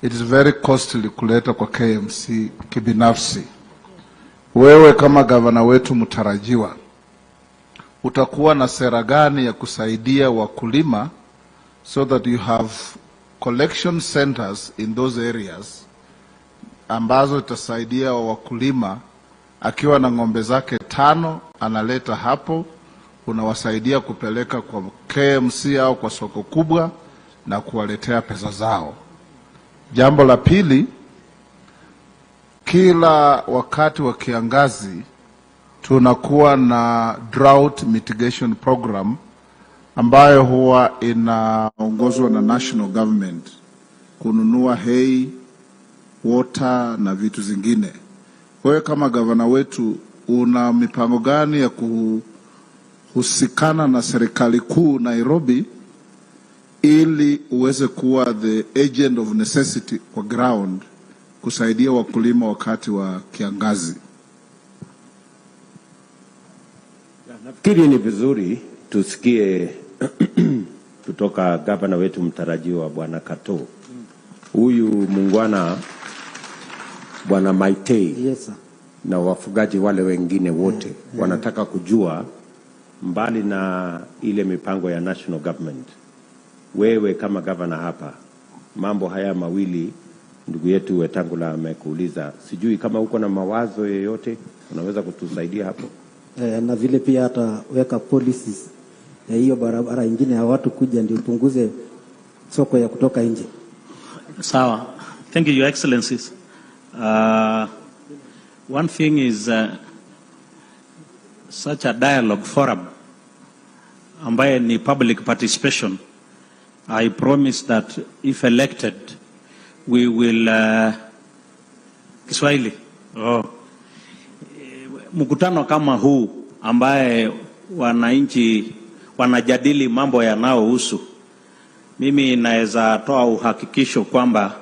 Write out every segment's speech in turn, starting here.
it is very costly kuleta kwa KMC kibinafsi. Wewe kama gavana wetu mtarajiwa, utakuwa na sera gani ya kusaidia wakulima so that you have collection centers in those areas ambazo itasaidia wakulima, akiwa na ng'ombe zake 5 analeta hapo, unawasaidia kupeleka kwa KMC au kwa soko kubwa na kuwaletea pesa zao. Jambo la pili, kila wakati wa kiangazi tunakuwa na drought mitigation program ambayo huwa inaongozwa na national government kununua hay, water na vitu zingine. Wewe kama gavana wetu una mipango gani ya kuhusikana na serikali kuu Nairobi ili uweze kuwa the agent of necessity kwa ground kusaidia wakulima wakati wa kiangazi? Nafikiri ni vizuri tusikie kutoka gavana wetu mtarajiwa Bwana Kato. Huyu muungwana Bwana Maitei, yes, sir, na wafugaji wale wengine wote wanataka kujua, mbali na ile mipango ya national government, wewe kama gavana hapa, mambo haya mawili ndugu yetu Wetangula amekuuliza, sijui kama uko na mawazo yoyote unaweza kutusaidia hapo. Na vile pia hata weka policies ya hiyo barabara nyingine ya watu kuja ndio upunguze soko ya kutoka nje. Sawa. Thank you, Your Excellencies. One thing is such a dialogue forum ambaye ni public participation. I promise that if elected we will Kiswahili. Mkutano kama huu ambaye wananchi wanajadili mambo yanayohusu, mimi naweza toa uhakikisho kwamba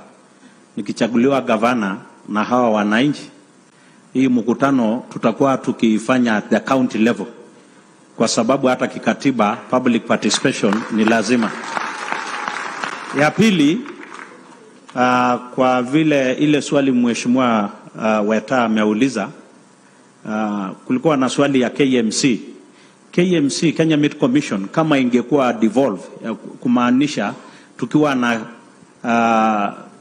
nikichaguliwa gavana na hawa wananchi, hii mkutano tutakuwa tukifanya at the county level, kwa sababu hata kikatiba public participation ni lazima. Ya pili, kwa vile ile swali mheshimiwa Weta ameuliza, kulikuwa na swali ya KMC. KMC, Kenya Meat Commission, kama ingekuwa devolve, kumaanisha tukiwa na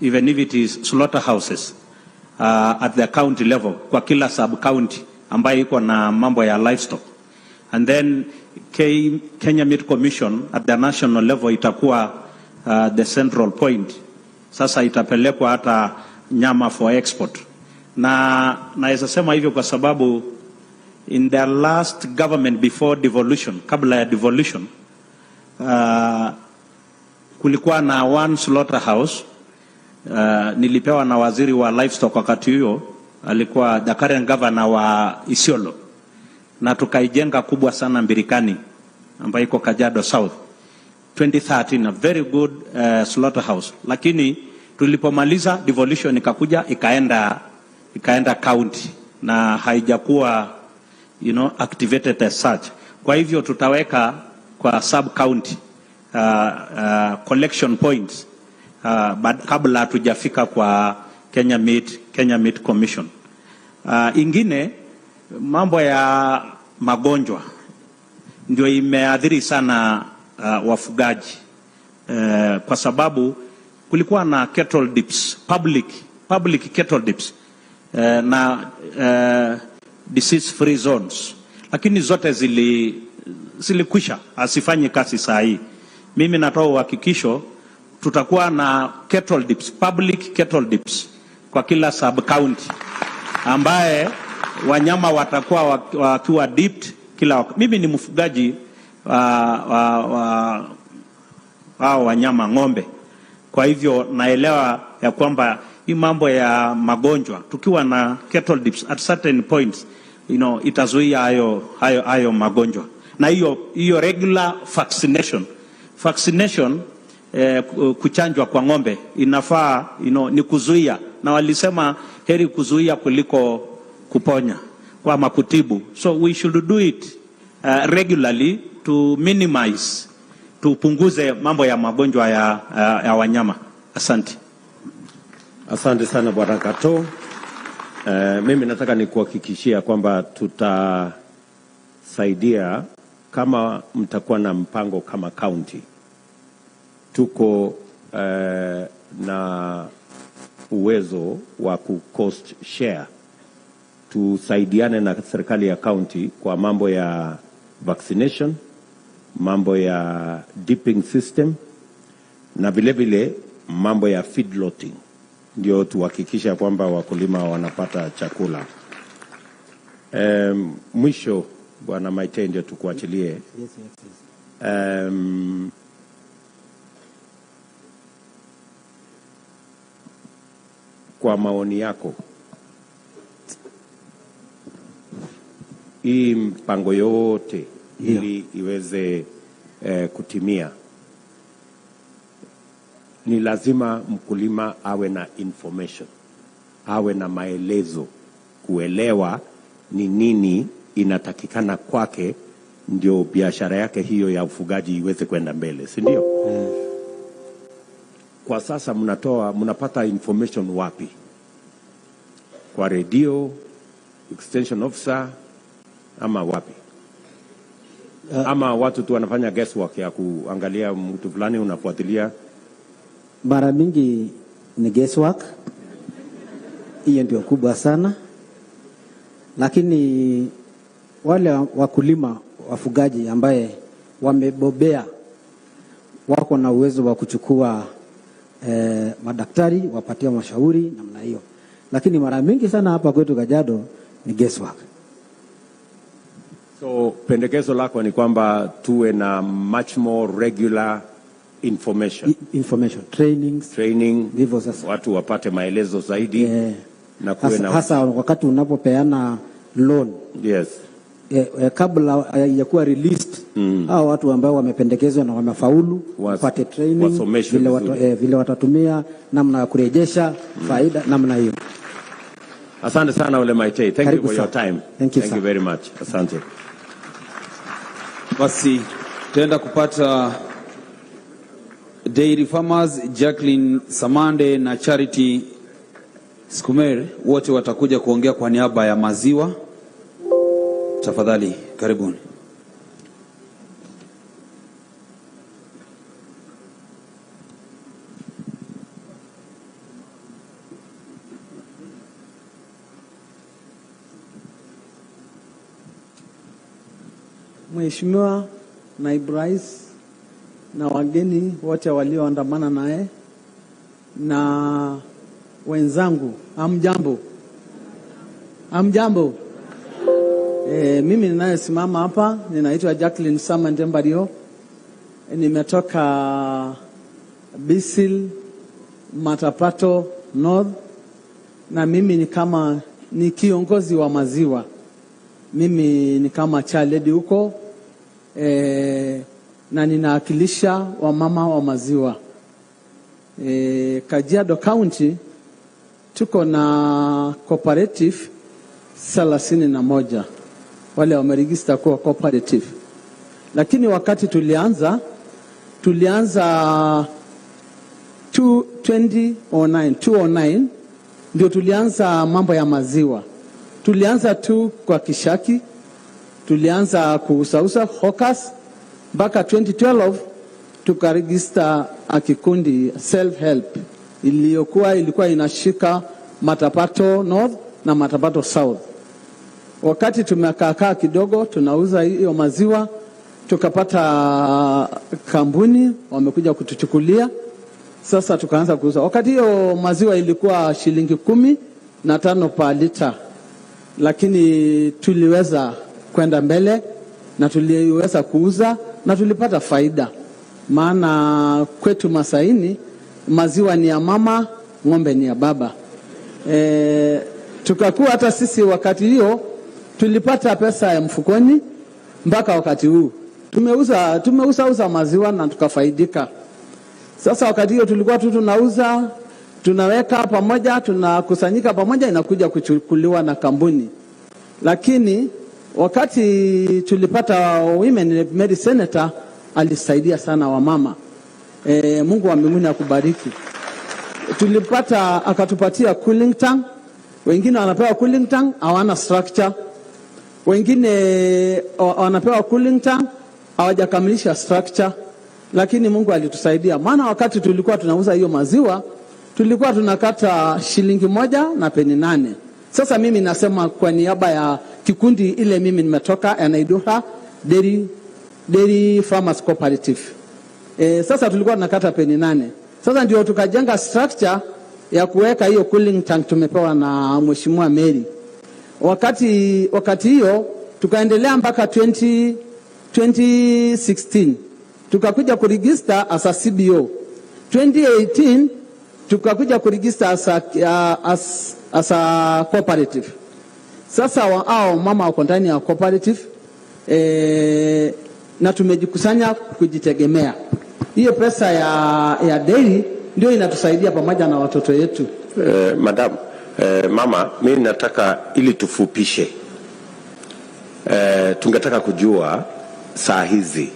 even if it is slaughterhouses at the county level, kwa kila sub county ambayo iko na mambo ya livestock, and then Kenya Meat Commission at the national level itakuwa the central point. Sasa itapelekwa hata nyama for export. Na naweza sema hivyo kwa sababu in the last government before devolution, kabla ya devolution, kulikuwa na one slaughterhouse. Nilipewa na waziri wa livestock wakati huo, alikuwa the current governor wa Isiolo, na tukaijenga kubwa sana Mbirikani ambayo iko Kajiado South 2013, a very good slaughterhouse. Lakini tulipomaliza devolution ikakuja ikaenda county na haijakuwa activated as such. Kwa hivyo tutaweka kwa sub county collection points kabla hatujafika kwa Kenya Meat Commission. Ingine, mambo ya magonjwa ndio imeathiri sana wafugaji, kwa sababu kulikuwa na cattle dips, public cattle dips na disease free zones, lakini zote zilikwisha, asifanyi kazi saa hii. Mimi natoa uhakikisho tutakuwa na cattle dips, public cattle dips kwa kila sub county, ambaye wanyama watakuwa wakiwa dipped kila mimi ni mfugaji wanyama ng'ombe, kwa hivyo naelewa ya kwamba hii mambo ya magonjwa tukiwa na cattle dips at certain points itazuia hayo magonjwa. Na hiyo regular vaccination kuchanjwa kwa ng'ombe inafaa ni kuzuia, na walisema heri kuzuia kuliko kuponya kwa makutibu. So we should do it regularly to minimize, tupunguze mambo ya magonjwa ya wanyama. Asante. Asante sana Bwana Kato. Mimi nataka nikuhakikishia kwamba tutasaidia kama mtakuwa na mpango kama county. Tuko na uwezo wa cost share. Tusaidiane na serikali ya county kwa mambo ya vaccination, mambo ya dipping system na vile vile mambo ya feedlotting. Ndio tuhakikisha kwamba wakulima wanapata chakula. Mwisho Bwana Maite ndio tukuachilie. Yes. Kwa maoni yako, hii mpango yote ili iweze kutimia, ni lazima mkulima awe na information, awe na maelezo, kuelewa ni nini inatakikana kwake, ndio biashara yake hiyo ya ufugaji iweze kwenda mbele, si ndio? Kwa sasa mnapata information wapi? Kwa radio, extension officer, ama wapi? Ama watu tu wanafanya guesswork ya kuangalia mtu fulani unafuatilia? Mara mingi ni guesswork. Hiyo ndio kubwa sana. Lakini wale wakulima wafugaji ambaye wamebobea wako na uwezo wa kuchukua madaktari wapatia mashauri namna hiyo. Lakini mara mingi sana hapa kwetu Kajiado ni guesswork. So pendekezo lako ni kwamba tuwe na much more regular information, training hivyo sasa watu wapate maelezo zaidi, na kuwe na hasa wakati unapopeana loan. Yes. Kabla ya released, hao watu ambao wamependekezwa na wamefaulu wapate training vile watatumia, namna ya kurejesha faida, namna hiyo. Asante sana Ole Maite. Thank you for your time. Thank you very much. Asante. Basi tutaenda kupata Dairy Farmers Jacqueline Samande na Charity Skumer, wote watakuja kuongea kwa niaba ya maziwa. Tafadhali karibuni. Mheshimiwa Naibu Rais na wageni wote walioandamana naye na wenzangu, hamjambo? Hamjambo? Mimi ninayesimama hapa ninaitwa Jacqueline Samande Mbario. Nimetoka Bisil, Matapato North, na mimi ni kiongozi wa maziwa. Mimi ni kama chaledi huko, na ninawakilisha wamama wa maziwa. Kajiado County tuko na cooperative 31 wale wameregister kuwa cooperative. Lakini wakati tulianza 209 ndio tulianza mambo ya maziwa. Tulianza tu kwa kishaki, tulianza kuusausa hawkers, mpaka 2012 tukaregister akikundi self help ilikuwa inashika Matapato North na Matapato South. Wakati tumekaa kidogo tunauza hiyo maziwa, tukapata kampuni wamekuja kutuchukulia. Sasa tukaanza kuuza. Wakati hiyo maziwa ilikuwa shilingi 15 per liter. Lakini tuliweza kwenda mbele na tuliweza kuuza na tulipata faida. Maana kwetu Masaini maziwa ni ya mama, ng'ombe ni ya baba. Tukakuwa hata sisi wakati hiyo tulipata pesa ya mfukoni. Mpaka wakati huu tumeuza maziwa na tukafaidika. Sasa wakati hiyo tulikuwa tunauza, tunaweka pamoja, tunakusanyika pamoja, inakuja kuchukuliwa na kampuni. Lakini wakati tulipata women made senator, alisaidia sana wamama. Mungu wa mbinguni akubariki. tulipata akatupatia cooling tank. Wengine wanapewa cooling tank hawana structure, wengine wanapewa cooling tank hawajakamilisha structure. Lakini Mungu alitusaidia, maana wakati tulikuwa tunauza hiyo maziwa tulikuwa tunakata shilingi 1.8. Sasa mimi nasema kwa niaba ya kikundi ile mimi nimetoka Naiduha Dairy Farmers Cooperative. Sasa tulikuwa tunakata 8. Sasa ndio tukajenga structure ya kuweka hiyo cooling tank tumepewa na Mheshimiwa Mary. Wakati hiyo tukaendelea mpaka 2016 tukakuja kuregister as a CBO. 2018 tukakuja kuregister as a cooperative. Sasa wao mama wako ndani ya cooperative na tumejikusanya kujitegemea. Hiyo pesa ya dairy ndio inatusaidia pamoja na watoto yetu. Madam, mama, mimi nataka ili tufupishe. Tungetaka kujua saa hizi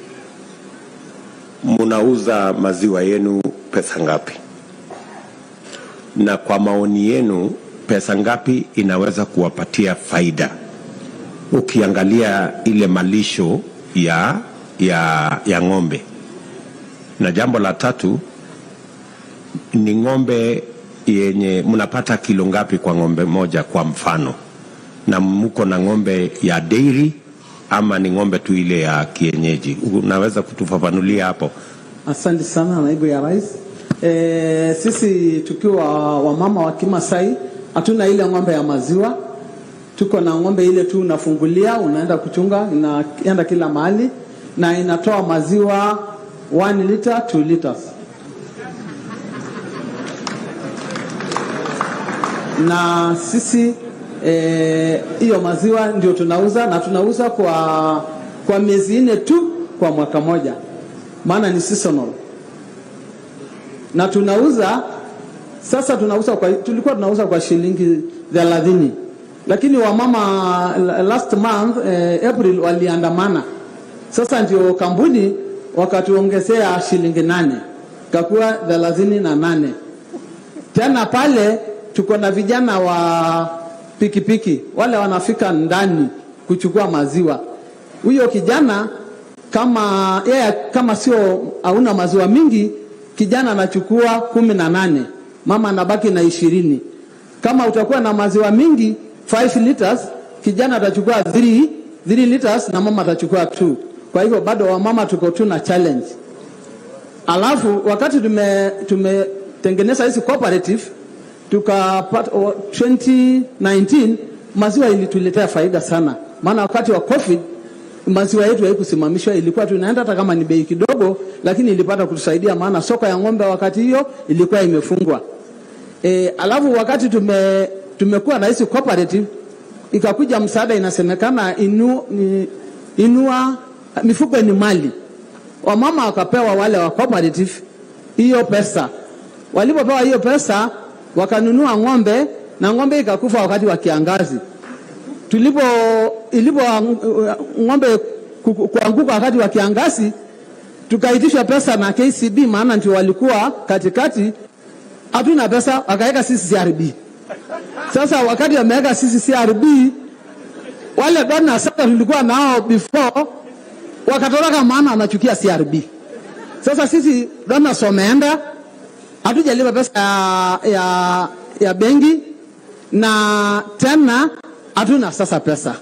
mnauza maziwa yenu pesa ngapi? Na kwa maoni yenu pesa ngapi inaweza kuwapatia faida ukiangalia ile malisho ya ng'ombe? Na jambo la tatu ni ng'ombe yenye mnapata kilo ngapi kwa ng'ombe moja kwa mfano? Na mko na ng'ombe ya dairy ama ni ng'ombe tu ile ya kienyeji? Unaweza kutufafanulia hapo? Asante sana naibu ya rais. Sisi tukiwa wamama wa Kimasai hatuna ile ng'ombe ya maziwa. Tuko na ng'ombe ile tu unafungulia, unaenda kuchunga, inaenda kila mahali na inatoa maziwa 1 liter 2 liters. Na sisi hiyo maziwa ndio tunauza, na tunauza kwa miezi 4 tu kwa mwaka moja, maana ni seasonal. Na tunauza tulikuwa tunauza kwa shilingi 30, lakini wamama last month April waliandamana. Sasa ndio kampuni wakatuongezea shilingi 8 kakuwa 38. Tena pale tuko na vijana wa pikipiki wale wanafika ndani kuchukua maziwa. Huyo kijana kama sio hauna maziwa mingi, kijana anachukua 18, mama anabaki na 20. Kama utakuwa na maziwa mingi 5 liters, kijana atachukua 3 liters na mama atachukua 2. Kwa hivyo bado wamama tuko tu na challenge. Alafu wakati tumetengeneza hizi cooperative tukapata 2019 maziwa ilituletea faida sana, maana wakati wa COVID maziwa yetu haikusimamishwa, ilikuwa tunaenda hata kama ni bei kidogo, lakini ilipata kutusaidia, maana soko ya ng'ombe wakati hiyo ilikuwa imefungwa. Alafu wakati tumekuwa na hizi cooperative ikakuja msaada, inasemekana inua mifugo ni mali. Wamama wakapewa wale wa cooperative hiyo pesa. Walipopewa hiyo pesa wakanunua ng'ombe na ng'ombe ikakufa wakati wa kiangazi. Ilipo ng'ombe kuanguka wakati wa kiangazi, tukaitishwa pesa na KCB, maana ndio walikuwa katikati. Hatuna pesa, wakaweka sisi CRB. Sasa wakati wameweka sisi CRB, wale dona sasa tulikuwa nao before wakatoroka, maana wanachukia CRB. Sasa sisi dona someenda, hatujalipa pesa ya benki na tena hatuna sasa pesa.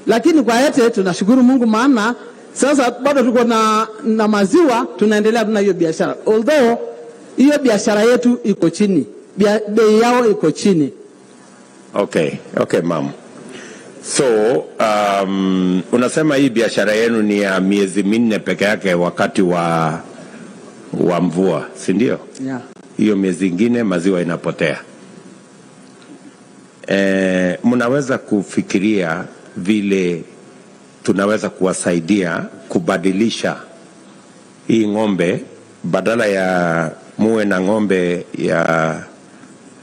Lakini kwa yote tunashukuru Mungu, maana sasa bado tuko na maziwa, tunaendelea tuna hiyo biashara. Although hiyo biashara yetu iko chini, bei yao iko chini. Okay ma'am. So unasema hii biashara yenu ni ya miezi 4 peke yake wakati wa mvua, si ndio? Yeah. Hiyo miezi ingine maziwa inapotea. Mnaweza kufikiria vile tunaweza kuwasaidia kubadilisha hii ng'ombe, badala ya muwe na ng'ombe ya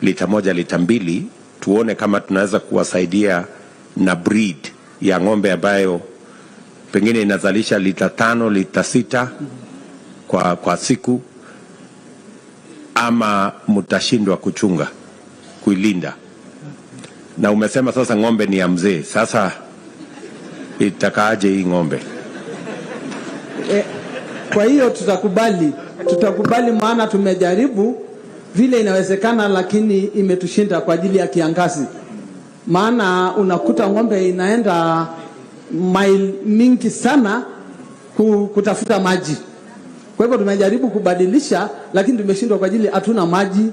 lita 1 lita 2, tuone kama tunaweza kuwasaidia na breed ya ng'ombe ambayo pengine inazalisha lita 5 lita 6 kwa siku, ama mtashindwa kuchunga kuilinda? Na umesema sasa ng'ombe ni ya mzee, sasa itakaaje hii ng'ombe? Kwa hiyo tutakubali, maana tumejaribu vile inawezekana, lakini imetushinda kwa ajili ya kiangazi. Maana unakuta ng'ombe inaenda mile mingi sana kutafuta maji. Kwa hivyo tumejaribu kubadilisha, lakini tumeshindwa kwa ajili hatuna maji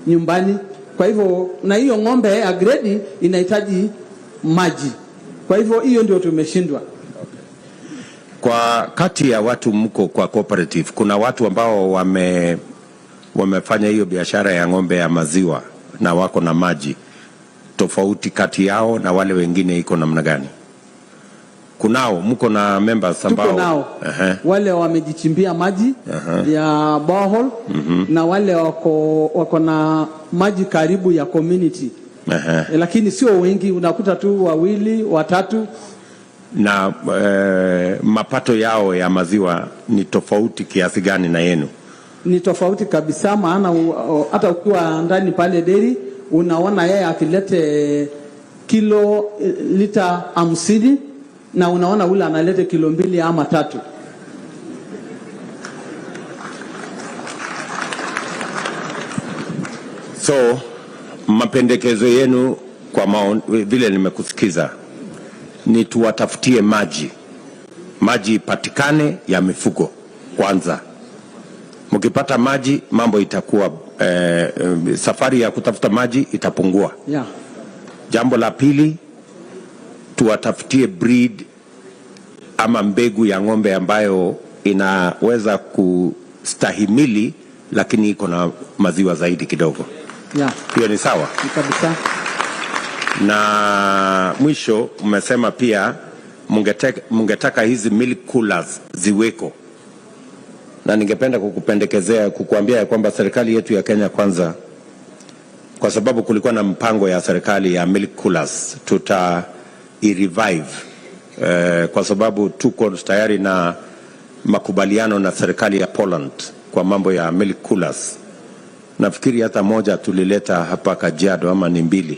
nyumbani. Kwa hivyo na hiyo ng'ombe ya grade inahitaji maji. Kwa hivyo hiyo ndio tumeshindwa. Kwa kati ya watu mko kwa cooperative, kuna watu ambao wamefanya hiyo biashara ya ng'ombe ya maziwa na wako na maji. Tofauti kati yao na wale wengine iko namna gani? Kunao mko na members ambao tuko nao. Wale wamejichimbia maji ya borehole na wale wako na maji karibu ya community. Lakini sio wengi, unakuta tu 2, 3. Na mapato yao ya maziwa ni tofauti kiasi gani na yenu? Ni tofauti kabisa, maana hata ukiwa ndani pale dairy unaona yeye akilete lita 50 na unaona ule analete kilo 2 ama 3. So mapendekezo yenu kwa vile nimekusikiza ni tuwatafutie maji ipatikane ya mifugo kwanza. Mkipata maji mambo itakuwa safari ya kutafuta maji itapungua. Jambo la pili, tuwatafutie breed ama mbegu ya ng'ombe ambayo inaweza kustahimili lakini iko na maziwa zaidi kidogo. Hiyo ni sawa? Ni kabisa. Na mwisho umesema pia mungetaka hizi milk coolers ziweko. Na ningependa kukuambia ya kwamba serikali yetu ya Kenya Kwanza, kwa sababu kulikuwa na mpango ya serikali ya milk coolers, i-revive kwa sababu tuko tayari na makubaliano na serikali ya Poland kwa mambo ya milk coolers. Nafikiri hata moja tulileta hapa Kajiado ama ni 2.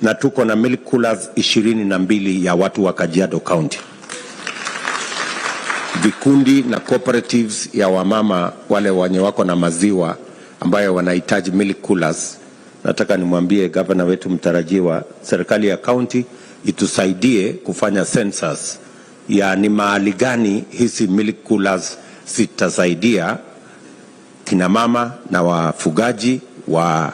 Na tuko na milk coolers 22 ya watu wa Kajiado County. Vikundi na cooperatives ya wamama wale wenye wako na maziwa ambayo wanahitaji milk coolers. Nataka nimwambie gavana wetu mtarajiwa, serikali ya county itusaidie kufanya census ya ni mahali gani hizi milk coolers zitasaidia kina mama na wafugaji wa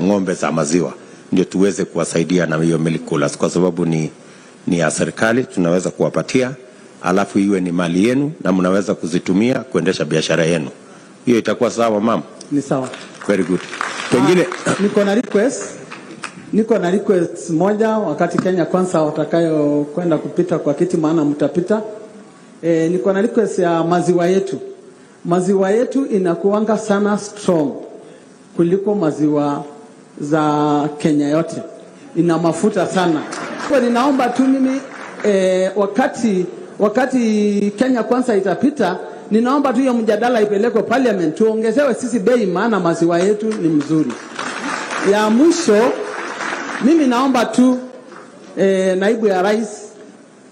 ng'ombe za maziwa, ndio tuweze kuwasaidia na hiyo milk coolers, kwa sababu ni ya serikali, tunaweza kuwapatia, alafu iwe ni mali yenu na mnaweza kuzitumia kuendesha biashara yenu. Hiyo itakuwa sawa mama? Ni sawa. Very good. Pengine niko na request moja, wakati Kenya Kwanza watakayo kwenda kupita kwa kiti, maana mtapita. Niko na request ya maziwa yetu. Maziwa yetu inakuanga sana strong kuliko maziwa za Kenya yote. Ina mafuta sana. Kwa ninaomba tu mimi wakati Kenya Kwanza itapita, ninaomba tu hiyo mjadala ipelekwe parliament, tuongezewe sisi bei, maana maziwa yetu ni mzuri. Ya mwisho, mimi naomba tu naibu ya rais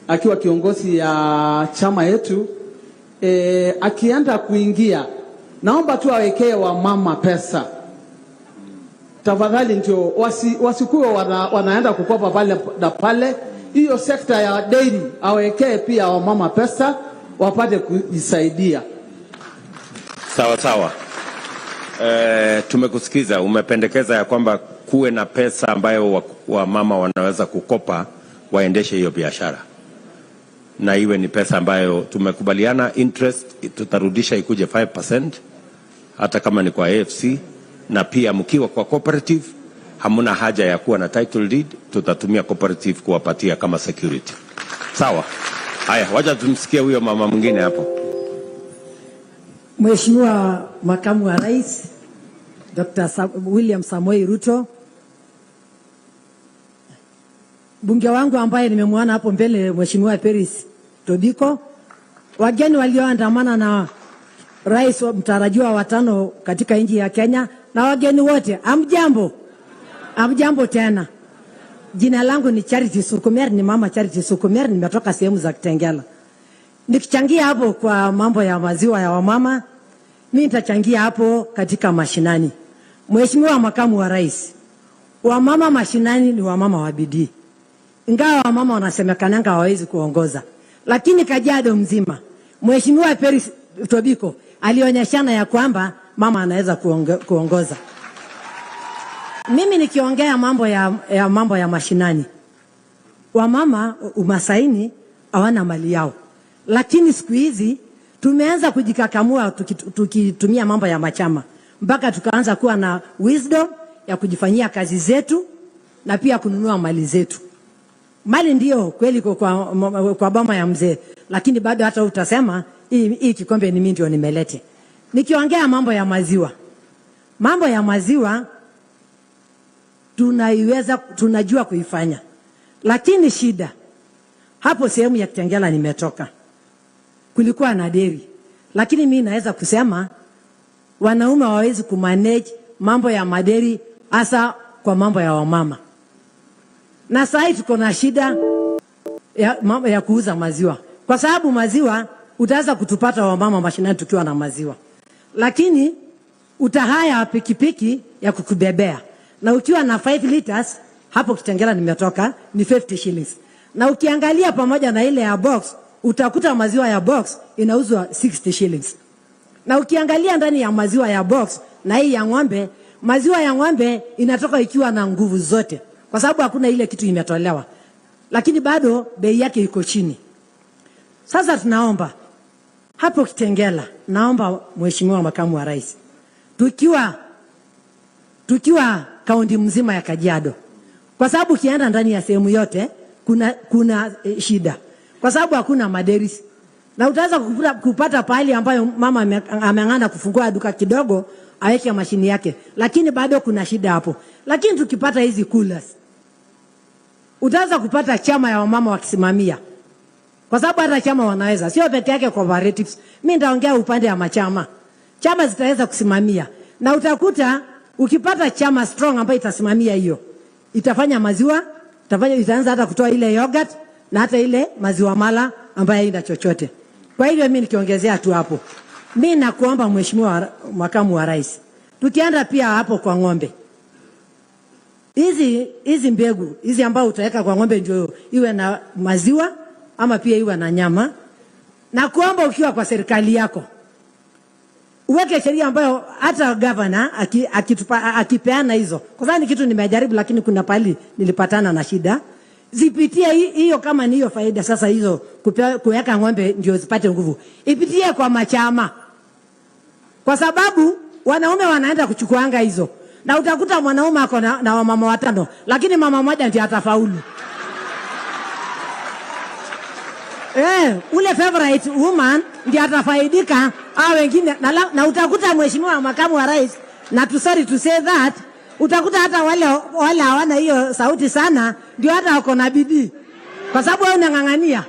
akiwa kiongozi ya chama yetu akienda kuingia, naomba tu awekee wa mama pesa. Tafadhali, ndio wasikuwe wanaenda kukopa pale na pale. Hiyo sekta ya dairy awekee pia wa mama pesa wapate kujisaidia. Sawa sawa. Tumekusikiza, umependekeza ya kwamba kuwe na pesa ambayo wa mama wanaweza kukopa waendeshe hiyo biashara, na iwe ni pesa ambayo tumekubaliana interest tutarudisha ikuje 5% hata kama ni kwa AFC, na pia mkiwa kwa cooperative hamuna haja ya kuwa na title deed, tutatumia cooperative kuwapatia kama security. Sawa? Haya, wacha tumsikie huyo mama mwingine hapo. Mheshimiwa Makamu wa Rais Dr. William Samoei Ruto, bunge wangu ambaye nimemwona hapo mbele, Mheshimiwa Peris Tobiko, wageni walioandamana na rais mtarajiwa wa 5 katika nchi ya Kenya na wageni wote, amjambo. Amjambo tena. Jina langu ni Charity Sukumer, ni mama Charity Sukumer, nimetoka sehemu za Kitengela. Nikichangia hapo kwa mambo ya maziwa ya wamama, mimi nitachangia hapo katika mashinani. Mheshimiwa Makamu wa Rais, wamama mashinani ni wamama wa bidii. Ingawa wamama wanasemekananga hawawezi kuongoza, lakini Kajiado mzima Mheshimiwa Peris Tobiko alionyeshana ya kwamba mama anaweza kuongoza. Mimi nikiongea mambo ya mashinani, wamama umasaini hawana mali yao, lakini siku hizi tumeanza kujikakamua tukitumia mambo ya machama, mpaka tukaanza kuwa na wisdom ya kujifanyia kazi zetu na pia kununua mali zetu. Mali ndio kweli kwa boma ya mzee, lakini bado hata utasema hii kikombe ni mimi ndio nimelete. Nikiongea mambo ya maziwa tunajua kuifanya, lakini shida hapo sehemu ya Kitengela nimetoka, kulikuwa na dairy, lakini mimi naweza kusema wanaume hawawezi kumanage mambo ya maderi, hasa kwa mambo ya wamama. Na sasa tuko na shida ya kuuza maziwa, kwa sababu maziwa utaweza kutupata wamama mashinani tukiwa na maziwa, lakini utahaya pikipiki ya kukubebea, na ukiwa na 5 liters hapo Kitengela nimetoka ni 50 shillings. Na ukiangalia pamoja na ile ya box, utakuta maziwa ya box inauzwa 60 shillings. Na ukiangalia ndani ya maziwa ya box na hii ya ng'ombe, maziwa ya ng'ombe inatoka ikiwa na nguvu zote, kwa sababu hakuna ile kitu imetolewa, lakini bado bei yake iko chini. Sasa tunaomba hapo Kitengela, naomba Mheshimiwa Makamu wa Rais, tukiwa kaunti mzima ya Kajiado, kwa sababu ukienda ndani ya sehemu yote kuna shida, kwa sababu hakuna maderis. Na utaweza kupata pahali ambayo mama ameangana kufungua duka kidogo aweke mashini yake, lakini bado kuna shida hapo. Lakini tukipata hizi coolers, utaweza kupata chama ya wamama wakisimamia, kwa sababu hata chama wanaweza, sio peke yake cooperatives. Mimi nitaongea upande ya machama, chama zitaweza kusimamia, na utakuta ukipata chama strong ambayo itasimamia hiyo, itafanya maziwa, itaanza hata kutoa ile yogurt na hata ile maziwa mala ambayo haina chochote. Kwa hivyo mimi nikiongezea tu hapo, mimi nakuomba Mheshimiwa Makamu wa Rais, tukienda pia hapo kwa ng'ombe, hizi mbegu hizi ambao utaweka kwa ng'ombe ndio iwe na maziwa ama pia iwe na nyama, na kuomba ukiwa kwa serikali yako uweke sheria ambayo hata governor akipeana hizo, kwa sababu ni kitu nimejaribu, lakini kuna pali nilipatana na shida, zipitie hiyo, kama ni hiyo faida sasa hizo kuweka ng'ombe ndio zipate nguvu, ipitie kwa machama, kwa sababu wanaume wanaenda kuchukuanga hizo, na utakuta mwanaume ako na wamama 5, lakini mama mmoja ndiye atafaulu. Ule favorite woman ndiye atafaidika, au wengine na utakuta Mheshimiwa Makamu wa Rais, na sorry to say that, utakuta hata wale hawana hiyo sauti sana ndio hata wako na bidii, kwa sababu wao unang'ang'ania.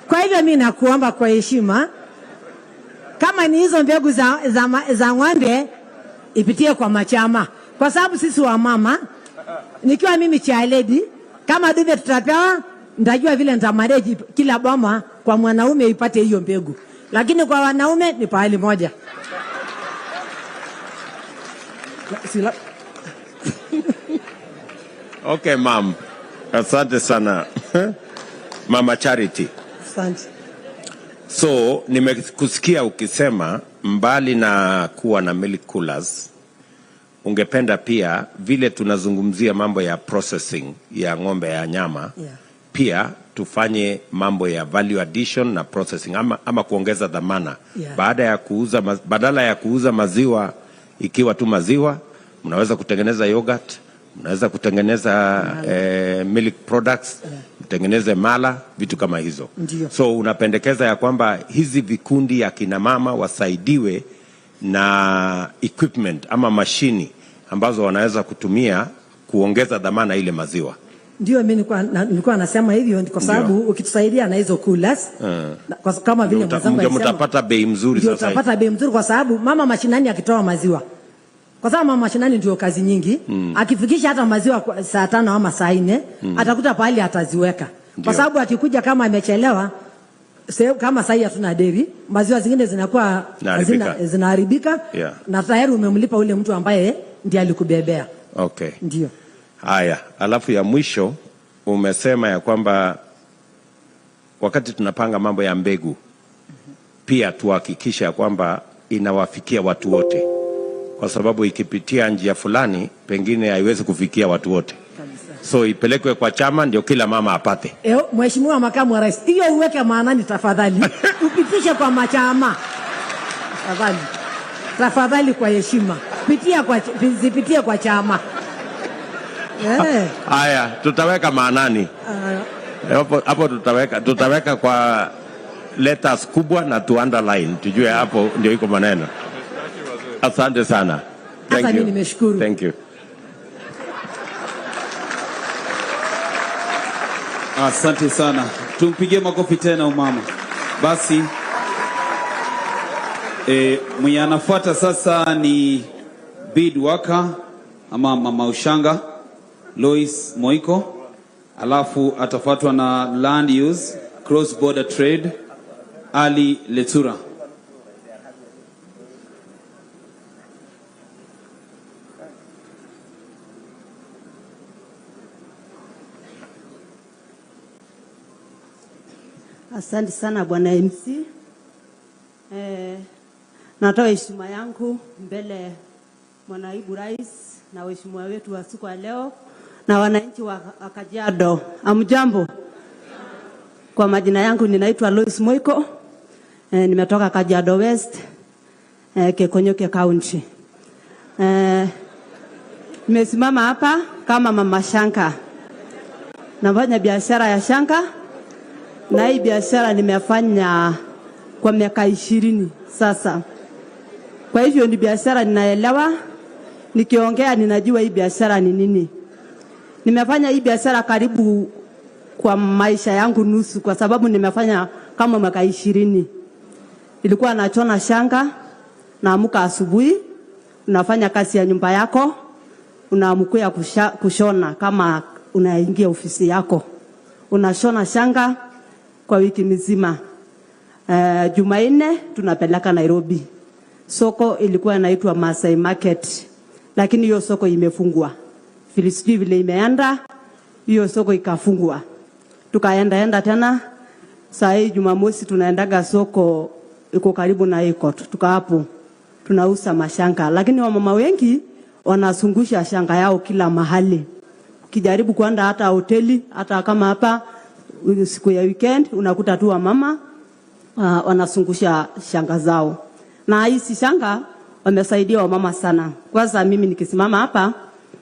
Kwa hivyo mimi nakuomba kwa heshima, kama ni hizo mbegu za ng'ombe ipitie kwa machama, kwa sababu sisi wa mama, nikiwa mimi chair lady, kama dume tutapewa, nitajua vile nitamanage kila boma kwa mwanaume ipate hiyo mbegu, lakini kwa wanaume ni pahali moja. Okay, ma'am. Asante sana. Mama Charity. Asante. So, nimekusikia ukisema mbali na kuwa na milk coolers, ungependa pia vile tunazungumzia mambo ya processing ya ng'ombe ya nyama, yeah, pia tufanye mambo ya value addition na processing ama kuongeza dhamana, yeah. Badala ya kuuza maziwa ikiwa tu maziwa, mnaweza kutengeneza yogurt, mnaweza kutengeneza milk products, yeah, mtengeneze mala, vitu kama hizo. Ndiyo. So unapendekeza ya kwamba hizi vikundi ya kina mama wasaidiwe na equipment ama mashini ambazo wanaweza kutumia kuongeza dhamana ile maziwa. Ndio mimi nilikuwa nasema hivyo kwa sababu ukitusaidia na hizo coolers kama vile ndio mtapata bei mzuri sasa. Utapata bei mzuri kwa sababu mama mashinani akitoa maziwa. Kwa sababu mama mashinani ndio kazi nyingi, akifikisha hata maziwa saa 5 ama saa 4, atakuta pahali ataziweka. Kwa sababu akikuja kama amechelewa, kama sasa hatuna dairy, maziwa zingine zinakuwa zinaharibika na tayari umemlipa ule mtu ambaye ndiye alikubebea. Okay. Ndio. Haya, alafu ya mwisho umesema ya kwamba wakati tunapanga mambo ya mbegu pia tuhakikisha ya kwamba inawafikia watu wote, kwa sababu ikipitia njia fulani pengine haiwezi kufikia watu wote. So ipelekwe kwa chama ndio kila mama apate. Mheshimiwa Makamu wa Rais, hiyo uweke maanani tafadhali. Upitishe kwa machama. Tafadhali kwa heshima. Zipitie kwa chama. Haya, tutaweka maanani. Hapo tutaweka kwa letters kubwa na tu underline. Tujue hapo ndio iko maneno. Asante sana. Thank you. Nimeshukuru. Thank you. Asante sana. Tumpigie makofi tena umama. Basi mwenye anafuata sasa ni bid worker ama mama ushanga Lois Moiko, alafu atafuatwa na land use cross border trade Ali Letura. Asante sana bwana MC. Natoa heshima yangu mbele mwanaibu rais na waheshimiwa wetu wa siku ya leo na wananchi wa Kajiado. Amjambo. Kwa majina yangu ninaitwa Lois Moiko. Nimetoka Kajiado West, Kekonyoke County. Nimesimama hapa kama mama shanga. Nafanya biashara ya shanga. Na hii biashara nimefanya kwa miaka 20 sasa. Kwa hivyo ni biashara ninaelewa, nikiongea ninajua hii biashara ni nini. Nimefanya hii biashara karibu kwa maisha yangu nusu, kwa sababu nimefanya kama miaka 20. Nilikuwa nachona shanga, naamka asubuhi, unafanya kazi ya nyumba yako, unaamkia kushona kama unaingia ofisi yako. Unashona shanga kwa wiki mzima. Jumanne tunapeleka Nairobi. Soko ilikuwa inaitwa Masai Market, lakini hiyo soko imefungwa. Filisiti vile imeenda, hiyo soko ikafungwa. Tukaenda tena. Saa hii Jumamosi tunaendaga soko iko karibu na Airport. Tuka hapo tunauza mashanga, lakini wamama wengi wanasungusha shanga yao kila mahali. Ukijaribu kwenda hata hoteli, hata kama hapa siku ya weekend unakuta tu wamama wanasungusha shanga zao. Na hizi shanga wamesaidia wamama sana. Kwanza mimi nikisimama hapa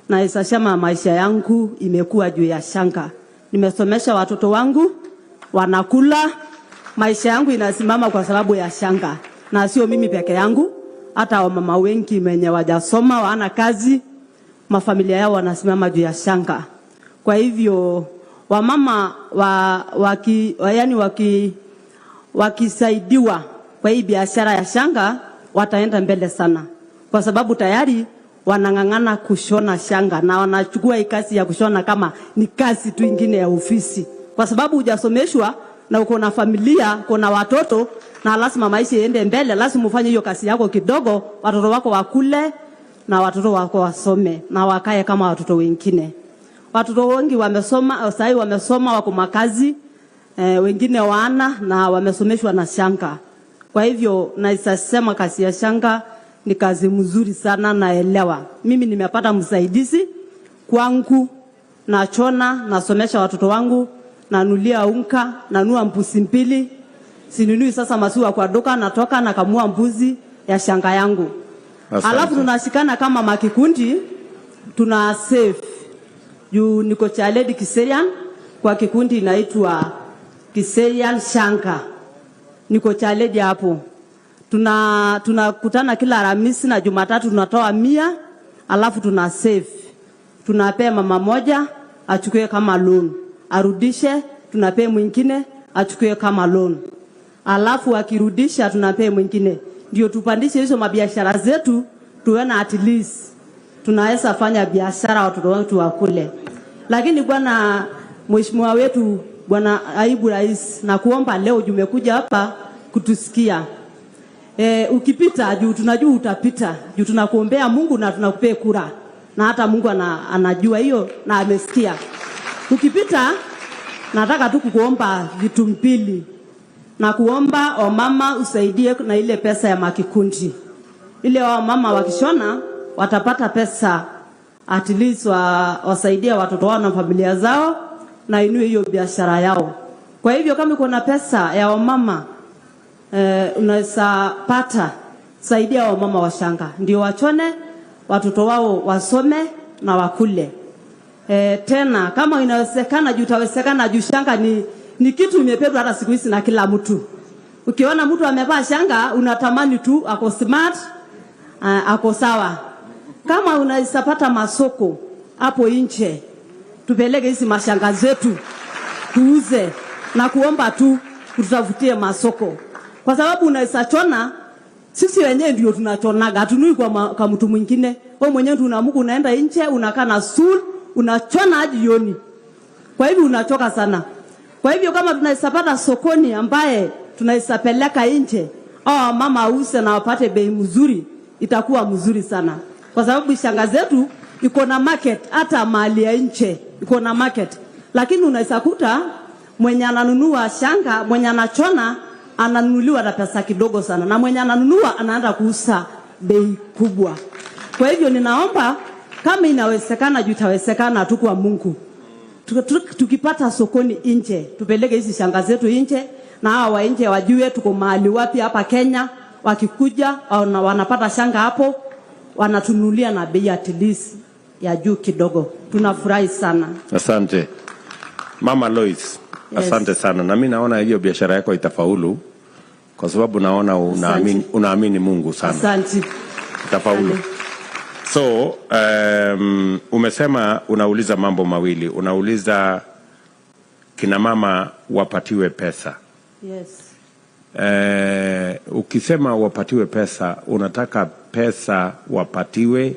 na isashama maisha yangu imekuwa juu ya shanga. Nimesomesha watoto wangu, wanakula, maisha yangu inasimama kwa sababu ya shanga. Na sio mimi peke yangu, hata wamama wengi wenye wajasoma, wana kazi, mafamilia yao wanasimama juu ya shanga. Kwa hivyo wamama wakisaidiwa kwa hii biashara ya shanga wataenda mbele sana, kwa sababu tayari wanang'ang'ana kushona shanga na wanachukua hii kazi ya kushona kama ni kazi tu ingine ya ofisi, kwa sababu hujasomeshwa na uko na familia, uko na watoto na lazima maisha iende mbele. Lazima ufanye hiyo kazi yako kidogo, watoto wako wakule na watoto wako wasome na wakae kama watoto wengine. Watoto wengi wamesoma, sasa wamesoma, wako makazi, wengine wana na wamesomeshwa na shanga. Kwa hivyo naisema kazi ya shanga ni kazi mzuri sana, naelewa. Mimi nimepata msaidizi kwangu, nachona, nasomesha watoto wangu, nanulia unga, nanua mbuzi 2. Sinunui sasa maziwa kwa duka, natoka na kamua mbuzi ya shanga yangu. Alafu tunashikana kama makikundi, tuna save. Juu niko Chaledi Kiserian, kwa kikundi inaitwa Kiserian Shanga. Niko Chaledi hapo. Tunakutana kila Alhamisi na Jumatatu tunatoa 100, alafu tuna save. Tunapea mama moja, achukue kama loan, arudishe, tunapea mwingine achukue kama loan. Alafu akirudisha tunapea mwingine. Ndio tupandishe hizo mabiashara zetu, tuona at least tunaweza fanya biashara watoto wetu wakule. Lakini bwana mheshimiwa wetu bwana Aibu Rais, na kuomba leo jumekuja hapa kutusikia. Ukipita juu tunajua utapita. Juu tunakuombea Mungu na tunakupea kura. Na hata Mungu anajua hiyo na amesikia. Ukipita nataka tu kukuomba vitu mbili. Na kuomba wamama usaidie na ile pesa ya makikundi. Ile wamama wakishona watapata pesa, at least wasaidie watoto wao na familia zao na inue hiyo biashara yao. Kwa hivyo kama uko na pesa ya wamama unaweza pata, saidia wamama wa shanga ndio wachone watoto wao wasome na wakule. Tena kama inawezekana juu tawezekana juu shanga ni kitu imependwa hata siku hizi na kila mtu. Ukiona mtu amevaa shanga unatamani tu ako smart, ako sawa. Kama unaweza pata masoko hapo nje, tupeleke hizi mashanga zetu tuuze, na kuomba tu tutafutie masoko. Kwa sababu unaweza chona, sisi wenyewe ndio tunachonaga, hatunui kwa mtu mwingine. Wewe mwenyewe tunaamka unaenda nje, unakaa na stool, unachona hadi jioni. Kwa hivyo unachoka sana. Kwa hivyo kama tunaweza pata sokoni ambaye tunaweza peleka nje, au mama auze na wapate bei mzuri, itakuwa mzuri sana. Kwa sababu shanga zetu iko na market, hata mali ya nje iko na market. Lakini unaweza kuta mwenye ananunua shanga, mwenye anachona ananunuliwa na pesa kidogo sana, na mwenye ananunua anaanza kuuza bei kubwa. Kwa hivyo ninaomba kama inawezekana, juu itawezekana tu kwa Mungu, tukipata sokoni nje, tupeleke hizi shanga zetu nje, na hao wa nje wajue tuko mahali wapi hapa Kenya. Wakikuja wanapata shanga hapo, wanatunulia na bei at least ya juu kidogo. Tunafurahi sana. Asante Mama Lois. Yes. Asante sana. Na mimi naona hiyo biashara yako itafaulu kwa sababu naona unaamini Mungu sana. Asante. Itafaulu. So, umesema unauliza mambo mawili. Unauliza kina mama wapatiwe pesa. Yes. Ukisema wapatiwe pesa, unataka pesa wapatiwe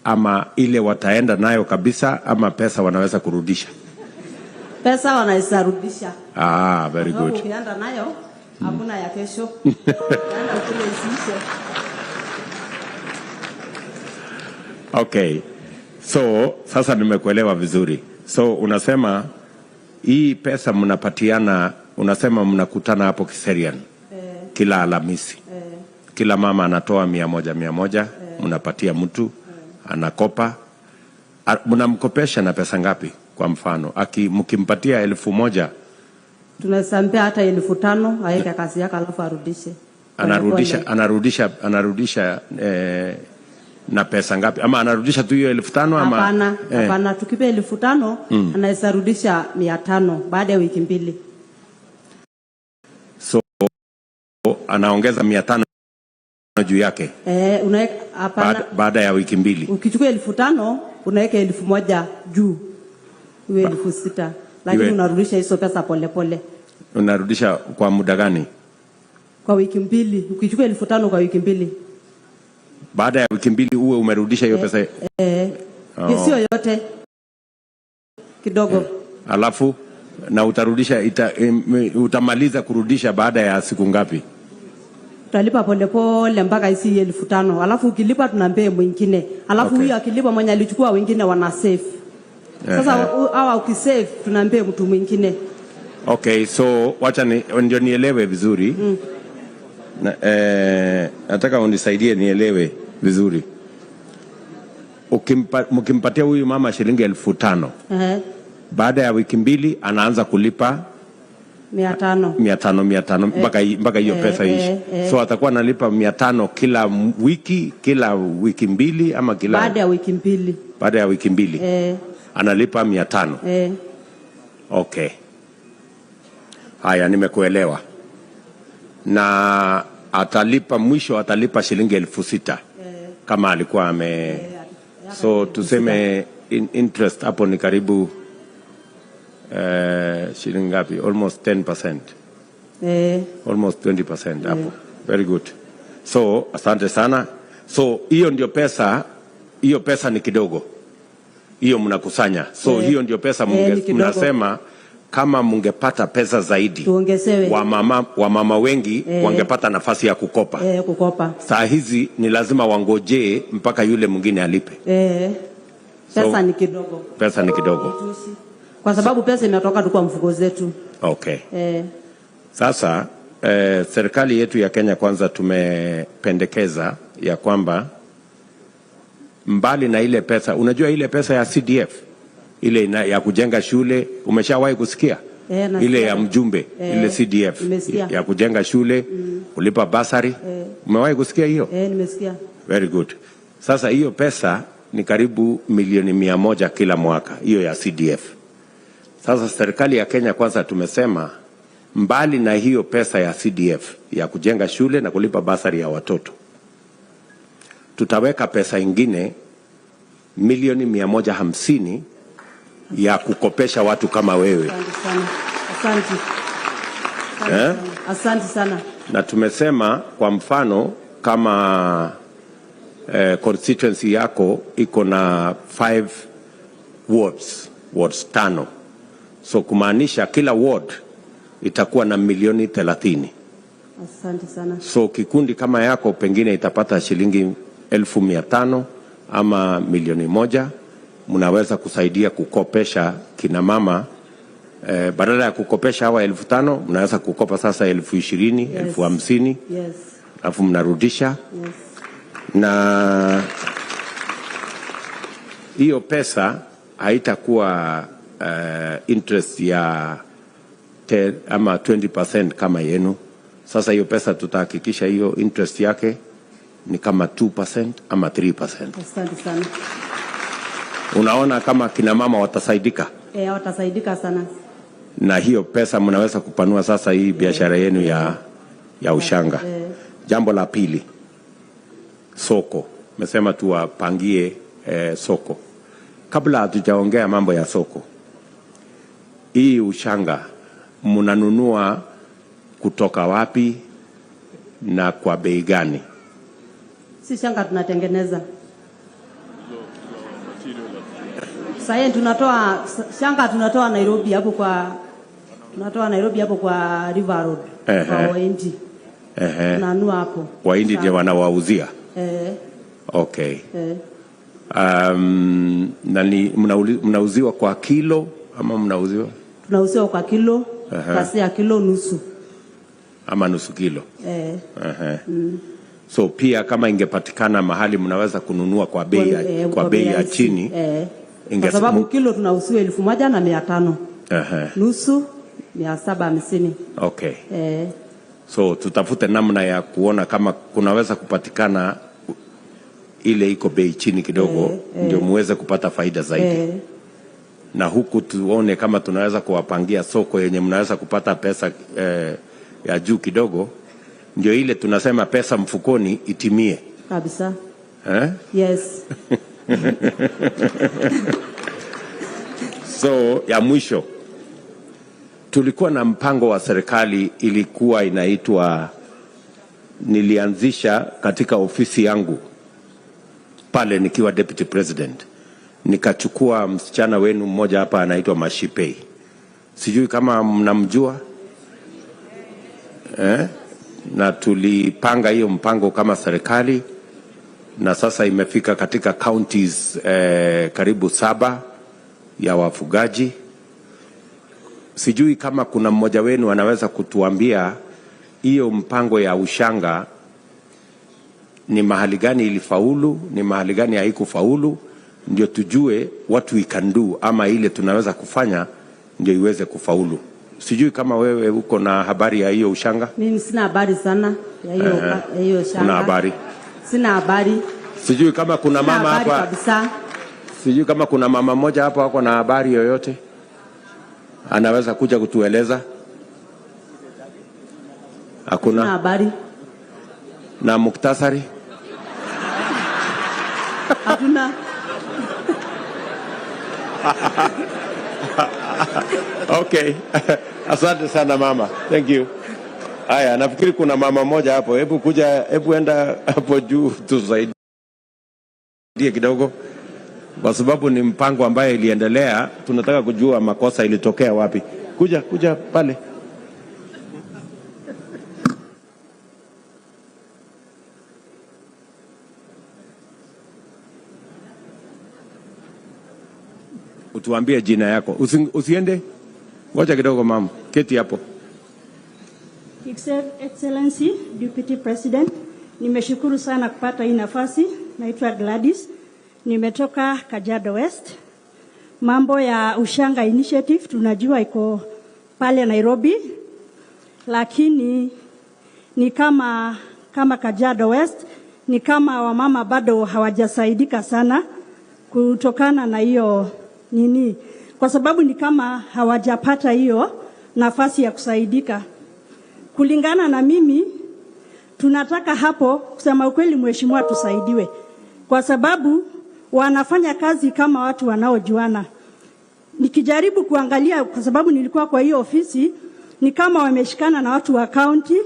ama ile wataenda nayo kabisa, ama pesa wanaweza kurudisha? Pesa wanaweza rudisha. Very good. Ukienda nayo hakuna ya kesho. Yaani kule isiishe. Okay. So, sasa nimekuelewa vizuri. So, unasema hii pesa mnapatiana, unasema mnakutana hapo Kiserian. Kila Alhamisi. Kila mama anatoa 100. Mnapatia mtu, anakopa. Mnamkopesha na pesa ngapi? Kwa mfano, mkimpatia 1,000, tunasampea hata 5,000 aweke kazi yake alafu arudishe. Anarudisha na pesa ngapi? Ama anarudisha tu hiyo 5,000 ama? Hapana, tukipe 5,000 anaweza rudisha 500 baada ya wiki 2. So anaongeza 500 juu yake. Unaweka hapana. Baada ya wiki 2. Ukichukua 5,000 unaweka 1,000 juu. Iwe 6,000. Lakini unarudisha hizo pesa pole pole. Unarudisha kwa muda gani? Kwa wiki 2. Ukichukua 5,000 kwa wiki 2. Baada ya wiki 2 uwe umerudisha hiyo pesa. Sio yote. Kidogo. Alafu na utarudisha utamaliza kurudisha baada ya siku ngapi? Tutalipa pole pole mpaka isi 5,000. Alafu ukilipa tunampea mwingine. Alafu huyo akilipa mwenye alichukua wengine wana save. Sasa hawa ukisave tunampea mtu mwingine. Okay, so wacha ndio nielewe vizuri. Nataka unisaidie nielewe vizuri. Mkimpatia huyu mama shilingi 5,000. Baada ya wiki 2 anaanza kulipa 500 mpaka hiyo pesa ishi. So atakuwa analipa 500 kila wiki 2 ama kila baada ya wiki 2. Baada ya wiki 2. Analipa 500. Okay. Haya, nimekuelewa. Na mwisho atalipa shilingi 6,000 kama alikuwa so tuseme interest hapo ni karibu shilingi ngapi? Almost 10%. Almost 20% hapo. Very good. So asante sana. So hiyo ndio pesa, hiyo pesa ni kidogo. Hiyo mnakusanya. So hiyo ndio pesa mnasema kama mungepata pesa zaidi wamama wengi wangepata nafasi ya kukopa. Kukopa. Saa hizi ni lazima wangojee mpaka yule mwingine alipe. Pesa ni kidogo. Pesa ni kidogo. Kwa sababu pesa imetoka tu kwa mfuko zetu. Okay. Sasa serikali yetu ya Kenya Kwanza tumependekeza ya kwamba mbali na ile pesa, unajua ile pesa ya CDF ile ya kujenga shule, umeshawahi kusikia? Ile ya mjumbe, ile CDF ya kujenga shule, kulipa basari, umewahi kusikia hiyo? Nimesikia. Very good. Sasa hiyo pesa ni karibu milioni 100 kila mwaka, hiyo ya CDF. Sasa serikali ya Kenya Kwanza tumesema mbali na hiyo pesa ya CDF ya kujenga shule na kulipa basari ya watoto, tutaweka pesa ingine milioni 150 ya kukopesha watu kama wewe. Asante sana. Asante sana. Na tumesema kwa mfano kama constituency yako iko na 5 wards 5. So kumaanisha kila ward itakuwa na milioni 30. Asante sana. So kikundi kama yako pengine itapata shilingi 1,500 ama milioni 1. Mnaweza kusaidia kukopesha kina mama badala ya kukopesha hawa 5,000 mnaweza kukopa sasa 20,000, 50,000. Alafu mnarudisha. Na hiyo pesa haitakuwa interest ya 10 ama 20% kama yenu. Sasa hiyo pesa tutahakikisha hiyo interest yake ni kama 2% ama 3%. Asante sana. Unaona kama kina mama watasaidika? Watasaidika sana. Na hiyo pesa mnaweza kupanua sasa hii biashara yenu ya ushanga. Jambo la pili, soko. Mesema tuwapangie soko. Kabla hatujaongea mambo ya soko, hii ushanga mnanunua kutoka wapi na kwa bei gani? Si shanga tunatengeneza. Sasa tunatoa shanga, tunatoa Nairobi hapo kwa River Road. Kwa Waindi. Tunanunua hapo. Waindi ndio wanawauzia? Okay. Na mnauziwa kwa kilo ama mnauziwa? Tunauziwa kwa kilo, kasi ya kilo nusu. Ama nusu kilo. So pia kama ingepatikana mahali mnaweza kununua kwa bei ya chini. Kwa sababu kilo tunauziwa 1,500. Nusu 750. Okay. So tutafute namna ya kuona kama kunaweza kupatikana ile iko bei chini kidogo, ndio muweze kupata faida zaidi. Na huku tuone kama tunaweza kuwapangia soko yenye mnaweza kupata pesa ya juu kidogo, ndio ile tunasema pesa mfukoni itimie. Kabisa. Yes. So ya mwisho, tulikuwa na mpango wa serikali ilikuwa inaitwa, nilianzisha katika ofisi yangu pale nikiwa deputy president. Nikachukua msichana wenu mmoja hapa anaitwa Mashipei. Sijui kama mnamjua? Na tulipanga hiyo mpango kama serikali, na sasa imefika katika counties karibu 7 ya wafugaji. Sijui kama kuna mmoja wenu anaweza kutuambia hiyo mpango ya ushanga ni mahali gani ilifaulu, ni mahali gani haikufaulu, ndio tujue what we can do, ama ile tunaweza kufanya ndio iweze kufaulu. Sijui kama wewe uko na habari ya hiyo ushanga? Mimi sina habari sana ya hiyo ushanga. Una habari? Sina habari. Sijui kama kuna mama hapa kabisa. Sijui kama kuna mama mmoja hapa wako na habari yoyote anaweza kuja kutueleza? Hakuna? Sina habari. Na muktasari? Hatuna. Okay. Asante sana mama. Thank you. Haya, nafikiri kuna mama moja hapo. Hebu enda hapo juu tusaidie kidogo. Kwa sababu ni mpango ambaye iliendelea, tunataka kujua makosa ilitokea wapi. Kuja pale. Utuambie jina yako. Usiende. Ngoja kidogo mama. Keti hapo. Excellency, Deputy President, nimeshukuru sana kupata hii nafasi. Naitwa Gladys. Nimetoka Kajiado West. Mambo ya Ushanga Initiative tunajua iko pale Nairobi. Lakini ni kama Kajiado West, ni kama wamama bado hawajasaidika sana kutokana na hiyo nini. Kwa sababu ni kama hawajapata hiyo nafasi ya kusaidika. Kulingana na mimi, tunataka hapo kusema ukweli mheshimiwa tusaidiwe. Kwa sababu wanafanya kazi kama watu wanaojuana. Nikijaribu kuangalia kwa sababu nilikuwa kwa hiyo ofisi, ni kama wameshikana na watu wa county.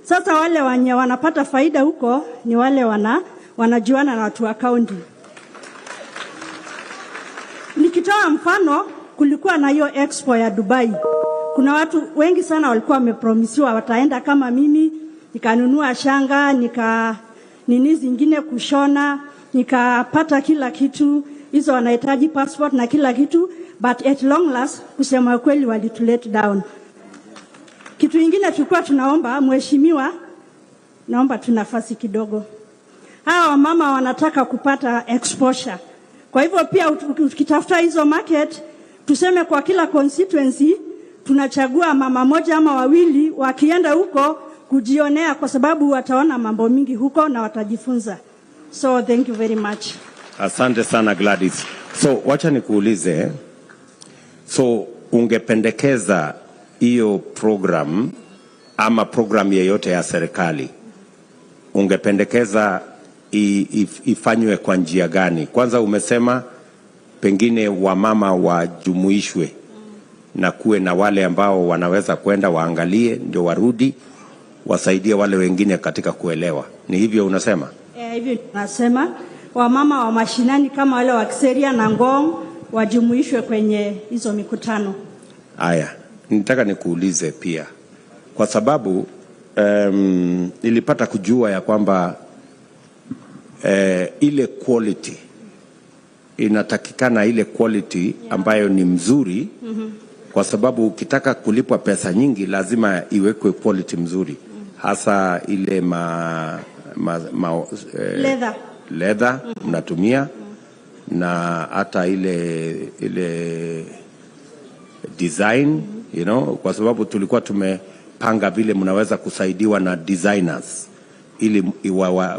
Sasa wale wanapata faida huko ni wale wanajuana na watu wa county. Nikitoa mfano, kulikuwa na hiyo expo ya Dubai. Kuna watu wengi sana walikuwa wamepromisiwa wataenda kama mimi, nikanunua shanga, nini zingine kushona, nikapata kila kitu, hizo wanahitaji passport na kila kitu, but at long last kusema kweli walitulet down. Kitu kingine tulikuwa tunaomba mheshimiwa, naomba tunafasi kidogo. Hawa mama wanataka kupata exposure. Kwa hivyo pia ukitafuta hizo market, tuseme kwa kila constituency tunachagua mama moja ama wawili wakienda huko kujionea, kwa sababu wataona mambo mingi huko na watajifunza. So thank you very much. Asante sana Gladys. So wacha nikuulize, so ungependekeza hiyo program ama program yeyote ya serikali, ungependekeza ifanywe kwa njia gani? Kwanza umesema pengine wamama wajumuishwe na kuwe na wale ambao wanaweza kwenda waangalie ndio warudi wasaidie wale wengine katika kuelewa. Ni hivyo unasema? Hivyo nasema wamama wa mashinani kama wale wa Kiseria na Ngong wajumuishwe kwenye hizo mikutano. Haya, nitaka nikuulize pia kwa sababu nilipata kujua ya kwamba ile quality inatakikana, ile quality ambayo ni mzuri, kwa sababu ukitaka kulipwa pesa nyingi lazima iwekwe quality mzuri, hasa ile leather mnatumia na hata ile design, you know, kwa sababu tulikuwa tumepanga vile mnaweza kusaidiwa na designers ili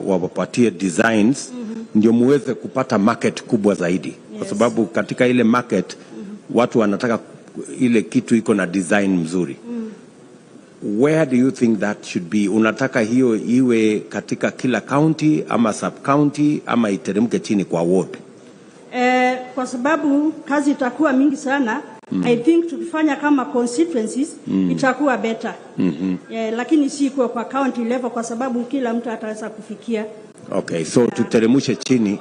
wawapatie designs ndio muweze kupata market kubwa zaidi, kwa sababu katika ile market watu wanataka ile kitu iko na design mzuri. Where do you think that should be? Unataka hiyo iwe katika kila county ama sub county ama iteremke chini kwa ward? Kwa sababu kazi itakuwa mingi sana. I think tukifanya kama constituencies itakuwa better. Lakini si kwa county level, kwa sababu kila mtu ataweza kufikia. Okay, so tuteremushe chini.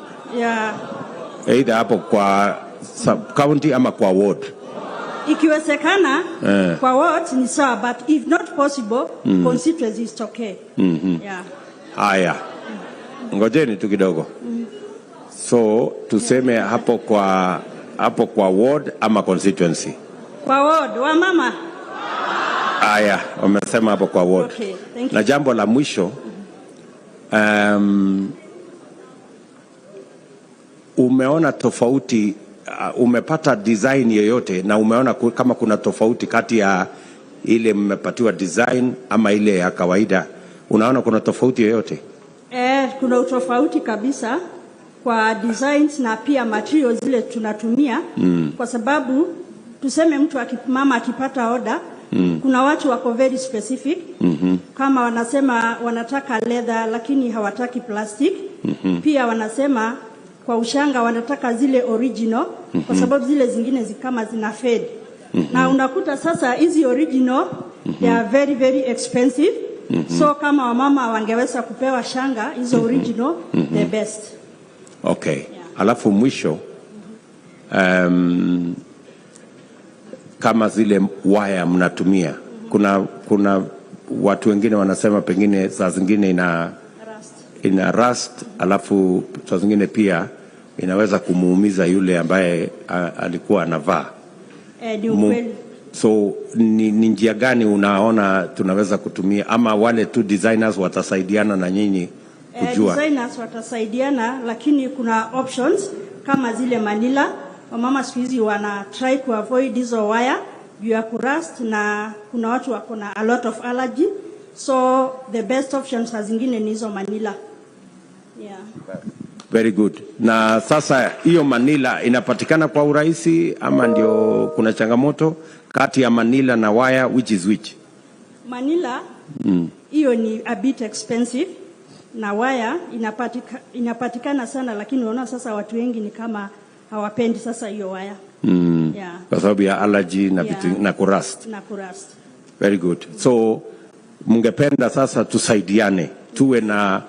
Either hapo kwa sub county ama kwa ward. Ikiwezekana kwa ward ni sawa, but if not possible constituencies is okay. Haya. Ngojeni tu kidogo. So tuseme hapo kwa ward ama constituency? Kwa ward, wa mama. Haya, wamesema hapo kwa ward. Okay, thank you. Na jambo la mwisho, umeona tofauti, umepata design yoyote na umeona kama kuna tofauti kati ya ile mmepatiwa design ama ile ya kawaida? Unaona kuna tofauti yoyote? Kuna utofauti kabisa kwa designs na pia materials zile tunatumia. Kwa sababu tuseme mtu mama akipata order, kuna watu wako very specific. Kama wanasema wanataka leather lakini hawataki plastic. Pia wanasema kwa ushanga wanataka zile original kwa sababu zile zingine kama zina fade. Na unakuta sasa hizi original they are very very expensive. So kama wamama wangeweza kupewa shanga hizo original the best. Okay. Yeah. Alafu mwisho kama zile waya mnatumia kuna watu wengine wanasema pengine saa zingine ina rust, alafu saa zingine pia inaweza kumuumiza yule ambaye alikuwa anavaa. So ni njia gani unaona tunaweza kutumia, ama wale tu designers watasaidiana na nyinyi kujua? Designers watasaidiana, lakini kuna options kama zile Manila. Wamama siku hizi wana try to avoid hizo wire juu ya kurust, na kuna watu wako na a lot of allergy, so the best options saa zingine ni hizo Manila. Yeah. Very good. Na sasa hiyo Manila inapatikana kwa urahisi ama ndio kuna changamoto kati ya Manila na wire, which is which? Manila hiyo ni a bit expensive, na wire inapatikana sana, lakini unaona sasa watu wengi ni kama hawapendi sasa hiyo wire. Yeah. Kwa sababu ya allergy na na kurust. Very good. So mungependa sasa tusaidiane, tuwe na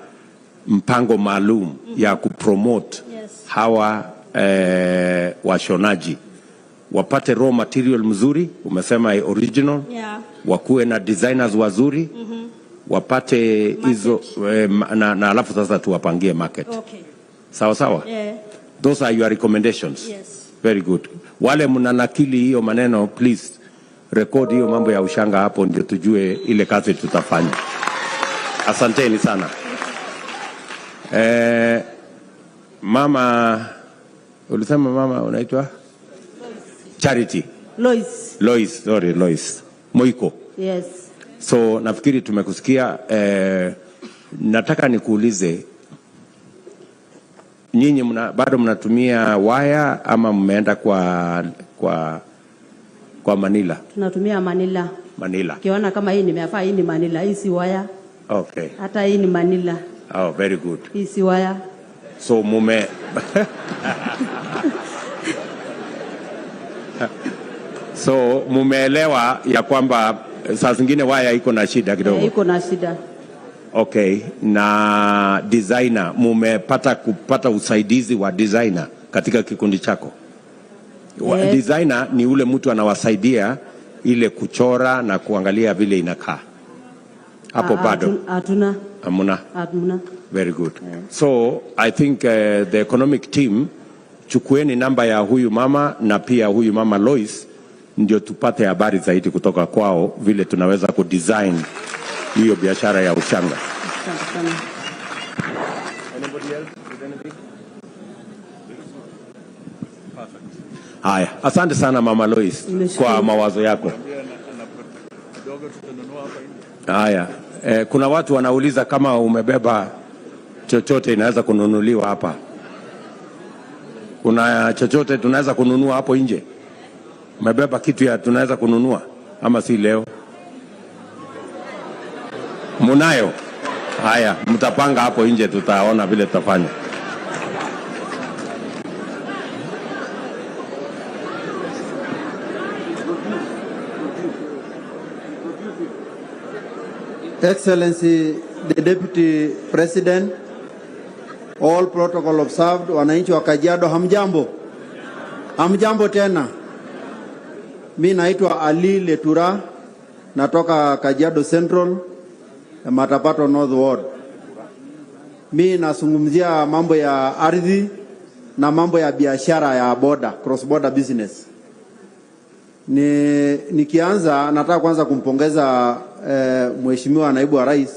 mpango maalum ya kupromote hawa washonaji wapate raw material mzuri, umesema original, wakuwe na designers wazuri, wapate hizo na alafu sasa tuwapangie market. Okay. Sawa sawa? Yeah. Those are your recommendations. Yes. Very good. Wale mnanakili hiyo maneno, please record hiyo mambo ya ushanga hapo, ndio tujue ile kazi tutafanya. Asanteni sana. Mama, ulisema mama unaitwa? Charity. Lois. Moiko. Yes. So nafikiri tumekusikia. Nataka nikuulize, nyinyi bado mnatumia waya ama mmeenda kwa Manila? Tunatumia Manila. Kiona kama hii nimefaa, hii ni Manila, hii si waya. Okay. Hata hii ni Manila. Oh, very good. Hii si waya. So mumeelewa ya kwamba saa zingine waya iko na shida kidogo. Iko na shida. Okay. Na designer, kupata usaidizi wa designer katika kikundi chako? Yes. Designer ni ule mtu anawasaidia ile kuchora na kuangalia vile inakaa. Hapo bado? Hatuna. Hamuna? Hatuna. Very good. Yeah. So I think the economic team, chukueni namba ya huyu mama na pia huyu mama Lois, ndio tupate habari zaidi kutoka kwao vile tunaweza kudesign hiyo biashara ya ushanga. Haya, asante sana mama Lois kwa mawazo yako. Haya, kuna watu wanauliza kama umebeba chochote inaweza kununuliwa hapa. Kuna chochote tunaweza kununua hapo nje? Umebeba kitu ya tunaweza kununua ama si leo? Munayo? Haya, mtapanga hapo nje, tutaona vile tutafanya. Excellency the Deputy President, all protocol observed. Wananchi wa Kajiado, hamjambo? Hamjambo tena. Mi naitwa Ali Letura, natoka Kajiado Central, Matapato North Ward. Mi nasungumzia mambo ya ardhi na mambo ya biashara ya border, cross border business. Nikianza nataka kwanza kumpongeza Mheshimiwa Naibu wa Rais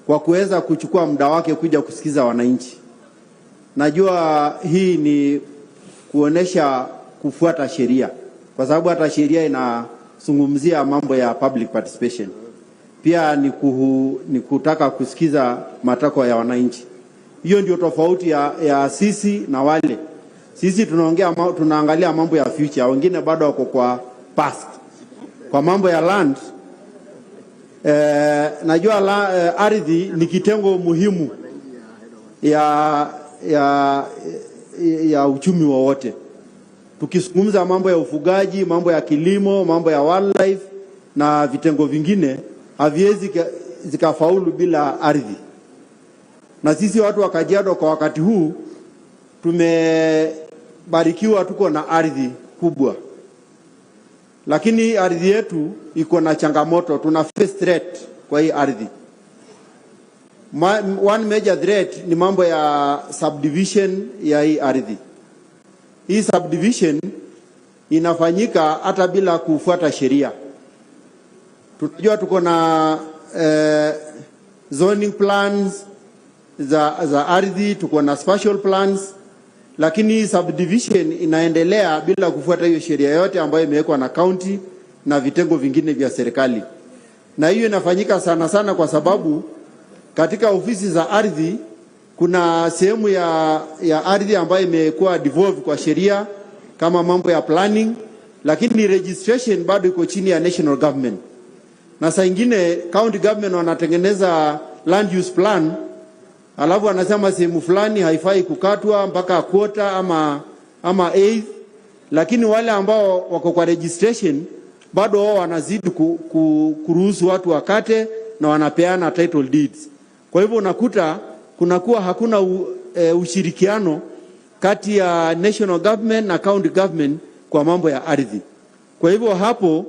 kwa kuweza kuchukua muda wake kuja kusikiza wananchi. Najua hii ni kuonesha kufuata sheria, kwa sababu hata sheria inazungumzia mambo ya public participation. Pia ni kutaka kusikiza matakwa ya wananchi. Hiyo ndio tofauti ya sisi na wale. Sisi tunaangalia mambo ya future, wengine bado wako kwa past. Kwa mambo ya land, najua ardhi ni kitengo muhimu ya uchumi wowote. Tukizungumza mambo ya ufugaji, mambo ya kilimo, mambo ya wildlife na vitengo vingine, haviwezi zikafaulu bila ardhi. Na sisi watu wa Kajiado kwa wakati huu tumebarikiwa, tuko na ardhi kubwa, lakini ardhi yetu iko na changamoto. Tuna face threat kwa hii ardhi. One major threat ni mambo ya subdivision ya hii ardhi. Hii subdivision inafanyika hata bila kufuata sheria. Tunajua tuko na zoning plans za ardhi, tuko na spatial plans, lakini subdivision inaendelea bila kufuata hiyo sheria yote ambayo imewekwa na county na vitengo vingine vya serikali. Na hiyo inafanyika sana sana kwa sababu katika ofisi za ardhi kuna sehemu ya ardhi ambayo imekuwa devolved kwa sheria kama mambo ya planning, lakini registration bado iko chini ya national government. Na saa nyingine county government wanatengeneza land use plan, alafu wanasema sehemu fulani haifai kukatwa mpaka quota ama eighth, lakini wale ambao wako kwa registration bado wao wanazidi kuruhusu watu wakate na wanapeana title deeds. Kwa hivyo unakuta kunakuwa hakuna ushirikiano kati ya national government na county government kwa mambo ya ardhi. Kwa hivyo hapo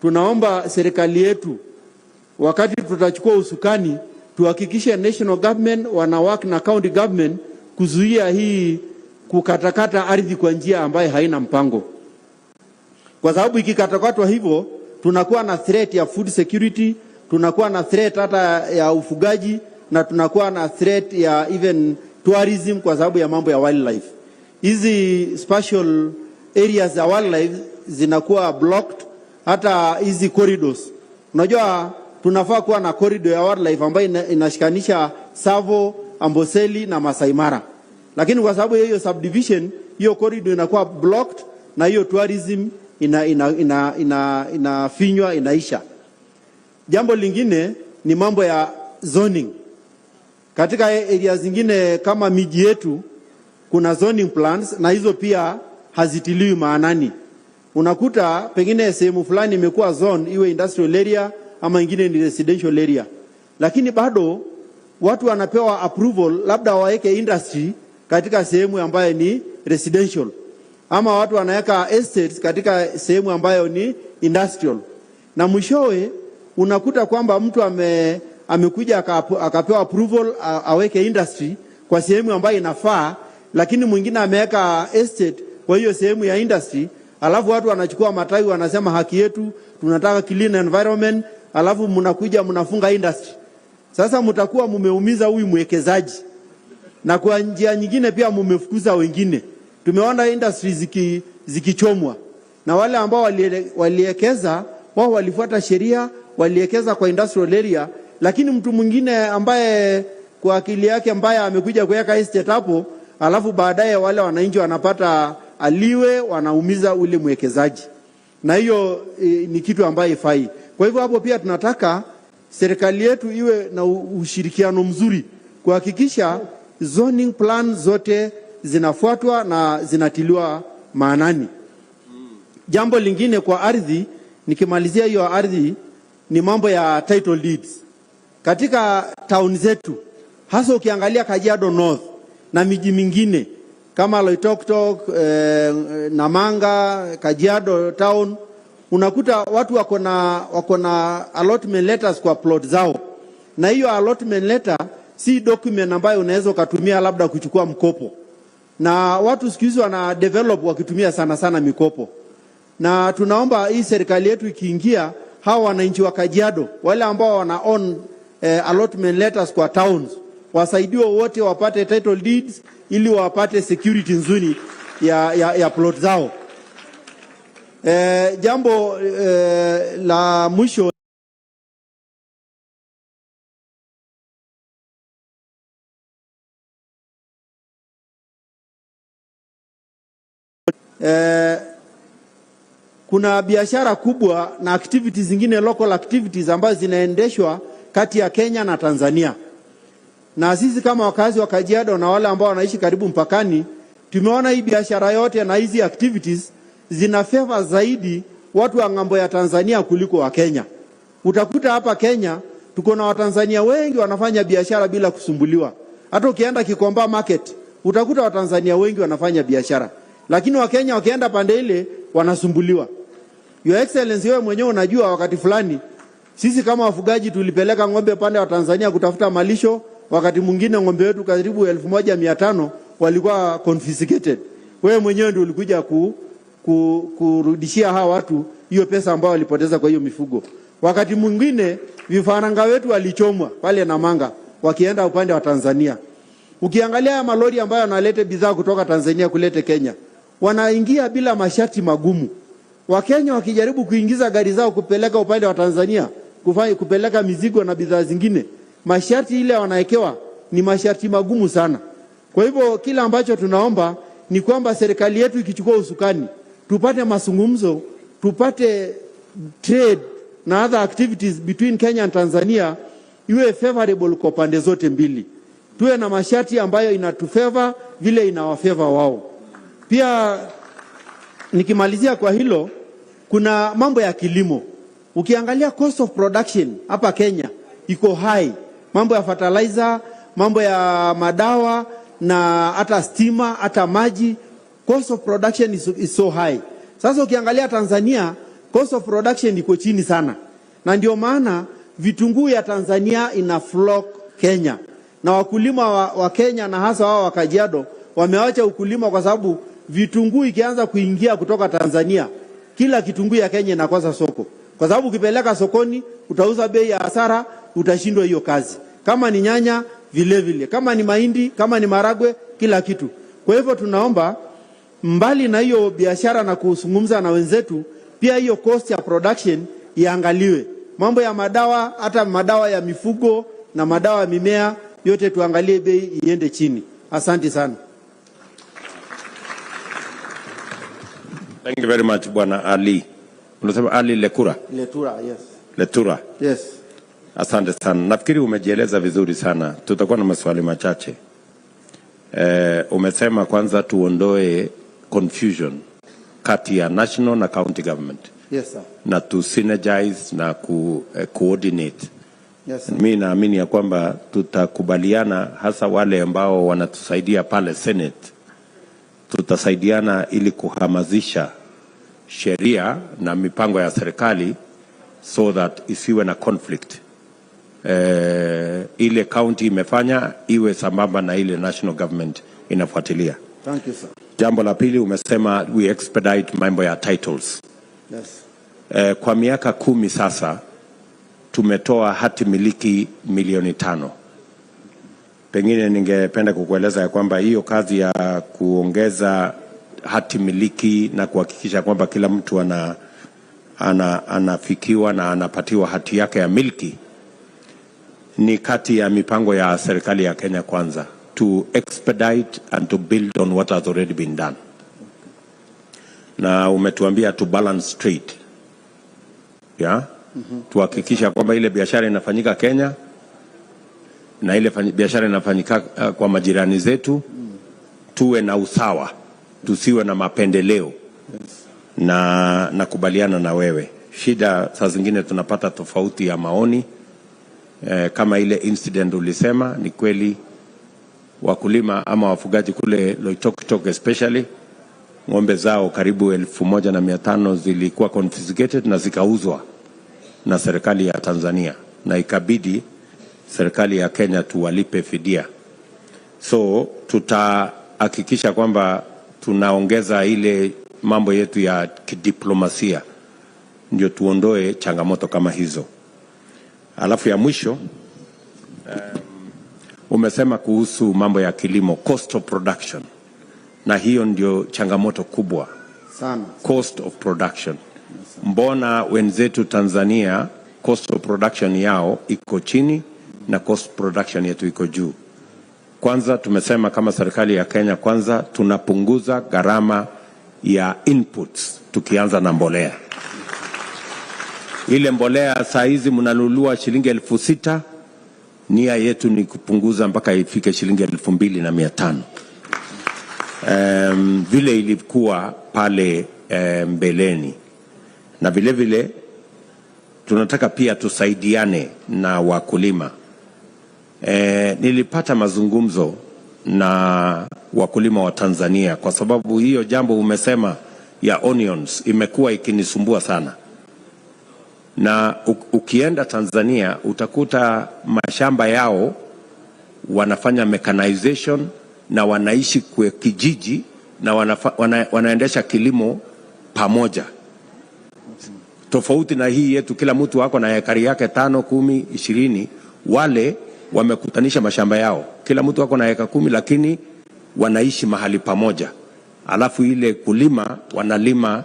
tunaomba serikali yetu, wakati tutachukua usukani, tuhakikishe national government wana work na county government kuzuia hii kukatakata ardhi kwa njia ambayo haina mpango. Kwa sababu ikikatakatwa hivyo, tunakuwa na threat ya food security, tunakuwa na threat hata ya ufugaji, na tunakuwa na threat ya even tourism kwa sababu ya mambo ya wildlife. Hizi special areas za wildlife zinakuwa blocked, hata hizi corridors. Unajua tunafaa kuwa na corridor ya wildlife ambayo inashikanisha Savo, Amboseli na Masai Mara. Lakini kwa sababu hiyo subdivision, hiyo corridor inakuwa blocked na hiyo tourism inafinywa, inaisha. Jambo lingine ni mambo ya zoning. Katika area zingine kama miji yetu kuna zoning plans na hizo pia hazitiliwi maanani. Unakuta pengine sehemu fulani imekuwa zone, iwe industrial area ama ingine ni residential area, lakini bado watu wanapewa approval labda waweke industry katika sehemu ambayo ni residential, ama watu wanaweka estates katika sehemu ambayo ni industrial, na mwishowe unakuta kwamba mtu amekuja akapewa approval aweke industry kwa sehemu ambayo inafaa, lakini mwingine ameweka estate kwa hiyo sehemu ya industry, alafu watu wanachukua matawi wanasema haki yetu, tunataka clean environment, alafu mnakuja mnafunga industry. Sasa mtakuwa mmeumiza huyu mwekezaji, na kwa njia nyingine pia mmefukuza wengine. Tumeona industry zikichomwa, na wale ambao waliwekeza wao walifuata sheria, waliwekeza kwa industrial area, lakini mtu mwingine ambaye kwa akili yake mbaya amekuja kuweka estate hapo, alafu baadaye wale wananchi wanapata aliwe, wanaumiza ule mwekezaji, na hiyo ni kitu ambaye ifai. Kwa hivyo hapo pia tunataka serikali yetu iwe na ushirikiano mzuri kuhakikisha zoning plan zote zinafuatwa na zinatiliwa maanani. Jambo lingine kwa ardhi, nikimalizia hiyo ardhi, ni mambo ya title deeds. Katika town zetu, hasa ukiangalia Kajiado North na miji mingine kama Loitoktok, Namanga, Kajiado town, unakuta watu wako na allotment letters kwa plot zao, na hiyo allotment letter si document ambayo unaweza kutumia labda kuchukua mkopo, na watu siku hizi wana develop wakitumia sana mikopo. Na tunaomba hii serikali yetu ikiingia, hawa wananchi wa Kajiado wale ambao wana own allotment letters kwa towns wasaidiwe wote wapate title deeds ili wapate security nzuri ya plot zao. Jambo la mwisho, kuna biashara kubwa na activities zingine, local activities ambazo zinaendeshwa kati ya Kenya na Tanzania. Na sisi kama wakazi wa Kajiado na wale ambao wanaishi karibu mpakani, Tumeona hii biashara yote na hizi activities zina favor zaidi watu wa ng'ambo ya Tanzania kuliko wa Kenya. Utakuta hapa Kenya tuko na Watanzania wengi wanafanya biashara bila kusumbuliwa. Hata ukienda Kikomba market utakuta Watanzania wengi wanafanya biashara, lakini wa Kenya wakienda pande ile wanasumbuliwa. Your Excellency, wewe mwenyewe unajua wakati fulani sisi kama wafugaji tulipeleka ng'ombe pande wa Tanzania kutafuta malisho, wakati mwingine ng'ombe wetu karibu 1500 walikuwa confiscated. Wewe mwenyewe ndio ulikuja kurudishia hawa watu hiyo pesa ambayo walipoteza kwa hiyo mifugo. Wakati mwingine vifaranga wetu walichomwa pale Namanga wakienda upande wa Tanzania. Ukiangalia malori ambayo yanaleta bidhaa kutoka Tanzania kulete Kenya, wanaingia bila masharti magumu. Wakenya wakijaribu kuingiza gari zao kupeleka upande wa Tanzania, kupeleka mizigo na bidhaa zingine, masharti ile wanaekewa ni masharti magumu sana. Kwa hivyo kila ambacho tunaomba ni kwamba serikali yetu ikichukua usukani, tupate mazungumzo, tupate trade na other activities between Kenya and Tanzania iwe favorable kwa pande zote mbili. Tuwe na masharti ambayo inatufavor vile inawafavor wao. Pia nikimalizia kwa hilo, kuna mambo ya kilimo. Ukiangalia cost of production hapa Kenya iko high. Mambo ya fertilizer, mambo ya madawa na hata stima, hata maji, cost of production is so high. Sasa ukiangalia Tanzania, cost of production iko chini sana. Na ndio maana vitunguu ya Tanzania ina flock Kenya. Na wakulima wa Kenya na hasa wao wa Kajiado wameacha ukulima kwa sababu vitunguu ikianza kuingia kutoka Tanzania, kila kitunguu ya Kenya inakosa soko. Kwa sababu ukipeleka sokoni utauza bei ya hasara, utashindwa hiyo kazi. Kama ni nyanya vile vile, kama ni mahindi, kama ni maragwe, kila kitu. Kwa hivyo tunaomba mbali na hiyo biashara na kuzungumza na wenzetu, pia hiyo cost ya production iangaliwe. Mambo ya madawa, hata madawa ya mifugo na madawa ya mimea, yote tuangalie bei iende chini. Asante sana. Thank you very much, Bwana Ali. Unasema Ali Lekura? Letura, yes. Letura. Yes. Asante sana. Nafikiri umejieleza vizuri sana. Tutakuwa na maswali machache. Umesema kwanza tuondoe confusion kati ya national na county government. Yes, sir. Na to synergize na coordinate. Yes, sir. Mimi naamini ya kwamba tutakubaliana, hasa wale ambao wanatusaidia pale Senate. Tutasaidiana ili kuhamasisha sheria na mipango ya serikali so that isiwe na conflict. Ile county imefanya iwe sambamba na ile national government inafuatilia. Thank you, sir. Jambo la pili, umesema we expedite mambo ya titles. Yes. Kwa miaka 10 sasa tumetoa hati miliki milioni 5. Pengine ningependa kukueleza ya kwamba hiyo kazi ya kuongeza hati miliki na kuhakikisha kwamba kila mtu anafikiwa na anapatiwa hati yake ya miliki ni kati ya mipango ya serikali ya Kenya Kwanza, to expedite and to build on what has already been done. Na umetuambia to balance trade. Yeah? Tuhakikisha kwamba ile biashara inafanyika Kenya na ile biashara inafanyika kwa majirani zetu, tuwe na usawa, tusiwe na mapendeleo. Yes. Na nakubaliana na wewe. Shida saa zingine tunapata tofauti ya maoni. Kama ile incident ulisema, ni kweli wakulima ama wafugaji kule Loitoktok especially, ng'ombe zao karibu 1500 zilikuwa confiscated na zikauzwa na serikali ya Tanzania, na ikabidi serikali ya Kenya tuwalipe fidia. So tutahakikisha kwamba tunaongeza ile mambo yetu ya kidiplomasia ndio tuondoe changamoto kama hizo. Alafu ya mwisho, umesema kuhusu mambo ya kilimo, cost of production. Na hiyo ndio changamoto kubwa sana, cost of production. Mbona wenzetu Tanzania cost of production yao iko chini na cost production yetu iko juu? Kwanza tumesema kama serikali ya Kenya Kwanza tunapunguza gharama ya inputs, tukianza na mbolea. Ile mbolea saa hizi mnanunua shilingi 6,000, nia yetu ni kupunguza mpaka ifike shilingi 2,500. vile ilikuwa pale mbeleni, na vile vile tunataka pia tusaidiane na wakulima. Nilipata mazungumzo na wakulima wa Tanzania kwa sababu hiyo jambo umesema ya onions imekuwa ikinisumbua sana. Na ukienda Tanzania utakuta mashamba yao wanafanya mechanization na wanaishi kwa kijiji na wanaendesha kilimo pamoja. Tofauti na hii yetu, kila mtu wako na ekari yake 5, 10, 20. Wale wamekutanisha mashamba yao, kila mtu wako na eka 10, lakini wanaishi mahali pamoja. Alafu ile kulima wanalima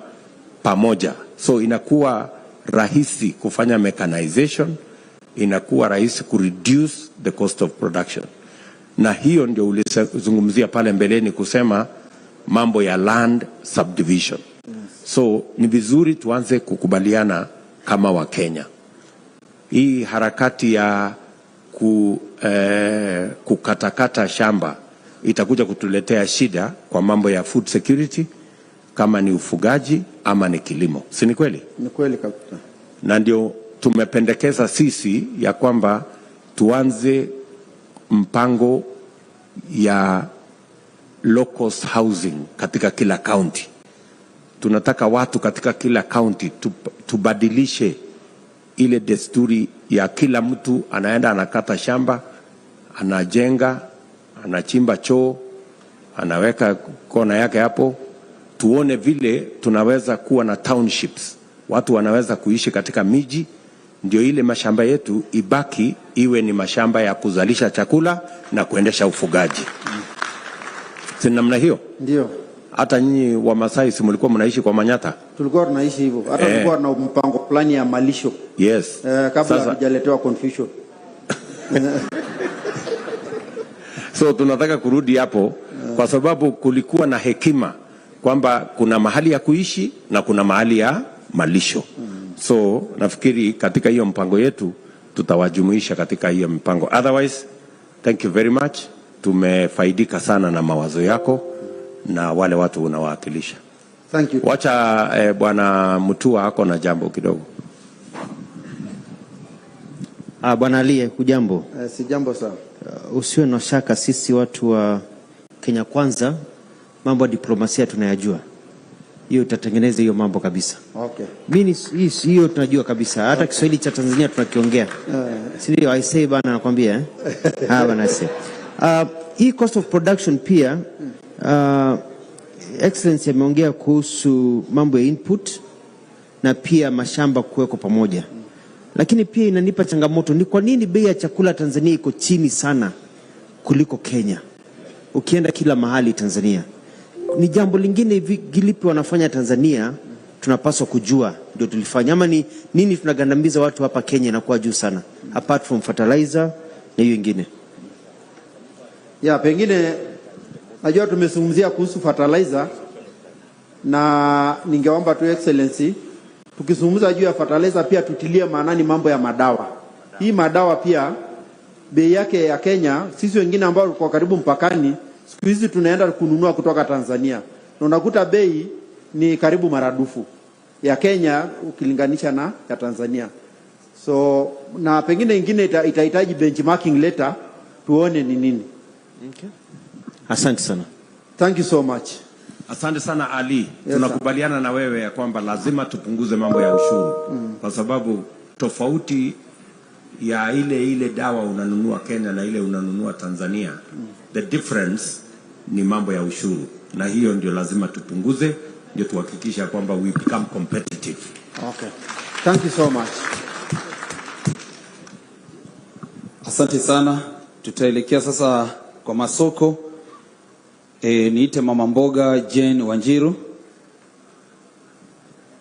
pamoja, so inakuwa rahisi kufanya mechanization, inakuwa rahisi reduce the cost of production. Na hiyo ndio ulizungumzia pale mbeleni kusema mambo ya land subdivision. So ni vizuri tuanze kukubaliana kama wa Kenya. Hii harakati ya kukatakata shamba itakuja kutuletea shida kwa mambo ya food security, kama ni ufugaji ama ni kilimo. Si ni kweli? Ni kweli kabisa. Na ndio tumependekeza sisi ya kwamba tuanze mpango ya local housing katika kila county. Tunataka watu katika kila county tubadilishe ile desturi ya kila mtu anaenda anakata shamba, anajenga, anachimba choo, anaweka kona yake hapo. Tuone vile tunaweza kuwa na townships. Watu wanaweza kuishi katika miji, ndio ile mashamba yetu ibaki iwe ni mashamba ya kuzalisha chakula na kuendesha ufugaji. Si namna hiyo? Ndio. Hata nyinyi wa Masai si mlikuwa mnaishi kwa manyata? Tulikuwa tunaishi hivyo. Hata tulikuwa na mpango plani ya malisho. Yes. Kabla hatujaletewa confusion. So tunataka kurudi hapo kwa sababu kulikuwa na hekima kwamba kuna mahali ya kuishi na kuna mahali ya malisho. So nafikiri katika hiyo mpango yetu tutawajumuisha katika hiyo mpango. Otherwise, thank you very much. Tumefaidika sana na mawazo yako na wale watu unawakilisha. Thank you. Wacha Bwana Mutua hako na jambo kidogo. Bwana Alie, hujambo? Si jambo sana. Usiwe na shaka, sisi watu wa Kenya Kwanza mambo ya diplomasia tunayajua. Hiyo utatengeneza hiyo mambo kabisa. Okay. Mimi hiyo tunajua kabisa. Hata Kiswahili cha Tanzania tunakiongea. Si ndio? I say bana, nakwambia bana, I say. Hii cost of production pia Excellency ameongea kuhusu mambo ya input na pia mashamba kuweko pamoja. Lakini pia inanipa changamoto, ni kwa nini bei ya chakula Tanzania iko chini sana kuliko Kenya? Ukienda kila mahali Tanzania. Ni jambo lingine gilipi wanafanya Tanzania tunapaswa kujua ndio tulifanya, ama ni nini tunagandamiza watu hapa Kenya na kuwa juu sana apart from fertilizer na hiyo nyingine? Pengine najua tumezungumzia kuhusu fertilizer, na ningeomba tu Excellency tukizungumza juu ya fertilizer pia tutilie maanani mambo ya madawa. Hii madawa pia bei yake ya Kenya, sisi wengine ambao kwa karibu mpakani, siku hizi tunaenda kununua kutoka Tanzania, na unakuta bei ni karibu maradufu ya Kenya ukilinganisha na ya Tanzania. So na pengine ingine itahitaji benchmarking later tuone ni nini. Okay. Asante sana. Thank you so much. Asante sana Ali. Yes, tunakubaliana na wewe ya kwamba lazima tupunguze mambo ya ushuru. Kwa sababu tofauti ya ile dawa unanunua Kenya na ile unanunua Tanzania, the difference ni mambo ya ushuru, na hiyo ndio lazima tupunguze, ndio tuhakikisha kwamba we become competitive. Okay. Thank you so much. Asante sana. Tutaelekea sasa kwa masoko. Niite mama mboga Jane Wanjiru,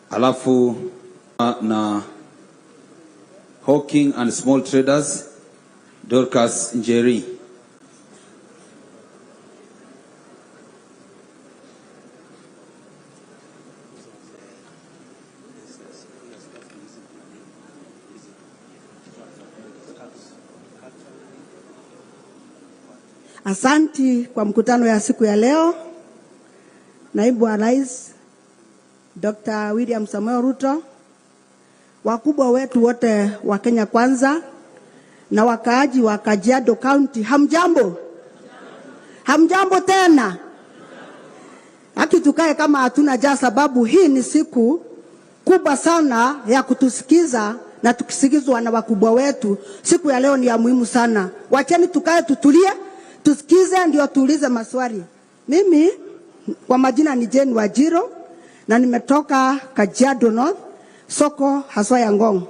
alafu na Hawking and Small Traders Dorcas Njeri. Asanti kwa mkutano ya siku ya leo. Naibu wa Rais Dr. William Samoei Ruto, wakubwa wetu wote wa Kenya Kwanza na wakaaji wa Kajiado County, hamjambo? Hamjambo tena? Haki tukae kama hatuna jaa, sababu hii ni siku kubwa sana ya kutusikiza na tukisikizwa na wakubwa wetu. Siku ya leo ni ya muhimu sana. Wacheni tukae tutulie, tusikize ndio tuulize maswali. Mimi kwa majina ni Jane Wajiro na nimetoka Kajiado North, soko haswa ya Ngong.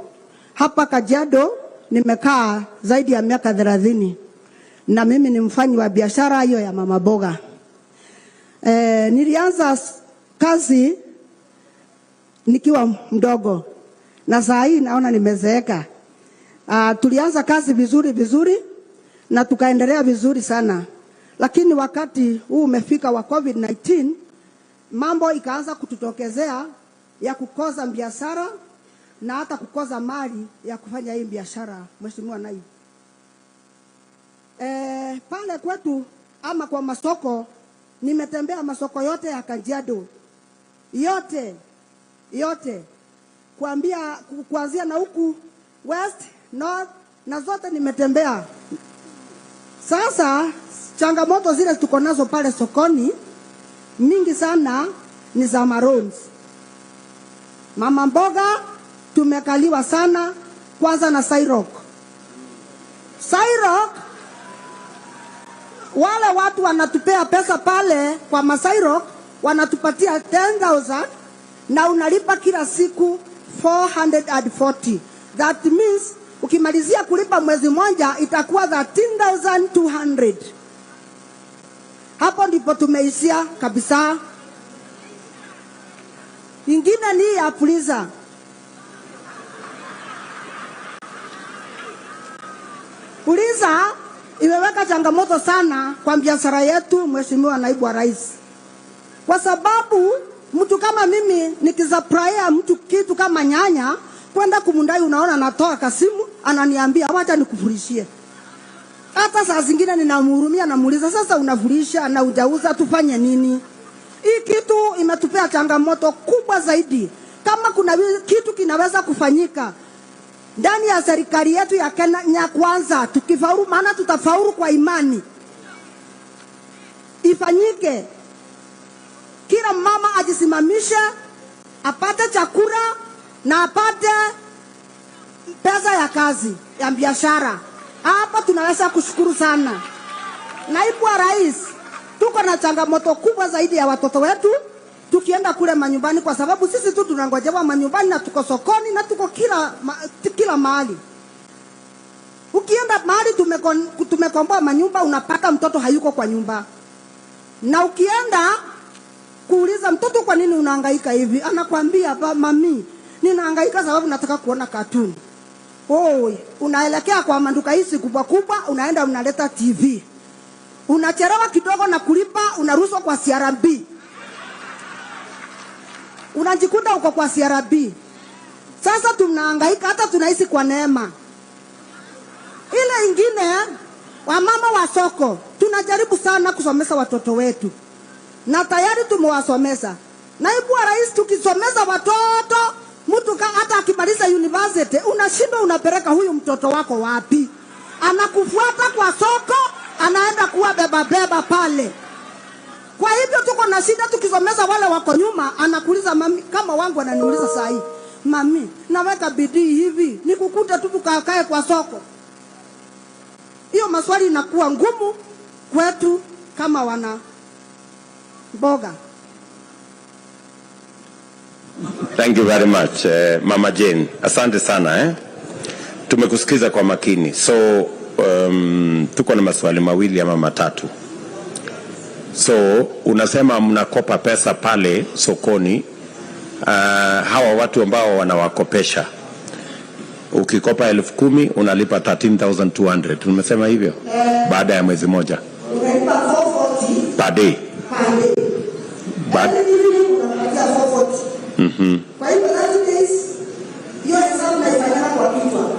Hapa Kajiado nimekaa zaidi ya miaka 30 na mimi ni mfanyi wa biashara hiyo ya mama boga. Nilianza kazi nikiwa mdogo na saa hii naona nimezeeka. Tulianza kazi vizuri na tukaendelea vizuri sana, lakini wakati huu umefika wa COVID-19 mambo ikaanza kututokezea ya kukosa biashara na hata kukosa mali ya kufanya hii biashara. Mheshimiwa Naibu, pale kwetu ama kwa masoko, nimetembea masoko yote ya Kajiado yote kuanzia na huku west, north na zote nimetembea. Sasa changamoto zile tuko nazo pale sokoni mingi sana ni za marons. Mama mboga tumekaliwa sana, kwanza na Sairok. Wale watu wanatupea pesa pale kwa Masairok, wanatupatia 10,000 na unalipa kila siku 440. That means ukimalizia kulipa mwezi mmoja itakuwa 13,200. Hapo ndipo tumeishia kabisa. Ingine ni ya Fuliza. Fuliza imeweka changamoto sana kwa biashara yetu, Mheshimiwa Naibu wa Rais. Kwa sababu mtu kama mimi nikizapria mtu kitu kama nyanya kwenda kumundai, unaona natoa kasimu ananiambia wacha nikufurishie. Hata saa zingine ninamhurumia, namuuliza sasa unafurisha na hujauza tufanye nini? Hii kitu imetupea changamoto kubwa zaidi. Kama kuna kitu kinaweza kufanyika ndani ya serikali yetu ya Kenya Kwanza, tukifaulu, maana tutafaulu kwa imani, ifanyike. Kila mama ajisimamishe, apate chakula na apate pesa ya kazi ya biashara. Hapa tunaweza kushukuru sana. Naibu wa Rais, tuko na changamoto kubwa zaidi ya watoto wetu tukienda kule manyumbani, kwa sababu sisi tu tunangojewa manyumbani na tuko sokoni na tuko kila mahali. Ukienda mahali tumekomboa manyumba, unapata mtoto hayuko kwa nyumba. Na ukienda kuuliza mtoto kwa nini unahangaika hivi, anakuambia mami, ninahangaika sababu nataka kuona cartoon. Unaelekea kwa maduka hizi kubwa, unaenda unaleta TV. Unachelewa kidogo na kulipa, unarushwa kwa CRB. Unajikuta uko kwa CRB. Sasa tunahangaika, hata tunaishi kwa neema. Ile ingine, wamama wa soko, tunajaribu sana kusomesha watoto wetu. Na tayari tumewasomesha. Naibu wa Rais, tukisomesha watoto, mtu hata akimaliza university, unashinda unapeleka huyu mtoto wako wapi? Anakufuata kwa soko, anaenda kuwa beba pale. Kwa hivyo tuko na shida tukisomesha wale wako nyuma. Anakuuliza mami, kama wangu ananiuliza saa hii, mami, naweka bidii hivi nikukute tu tukakae kwa soko. Hiyo maswali inakuwa ngumu kwetu kama wana mboga. Thank you very much, Mama Jane. Asante sana. Tumekusikiza kwa makini. So tuko na maswali mawili ama matatu. So unasema mnakopa pesa pale sokoni, hawa watu ambao wanawakopesha. Ukikopa 10,000 unalipa 13,200. Tumesema hivyo? Baada ya mwezi moja. Unalipa 440 per day. Kwa hivyo 30 days, hiyo hesabu naifanyana kwa kichwa.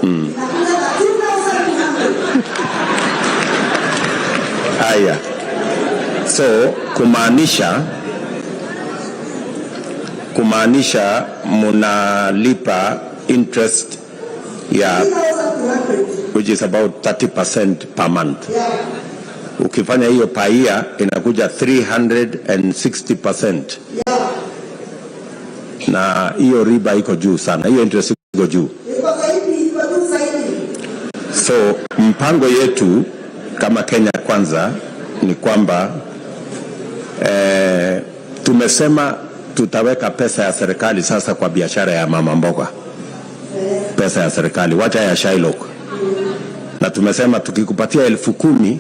Haya. So kumaanisha kumaanisha munalipa interest ya which is about 30% per month. Ukifanya hiyo per year inakuja 360%. Na hiyo riba iko juu sana, hiyo interest iko juu. So mpango yetu kama Kenya Kwanza ni kwamba tumesema tutaweka pesa ya serikali sasa kwa biashara ya mama mboga. Pesa ya serikali, wacha ya Shylock. Na tumesema tukikupatia 10,000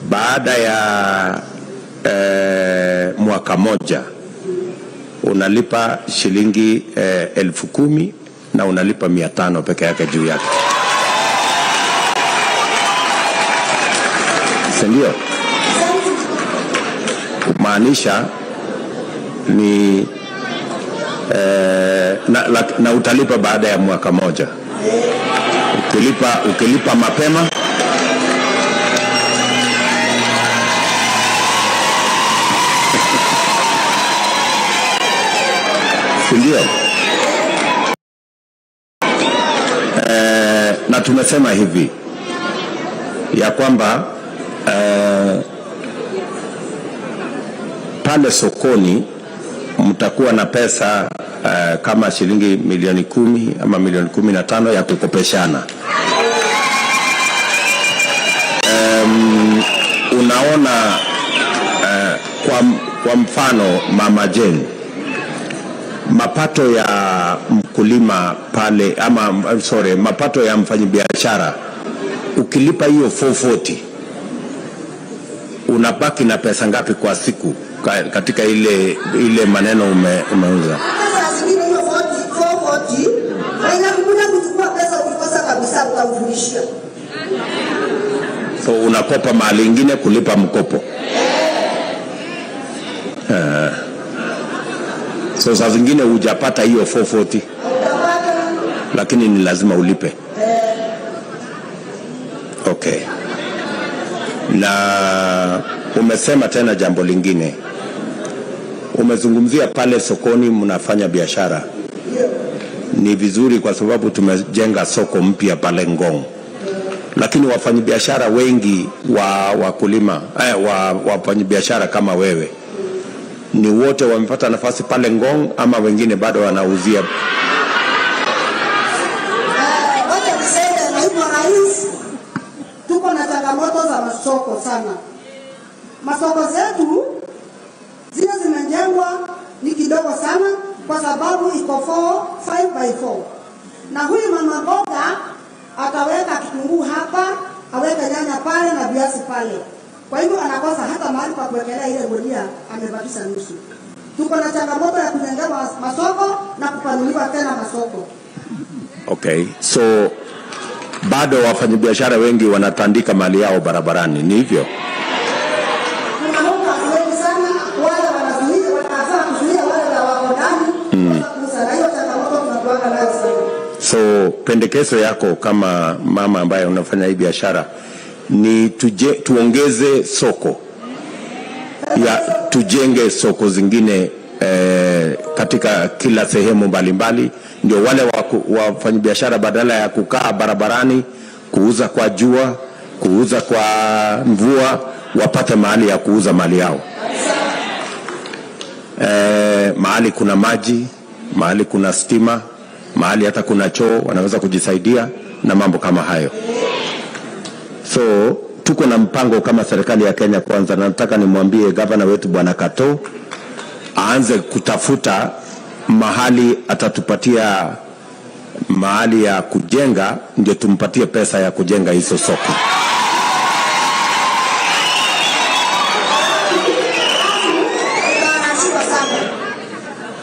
baada ya mwaka moja unalipa shilingi 10,000 na unalipa 500 peke yake juu yake. Ndio kumaanisha ni na utalipa baada ya mwaka moja. Ukilipa mapema ndio. Na tumesema hivi ya kwamba pale sokoni mtakuwa na pesa kama shilingi milioni 10 ama milioni 15 ya kukopeshana. Unaona kwa mfano Mama Jane, mapato ya mkulima pale mapato ya mfanyabiashara ukilipa hiyo 440 unabaki na pesa ngapi kwa siku katika ile maneno umeuza? So unakopa mahali ingine kulipa mkopo. So saa zingine hujapata hiyo 440 lakini ni lazima ulipe. Okay. Na umesema tena jambo lingine. Umezungumzia pale sokoni mnafanya biashara. Ni vizuri kwa sababu tumejenga soko mpya pale Ngong. Lakini wafanyabiashara wengi wakulima wafanyabiashara kama wewe ni wote wamepata nafasi pale Ngong ama wengine bado wanauzia? Tuko na changamoto za masoko sana. Masoko zetu zile zimejengwa ni kidogo sana kwa sababu iko 5x4. Na huyu mama mboga ataweka kitunguu hapa, aweka nyanya pale na viazi pale. Kwa hivyo anakosa hata mahali pa kuwekelea ile gunia, amebakisha nusu. Tuko na changamoto ya kujengewa masoko na kupanuliwa tena masoko. Okay. So bado wafanyabiashara wengi wanatandika mali yao barabarani, ni hivyo? Kuna watu wengi sana wale wanazuia, wanataka kuzuia wale wako ndani. Na hiyo changamoto tunatuanga nayo sana. So pendekezo yako kama mama ambaye unafanya hii biashara ni tuongeze soko tujenge soko zingine katika kila sehemu mbalimbali, ndio wale wafanyabiashara badala ya kukaa barabarani kuuza kwa jua, kuuza kwa mvua, wapate mahali ya kuuza mali yao. Mahali kuna maji, mahali kuna stima, mahali hata kuna choo, wanaweza kujisaidia na mambo kama hayo. So tuko na mpango kama serikali ya Kenya Kwanza, na nataka nimwambie gavana wetu Bwana Kato aanze kutafuta mahali, atatupatia mahali ya kujenga, ndio tumpatie pesa ya kujenga hizo soko.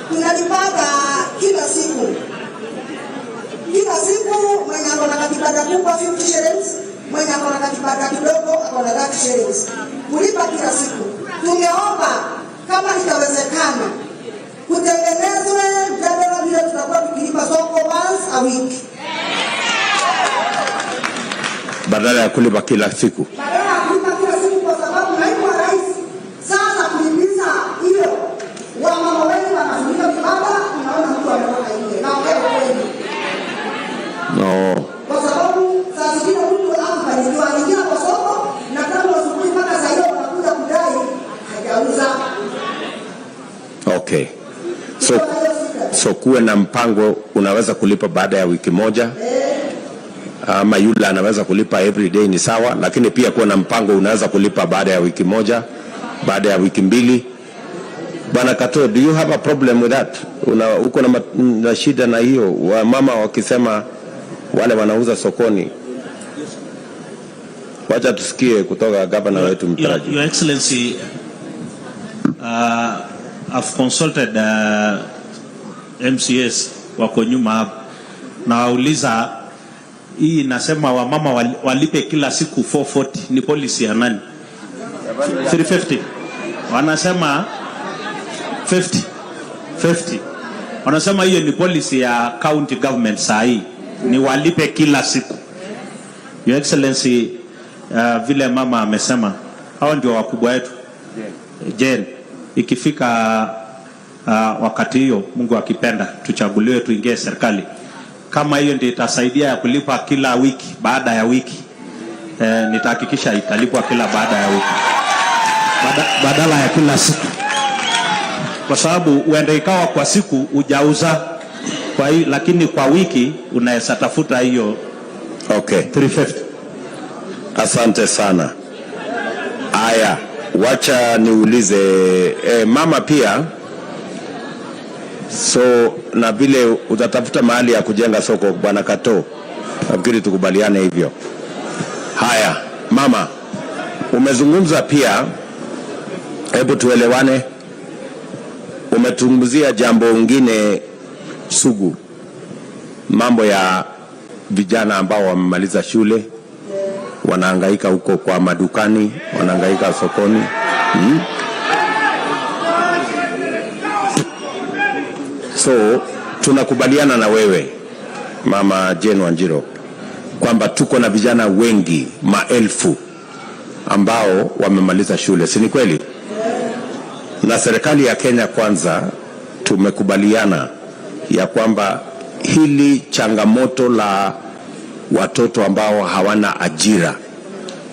Tunalipata kila siku mwenye akona kibanda kubwa 50 shillings, mwenye akona kibanda kidogo akona 30 shillings. Kulipa kila siku. Tungeomba kama itawezekana kutengenezwe jadala vile tutakuwa tukilipa soko once a week. Badala ya kulipa kila siku. Badala ya kulipa kila siku, kwa sababu naibu wa rais sasa kuhimiza hiyo wamama wengi wanatumika So kuwe na mpango, unaweza kulipa baada ya wiki moja, ama yule anaweza kulipa every day, ni sawa, lakini pia kuwe na mpango unaweza kulipa baada ya wiki moja, baada ya wiki mbili. Bwana Kato, do you have a problem with that? Uko na shida na hiyo? Mama wakisema wale wanauza sokoni. Wacha tusikie kutoka gavana wetu mtaraji. Your Excellency, I've consulted MCS wako nyuma hapa na wauliza, hii nasema wamama walipe kila siku 440, ni policy ya nani? 350 wanasema 50 wanasema hiyo ni policy ya county government. Saa hii ni walipe kila siku. Your Excellency, vile mama amesema, hao ndio wakubwa wetu. Jen, ikifika wakati hiyo, Mungu akipenda, tuchaguliwe tuingie serikali, kama hiyo ndio itasaidia ya kulipa kila wiki baada ya wiki, nitahakikisha italipwa kila baada ya wiki badala ya kila siku, kwa sababu uende ikawa kwa siku ujauza kwa hiyo, lakini kwa wiki unaweza tafuta hiyo. Okay, 350. Asante sana. Aya, wacha niulize mama pia. So na vile utatafuta mahali ya kujenga soko, Bwana Kato, nafikiri tukubaliane hivyo. Haya mama, umezungumza pia, hebu tuelewane. Umetunguzia jambo lingine sugu, mambo ya vijana ambao wamemaliza shule wanahangaika huko kwa madukani, wanahangaika sokoni. So tunakubaliana na wewe Mama Jane Wanjiro kwamba tuko na vijana wengi, maelfu ambao wamemaliza shule, si ni kweli? Na serikali ya Kenya Kwanza tumekubaliana ya kwamba hili changamoto la watoto ambao hawana ajira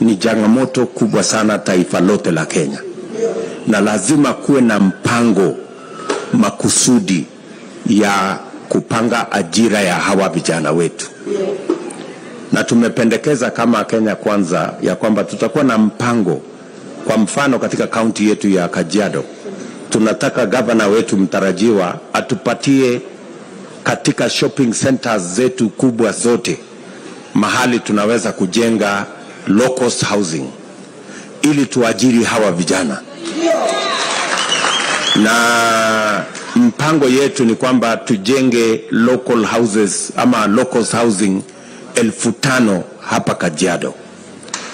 ni changamoto kubwa sana taifa lote la Kenya, na lazima kuwe na mpango makusudi ya kupanga ajira ya hawa vijana wetu. Na tumependekeza kama Kenya Kwanza ya kwamba tutakuwa na mpango. Kwa mfano katika kaunti yetu ya Kajiado, tunataka gavana wetu mtarajiwa atupatie katika shopping centers zetu kubwa zote mahali tunaweza kujenga low cost housing ili tuajiri hawa vijana. Na mpango yetu ni kwamba tujenge local houses ama low cost housing 5,000 hapa Kajiado,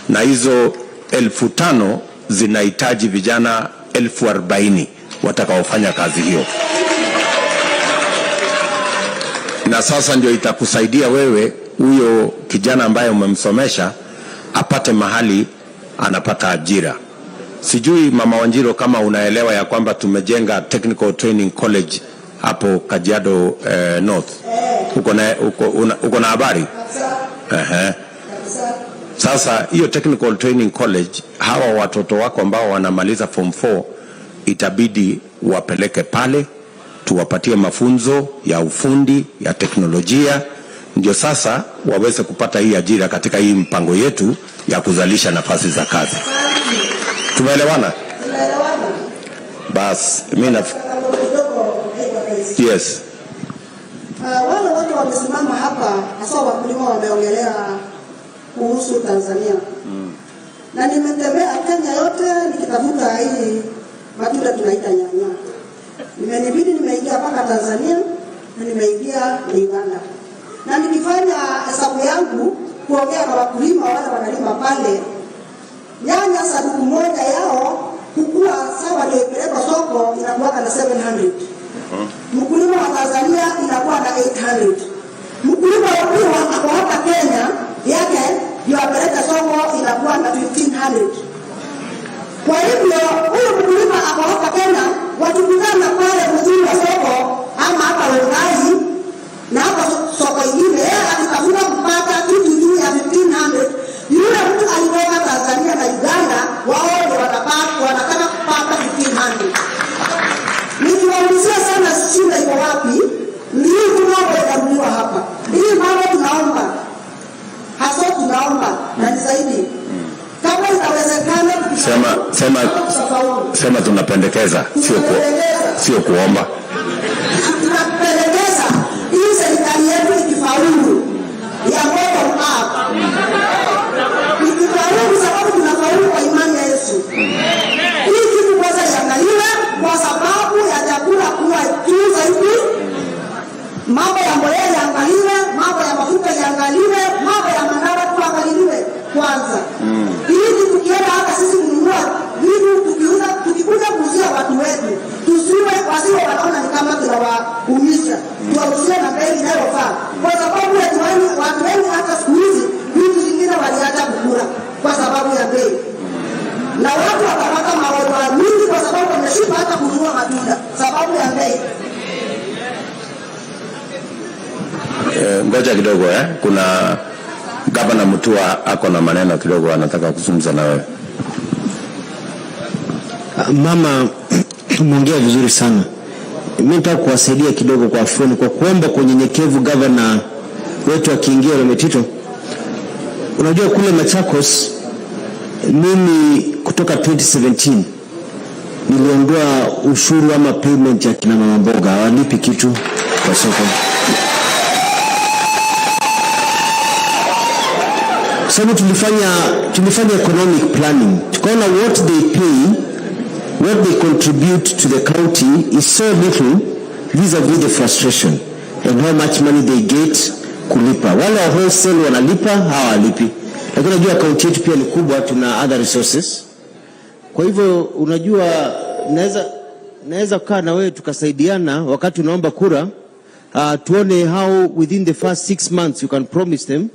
na hizo 5,000 zinahitaji vijana 40,000 watakaofanya kazi hiyo. Na sasa ndio itakusaidia wewe huyo kijana ambaye umemsomesha apate mahali anapata ajira. Sijui Mama Wanjiro kama unaelewa ya kwamba tumejenga Technical Training College hapo Kajiado North. Uko na habari? Sasa hiyo Technical Training College, hawa watoto wako ambao wanamaliza form 4 itabidi wapeleke pale, tuwapatie mafunzo ya ufundi, ya teknolojia, ndio sasa waweze kupata hii ajira katika hii mpango yetu ya kuzalisha nafasi za kazi. Tumeelewana? Bas, mimi yes. Wale watu wamesimama hapa, hasa wakulima wameongelea kuhusu Tanzania. Na nimetembea Kenya yote nikitafuta hii matunda tunaita nyanya. Nimenibidi nimeingia mpaka Tanzania na nimeingia Uganda. Na nikifanya hesabu yangu kuongea na wakulima wale wanalima pale, nyanya saduku moja yao kukua sawa ndio ipelekwa soko inakuwa na 700. Mkulima wa Tanzania inakuwa na 800. Mkulima wa hapa Kenya yake ndio apeleka soko inakuwa na 1500. Kwa hivyo huyu mkulima hapa Kenya watukutana pale mjini wa soko ama hapa Rongai na hapa soko ingine akitafuta kupata kitu juu ya 1500, yule mtu alitoka Tanzania na Uganda wao ndio wanataka kupata 1500. Nikiwaulizia sana shule sio kuomba. Tunapelekeza hii serikali yetu ikifaulu ya bottom up. Ikifaulu sababu tunafaulu kwa imani ya Yesu. Hii kitu kwanza iangaliwe kwa sababu ya chakula kuwa juu zaidi. Mambo ya mbolea yaangaliwe, mambo ya mafuta yaangaliwe, mambo ya madawa tuangaliwe kwanza. Ili tukienda hata sisi kununua vitu tukikuja kuuzia watu wetu, wasiwe wanaona ni kama tunawaumiza. Tuwauzie na bei inayofaa. Kwa sababu ya watu wengi hata siku hizi vitu zingine waliacha kukula kwa sababu ya bei. Na watu watapata magonjwa mingi kwa sababu wameshiba hata kununua matunda sababu ya bei. Ngoja kidogo kuna Gavana Mutua ako na maneno kidogo anataka kuzungumza na wewe. Mama, umeongea vizuri sana. Mimi nataka kuwasaidia kidogo kwa afueni kwa kuomba kwa unyenyekevu gavana wetu akiingia Rometito. Unajua kule Machakos mimi kutoka 2017 niliondoa ushuru ama payment ya kina mama mboga, hawalipi kitu kwa soko. Sababu tulifanya economic planning. Tukaona what they pay, what they contribute to the county is so little vis-a-vis the frustration and how much money they get kulipa. Wale wa wholesale wanalipa, hawalipi. Lakini unajua county yetu pia ni kubwa, tuna other resources. Kwa hivyo unajua naweza kukaa na wewe tukasaidiana wakati unaomba kura, tuone how within the first 6 months you can promise them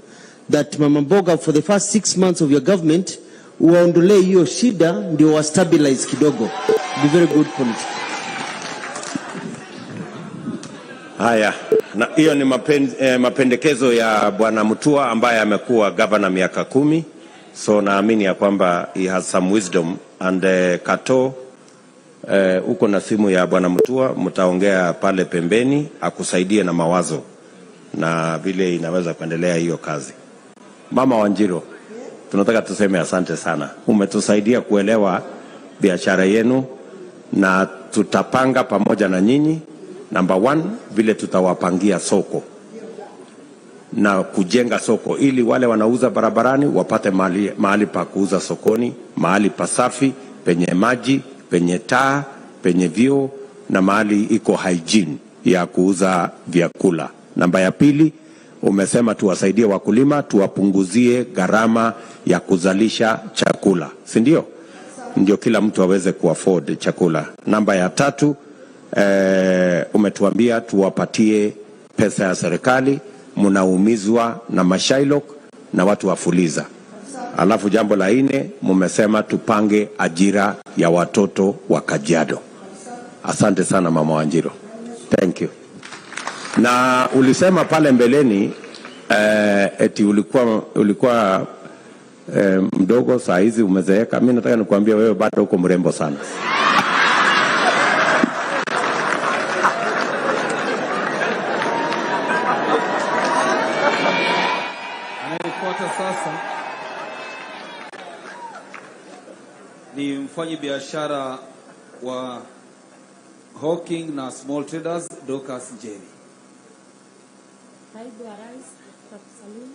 that mama mboga for the first 6 months of your government uwaondolee hiyo shida ndio wa stabilize kidogo. Be very good politics. Haya, na hiyo ni mapendekezo ya Bwana Mutua ambaye amekuwa governor miaka 10. So naamini ya kwamba he has some wisdom and Kato uko na simu ya Bwana Mutua, mtaongea pale pembeni akusaidie na mawazo na vile inaweza kuendelea hiyo kazi. Mama Wanjiro, tunataka tuseme asante sana. Umetusaidia kuelewa biashara yenu na tutapanga pamoja na nyinyi. Number 1, vile tutawapangia soko na kujenga soko ili wale wanauza barabarani wapate mahali pa kuuza sokoni, mahali pasafi, penye maji, penye taa, penye vyoo na mahali iko hygiene ya kuuza vyakula. Namba ya 2, umesema tuwasaidie wakulima, tuwapunguzie gharama ya kuzalisha chakula. Si ndio? Ndio kila mtu aweze kuafford chakula. Namba ya 3, umetuambia tuwapatie pesa ya serikali, mnaumizwa na mashailok na watu wafuliza. Alafu jambo la 4, mmesema tupange ajira ya watoto wa Kajiado. Asante sana Mama Wanjiro. Thank you. Na ulisema pale mbeleni eti ulikuwa mdogo, saa hizi umezeeka. Mimi nataka nikuambia wewe bado uko mrembo sana. Anayefuata sasa ni mfanyi biashara wa hawking na small traders Dorcas Njeri. Naibu wa Rais, tunakusalimu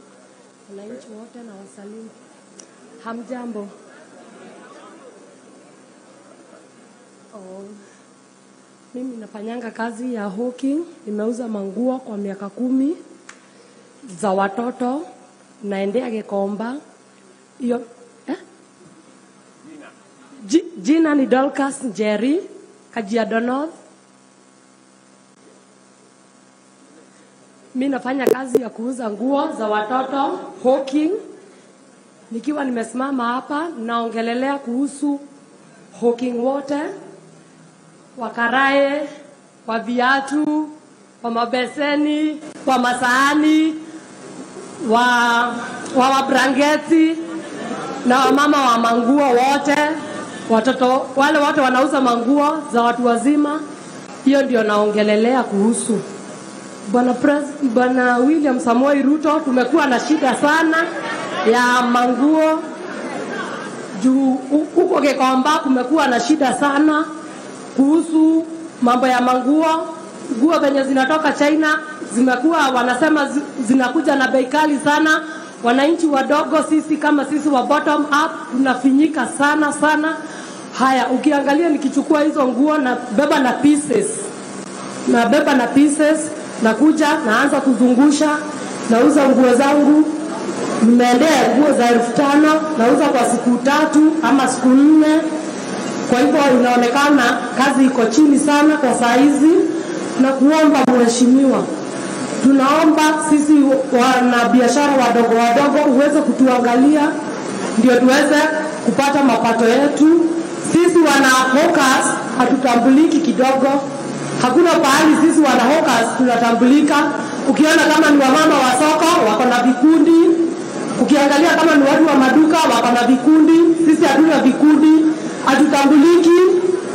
wananchi wote na wasalimu. Hamjambo. Mimi nafanyanga kazi ya hawking, nimeuza manguo kwa miaka 10 za watoto, naendea Gikomba. Hiyo jina ni Dorcas Njeri, Kajiado North. Mimi nafanya kazi ya kuuza nguo za watoto, hawking. Nikiwa nimesimama hapa naongelelea kuhusu hawking wote, wakarae, wa viatu, wa mabeseni, wa masahani, wa brangeti na wamama wa manguo wote, watoto wale wote wanauza manguo za watu wazima. Hiyo ndio naongelelea kuhusu. Bwana William Samoei Ruto, tumekuwa na shida sana ya manguo juu huko Gikomba kumekuwa na shida sana kuhusu mambo ya nguo venye zinatoka China zimekuwa wanasema zinakuja na bei kali sana. Wananchi wadogo sisi kama sisi wa bottom up tunafinyika sana. Haya, ukiangalia nikichukua hizo nguo na beba na pieces nakuja naanza kuzungusha, nauza nguo zangu, nimeendea nguo za 5,000 nauza kwa siku 3 ama siku 4. Kwa hivyo inaonekana kazi iko chini sana kwa saa hizi, na kuomba mheshimiwa, tunaomba sisi wana biashara wadogo uweze kutuangalia ndio tuweze kupata mapato yetu. Sisi wana hawkers hatutambuliki kidogo. Hakuna pahali sisi wana hawkers tunatambulika. Ukiona kama ni wamama wa soko wako na vikundi, ukiangalia kama ni watu wa maduka wako na vikundi, sisi hatuna vikundi, hatutambuliki.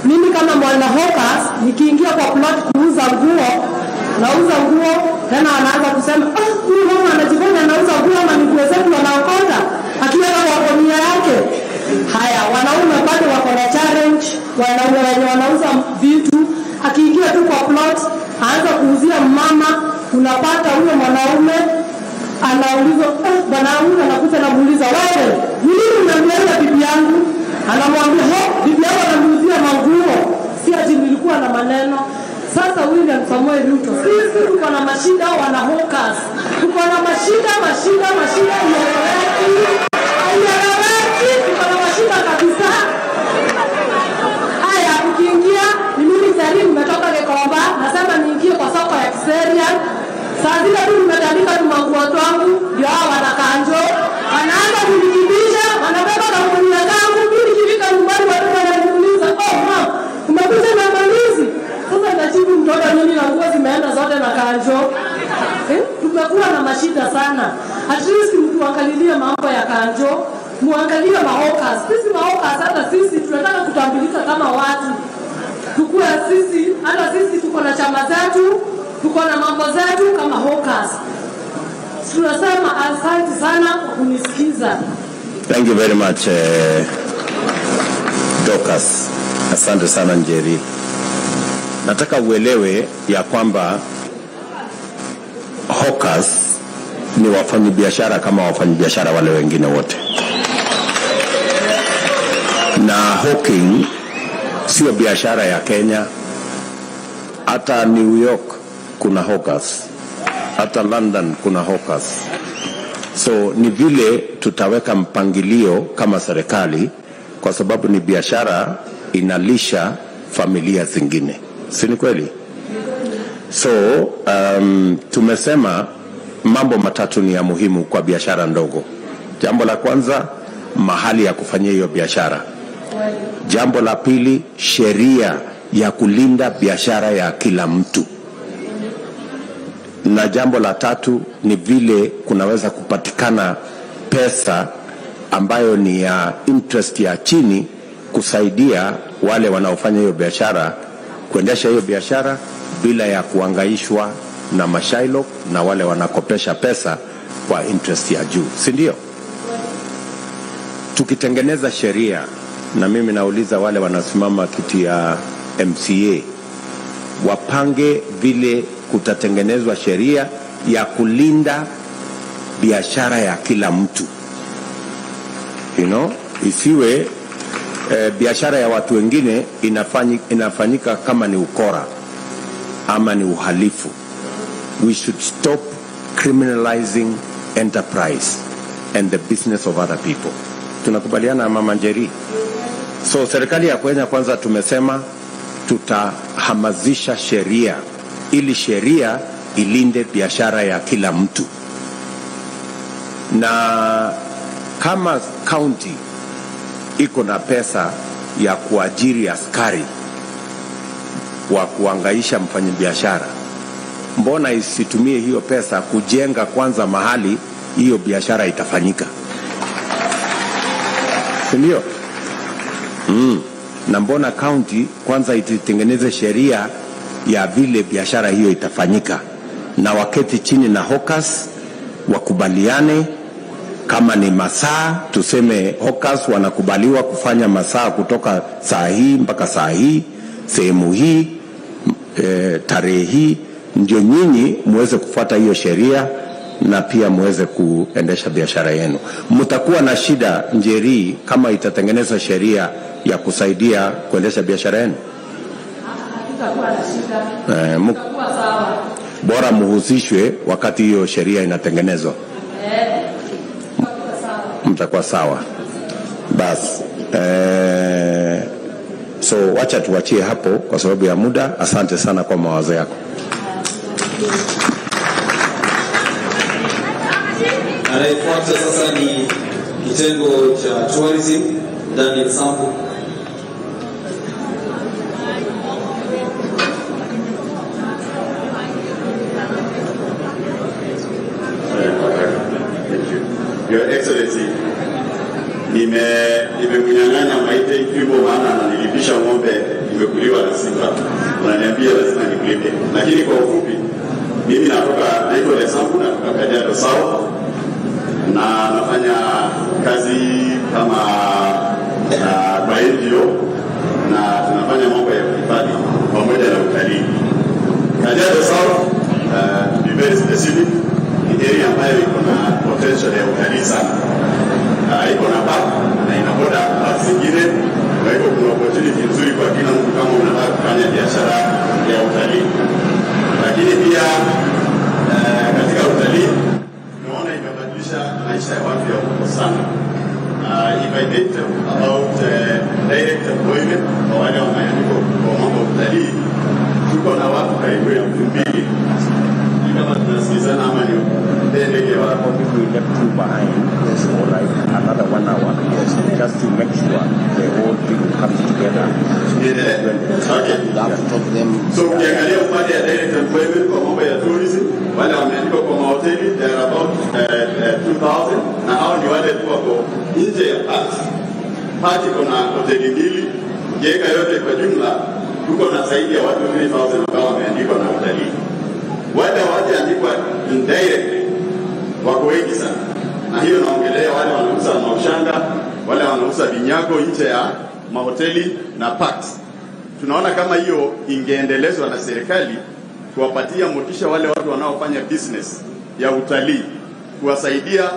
Mimi kama mwana hawkers nikiingia kwa plot kuuza nguo, nauza nguo, tena anaanza kusema huyu mama anajifanya anauza nguo ama ni nguo zetu wanaokota, akiweka kwa gunia yake. Haya, wanaume bado wako na challenge, wanaume wenye wanauza vitu, akiingia tu kwa plot aanza kuuzia mama, unapata huyo mwanaume anaulizwa bwana huyu anakuja na muuliza wewe nini unamwambia bibi yangu, anamwambia bibi yangu anamuuzia manguo, si ati nilikuwa na maneno. Sasa William Samoei Ruto, sisi tuko na mashida, wana hawkers tuko na mashida hayareweki, tuko na mashida kabisa. Haya, ukiingia ni mimi Salim nimetoka Gekomba, nasema niingie kwa soko ya Kiseria. Saa zile tu nimetandika tumanguo twangu, ndio hao wanakanjo wanaanza kunikibisha, wanabeba na ngunia zangu. Mimi nikifika nyumbani watu wananiuliza mama umekuja na malizi. Sasa najibu mtoto nini na nguo zimeenda zote na kanjo. Tumekuwa na mashida sana. At least mtuangalilie mambo ya kanjo, muangalie mahawkers. Sisi mahawkers hata sisi tunataka kutambulika kama watu. Tukue sisi, hata sisi tuko na chama zetu, tuko na mambo zetu kama hawkers. Tunasema asante sana kwa kunisikiza. Thank you very much Dorcas. Asante sana Njeri. Nataka uelewe ya kwamba hawkers ni wafanyabiashara kama wafanyabiashara wale wengine wote. Na hawking sio biashara ya Kenya. Hata New York kuna hawkers. Hata London kuna hawkers. So ni vile tutaweka mpangilio kama serikali, kwa sababu ni biashara inalisha familia zingine. Si ni kweli? So tumesema mambo matatu ni ya muhimu kwa biashara ndogo. Jambo la kwanza, mahali ya kufanyia hiyo biashara. Jambo la pili, sheria ya kulinda biashara ya kila mtu. Na jambo la tatu ni vile kunaweza kupatikana pesa ambayo ni ya interest ya chini kusaidia wale wanaofanya hiyo biashara kuendesha hiyo biashara bila ya kuangaishwa na mashailo na wale wanakopesha pesa kwa interest ya juu. Si ndio? Tukitengeneza sheria, na mimi nauliza wale wanasimama kiti ya MCA wapange vile kutatengenezwa sheria ya kulinda biashara ya kila mtu. Isiwe biashara ya watu wengine inafanyika kama ni ukora ama ni uhalifu. We should stop criminalizing enterprise and the business of other people. Tunakubaliana Mama Njeri? So serikali ya Kenya kwanza tumesema tutahamasisha sheria ili sheria ilinde biashara ya kila mtu. Na kama county iko na pesa ya kuajiri askari wa kuangaisha mfanyabiashara, mbona isitumie hiyo pesa kujenga kwanza mahali hiyo biashara itafanyika? Ndio. Na mbona county kwanza itengeneze sheria ya vile biashara hiyo itafanyika, na waketi chini na hawkers wakubaliane kama ni masaa, tuseme hawkers wanakubaliwa kufanya masaa kutoka saa hii mpaka saa hii sehemu hii, tarehe hii, ndio nyinyi muweze kufuata hiyo sheria na pia muweze kuendesha biashara yenu. Mtakuwa na shida Njeri kama itatengeneza sheria ya kusaidia kuendesha biashara yenu? Tutakuwa na shida. Tutakuwa sawa. Bora muhusishwe wakati hiyo sheria inatengenezwa. Mtakuwa sawa. Bas. So wacha tuachie hapo kwa sababu ya muda. Asante sana kwa mawazo yako. Anayefuata sasa ni kitengo cha tourism, Daniel Sambu. Your Excellency, nimekunyang'anya maite ikiwa maana ananilipisha ng'ombe imekuliwa na simba. Unaniambia lazima nikulipe. Lakini kwa ufupi, mimi naitwa Lesambu na kutoka Kajiado South na nafanya kazi kama kwa NGO na tunafanya mambo ya kuhifadhi pamoja na utalii. Kajiado South, to be very specific, ni area ambayo iko na potential ya utalii sana. Iko na park na ina boda park zingine, kwa hivyo kuna opportunity nzuri kwa kila mtu kama unataka kufanya biashara ya utalii. Lakini pia katika utalii tunaona imebadilisha maisha ya watu ya huko sana. If I think about direct employment kwa wale wanaoandikwa kwa mambo ya utalii, tuko na watu karibu 2,000. Kama tunasikizana ama ni ndege wa we left two behind, there's more like another 1 hour, yes, just to make sure the whole thing comes together. Okay. So ukiangalia upande ya direct employment kwa mambo ya tourism, wale wameandikwa kwa mahoteli, there are about 2,000, na hao ni wale tu wako nje ya park. Park kuna hoteli 2, ukiweka yote kwa jumla, tuko na zaidi ya watu 3,000 ambao wameandikwa na utalii. Wale hawajaandikwa indirectly wako wengi sana, na hiyo naongelea wale wanauza maushanga, wale wanauza vinyago nje ya mahoteli na parks. Tunaona kama hiyo ingeendelezwa na serikali, kuwapatia motisha wale watu wanaofanya business ya utalii, kuwasaidia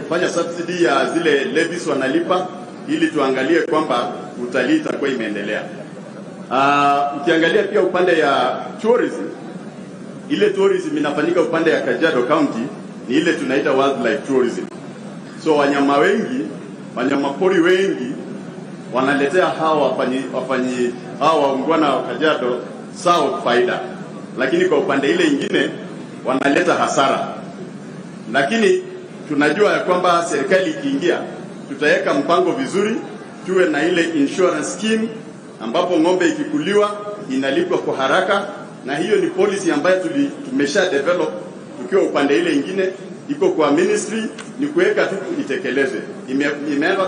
kufanya subsidy ya zile levies wanalipa, ili tuangalie kwamba utalii itakuwa imeendelea. Ukiangalia pia upande ya tourism, ile tourism inafanyika upande ya Kajiado County ni ile tunaita wildlife tourism. So wanyama pori wengi wanaletea hawa waungwana wa Kajiado South faida, lakini kwa upande ile ingine wanaleta hasara. Lakini tunajua ya kwamba serikali ikiingia, tutaweka mpango vizuri, tuwe na ile insurance scheme ambapo ng'ombe ikikuliwa inalipwa kwa haraka, na hiyo ni policy ambayo tumesha develop tukiwa upande ile ingine, iko kwa ministry, ni kuweka tu itekelezwe.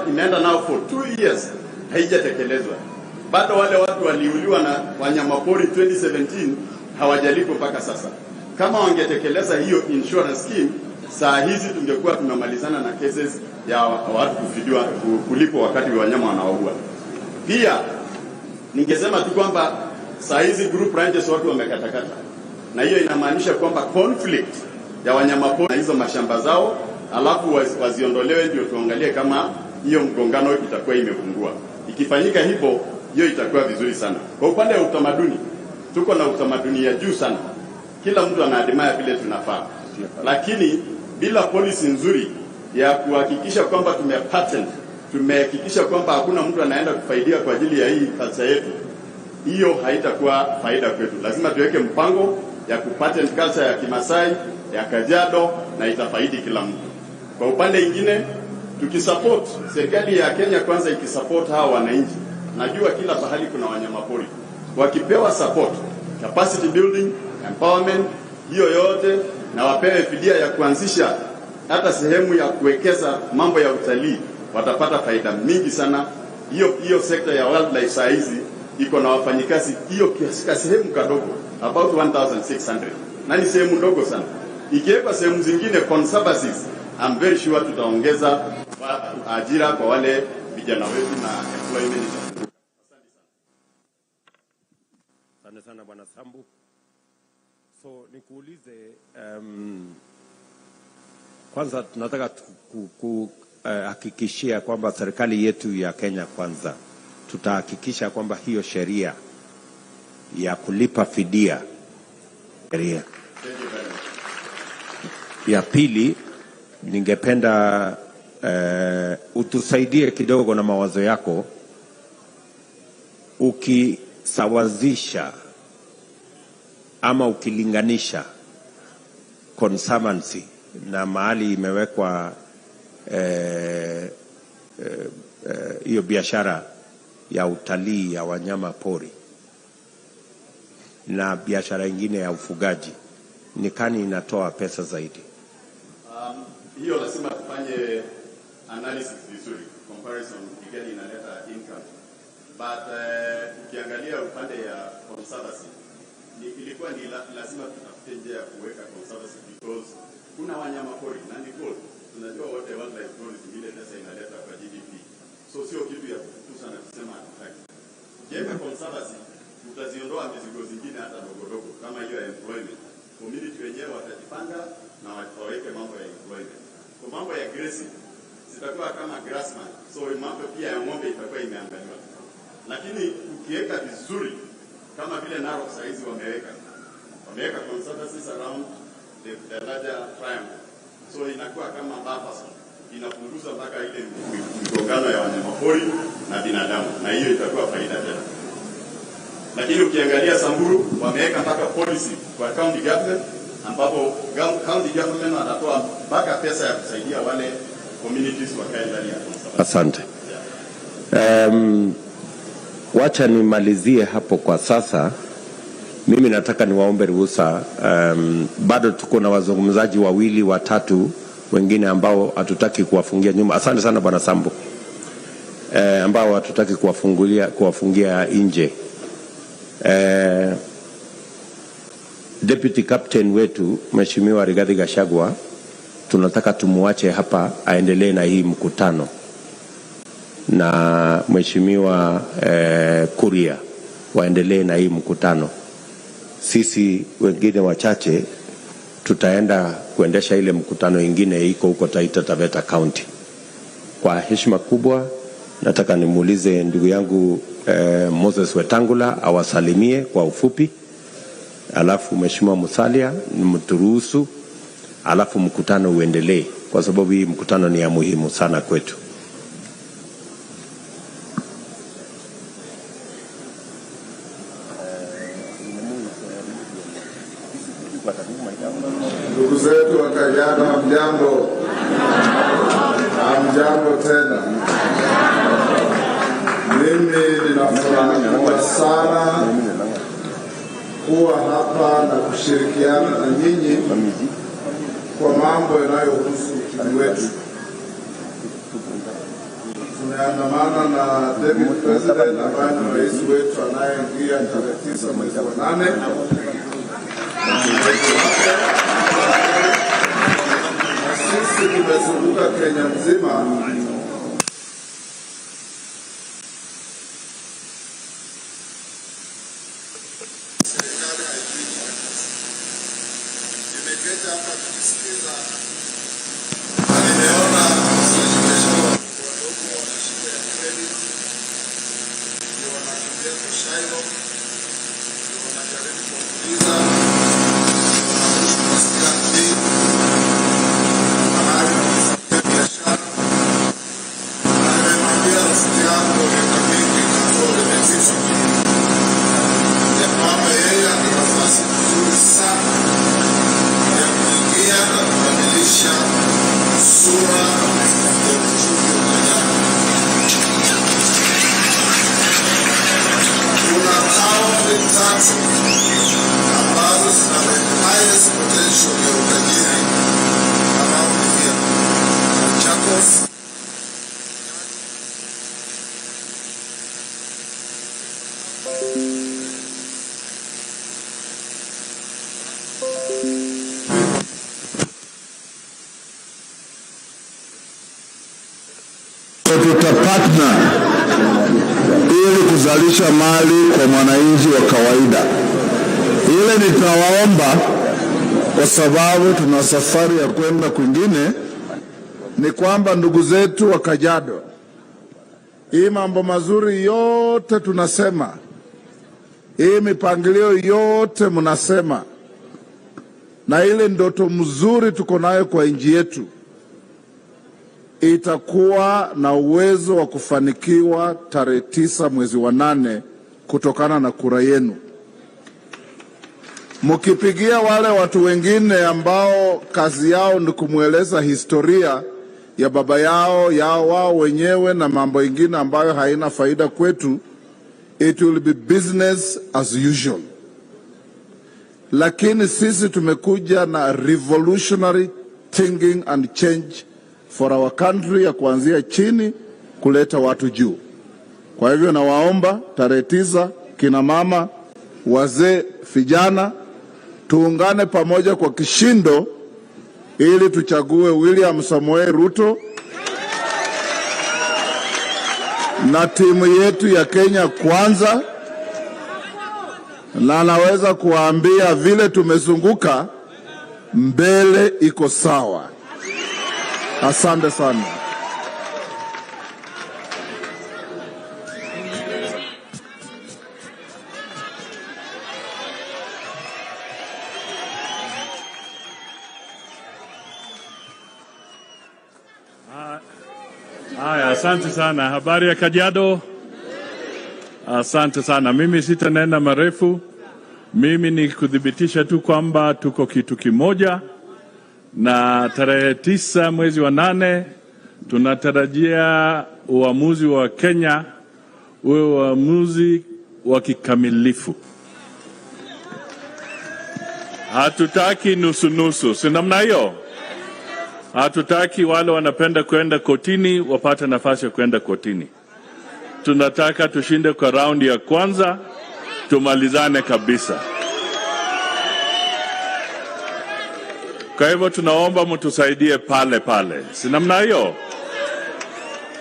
Imeenda nao for 2 years haijatekelezwa. Bado wale watu waliuliwa na wanyama pori 2017 hawajalipwa mpaka sasa. Kama wangetekeleza hiyo insurance scheme, saa hizi tungekuwa tunamalizana na cases ya watu kufidiwa kulipwa wakati wanyama wanaoua. Pia ningesema tu kwamba saa hizi group ranches watu wamekatakata, na hiyo inamaanisha kwamba conflict ya wanyama pori na hizo mashamba zao, alafu waziondolewe, ndio tuangalie kama hiyo mgongano itakuwa imepungua. Ikifanyika hivyo, hiyo itakuwa vizuri sana. Kwa upande wa utamaduni, tuko na utamaduni ya juu sana, kila mtu anaadimaya vile tunafaa, lakini bila policy nzuri ya kuhakikisha kwamba tumehakikisha kwamba hakuna mtu anaenda kufaidia kwa ajili ya hii culture yetu, hiyo haitakuwa faida kwetu. Lazima tuweke mpango ya kupatent culture ya Kimasai, ya Kajiado, na itafaidi kila mtu. Kwa upande mwingine, tukisupport serikali ya Kenya kwanza, ikisupport hawa wananchi, najua kila pahali kuna wanyamapori, wakipewa support, capacity building, empowerment, hiyo yote, na wapewe fidia ya kuanzisha hata sehemu ya kuwekeza mambo ya utalii, watapata faida mingi sana. Hiyo sekta ya wildlife saa hizi iko na wafanyikazi hiyo kiasi sehemu kadogo, about 1,600, na ni sehemu ndogo sana. Ikiwekwa sehemu zingine conservancies, I'm very sure tutaongeza ajira kwa wale vijana wetu na employment. sana Bwana Sambu. So nikuulize, kwanza tunataka kuhakikishia kwamba serikali yetu ya Kenya kwanza tutahakikisha kwamba hiyo sheria ya kulipa fidia sheria. Ya pili, ningependa utusaidie kidogo na mawazo yako ukisawazisha ama ukilinganisha conservancy na mahali imewekwa hiyo biashara ya utalii ya wanyama pori na biashara ingine ya ufugaji, ni kani inatoa pesa zaidi? Hiyo lazima tufanye analysis vizuri, comparison igani inaleta income. But ukiangalia upande ya conservancy ilikuwa ni lazima tutafute njia ya kuweka conservancy because kuna wanyama pori na ni gold. Tunajua wote wildlife tourism ile pesa inaleta kwa GDP. So sio kitu ya kutusa na kusema hatutaki. Ukiweka conservancy utaziondoa mizigo zingine hata dogo kama hiyo ya employment. Community wenyewe watajipanga na waweke mambo ya employment. Kwa mambo ya grazing zitakuwa kama grassman. So mambo pia ya ng'ombe itakuwa imeangaliwa. Lakini ukiweka vizuri kama vile Narok saizi wameweka conservancies around the larger triangle. So inakuwa kama buffer zone. Inapunguza mpaka ile migongano ya wanyamapori na binadamu, na hiyo itakuwa faida tena. Lakini ukiangalia Samburu wameweka mpaka policy kwa county government, ambapo county government wanatoa mpaka pesa ya kusaidia wale communities wakae ndani ya conservancy. Asante. Wacha nimalizie hapo kwa sasa. Mimi nataka niwaombe ruhusa, bado tuko na wazungumzaji wawili watatu wengine ambao hatutaki kuwafungia nyuma. Asante sana Bwana Sambu. Ambao hatutaki kuwafungia nje. Deputy Captain wetu Mheshimiwa Rigathi Gachagua tunataka tumuache hapa aendelee na hii mkutano, na Mheshimiwa Kuria waendelee na hii mkutano. Sisi wengine wachache tutaenda kuendesha ile mkutano ingine iko huko Taita Taveta County. Kwa heshima kubwa nataka nimuulize ndugu yangu Moses Wetangula awasalimie kwa ufupi, alafu Mheshimiwa Musalia nimturuhusu, alafu mkutano uendelee kwa sababu hii mkutano ni ya muhimu sana kwetu. Ndugu zetu wa Kajiado, hamjambo? Hamjambo tena. Mimi nina furaha kubwa sana kuwa hapa na kushirikiana na nyinyi kwa mambo yanayohusu uchumi wetu. Tumeandamana na David President ambaye ni rais wetu anayeingia tarehe 9 mwezi wa 8. Sisi tumezunguka Kenya mzima nimeketa hapa kusikiza, nimeona wafanyabiashara wadogo wana shida ya credit, ndio wanakimbia kwa Shailo, ndio wanajaribu kuuliza tutapatna ili kuzalisha mali kwa mwananchi wa kawaida. Ile nitawaomba, kwa sababu tuna safari ya kwenda kwingine, ni kwamba ndugu zetu wa Kajiado, hii mambo mazuri yote tunasema, hii mipangilio yote mnasema, na ile ndoto mzuri tuko nayo kwa nchi yetu, itakuwa na uwezo wa kufanikiwa tarehe 9 mwezi wa 8 kutokana na kura yenu. Mkipigia wale watu wengine ambao kazi yao ni kumweleza historia ya baba yao wao wenyewe na mambo ingine ambayo haina faida kwetu, it will be business as usual. Lakini sisi tumekuja na revolutionary thinking and change for our country, ya kuanzia chini kuleta watu juu. Kwa hivyo nawaomba tarehe 9, kina mama, wazee, vijana, tuungane pamoja kwa kishindo ili tuchague William Samoei Ruto na timu yetu ya Kenya Kwanza. Na naweza kuambia vile tumezunguka, mbele iko sawa. Asante sana. Haya, asante sana. Habari ya Kajiado? Asante sana. Mimi sitanena marefu. Mimi ni kudhibitisha tu kwamba tuko kitu kimoja, na tarehe 9 mwezi wa 8 tunatarajia uamuzi wa Kenya uwe uamuzi wa kikamilifu. Hatutaki nusu-nusu, si namna hiyo? Hatutaki wale wanapenda kwenda kotini wapate nafasi ya kwenda kotini. Tunataka tushinde kwa raundi ya kwanza, tumalizane kabisa. Kwa hivyo tunaomba mtusaidie pale. Si namna hiyo?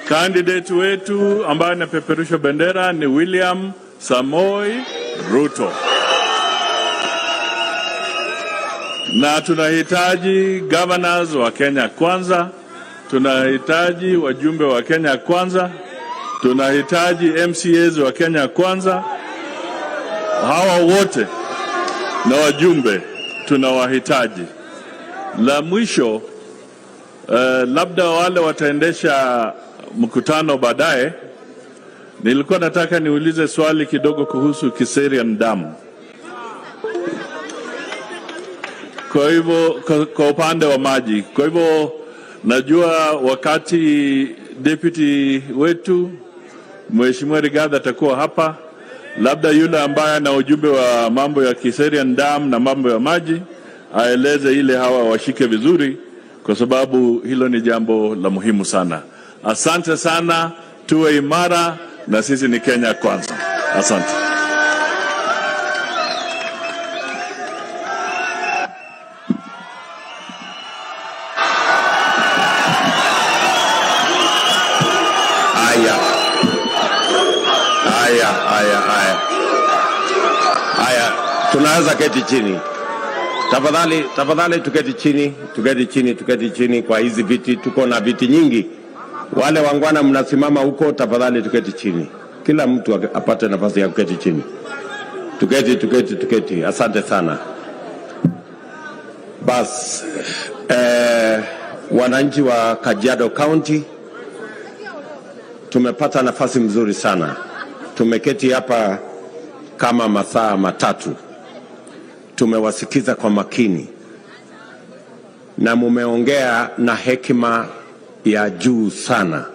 Candidate wetu ambaye anapeperusha bendera ni William Samoei Ruto. Na tunahitaji governors wa Kenya Kwanza, tunahitaji wajumbe wa Kenya Kwanza, tunahitaji MCAs wa Kenya Kwanza. Hawa wote na wajumbe tunawahitaji. La mwisho, labda wale wataendesha mkutano baadaye, nilikuwa nataka niulize swali kidogo kuhusu Kiserian Dam. Kwa hivyo kwa upande wa maji, kwa hivyo najua wakati deputy wetu Mheshimiwa Rigathi atakuwa hapa, labda yule ambaye ana ujumbe wa mambo ya Kiserian Dam na mambo ya maji aeleze ile hawa washike vizuri, kwa sababu hilo ni jambo la muhimu sana. Asante sana, tuwe imara na sisi ni Kenya Kwanza. Asante. Haya, tunaweza keti chini. Tafadhali tuketi chini kwa hizi viti, tuko na viti nyingi. Wale wangwana mnasimama huko, tafadhali tuketi chini. Kila mtu apate nafasi ya kuketi chini. Tuketi. Asante sana. Bas, wananchi wa Kajiado County, tumepata nafasi mzuri sana. Tumeketi hapa kama masaa 3. Tumewasikiza kwa makini na mumeongea na hekima ya juu sana.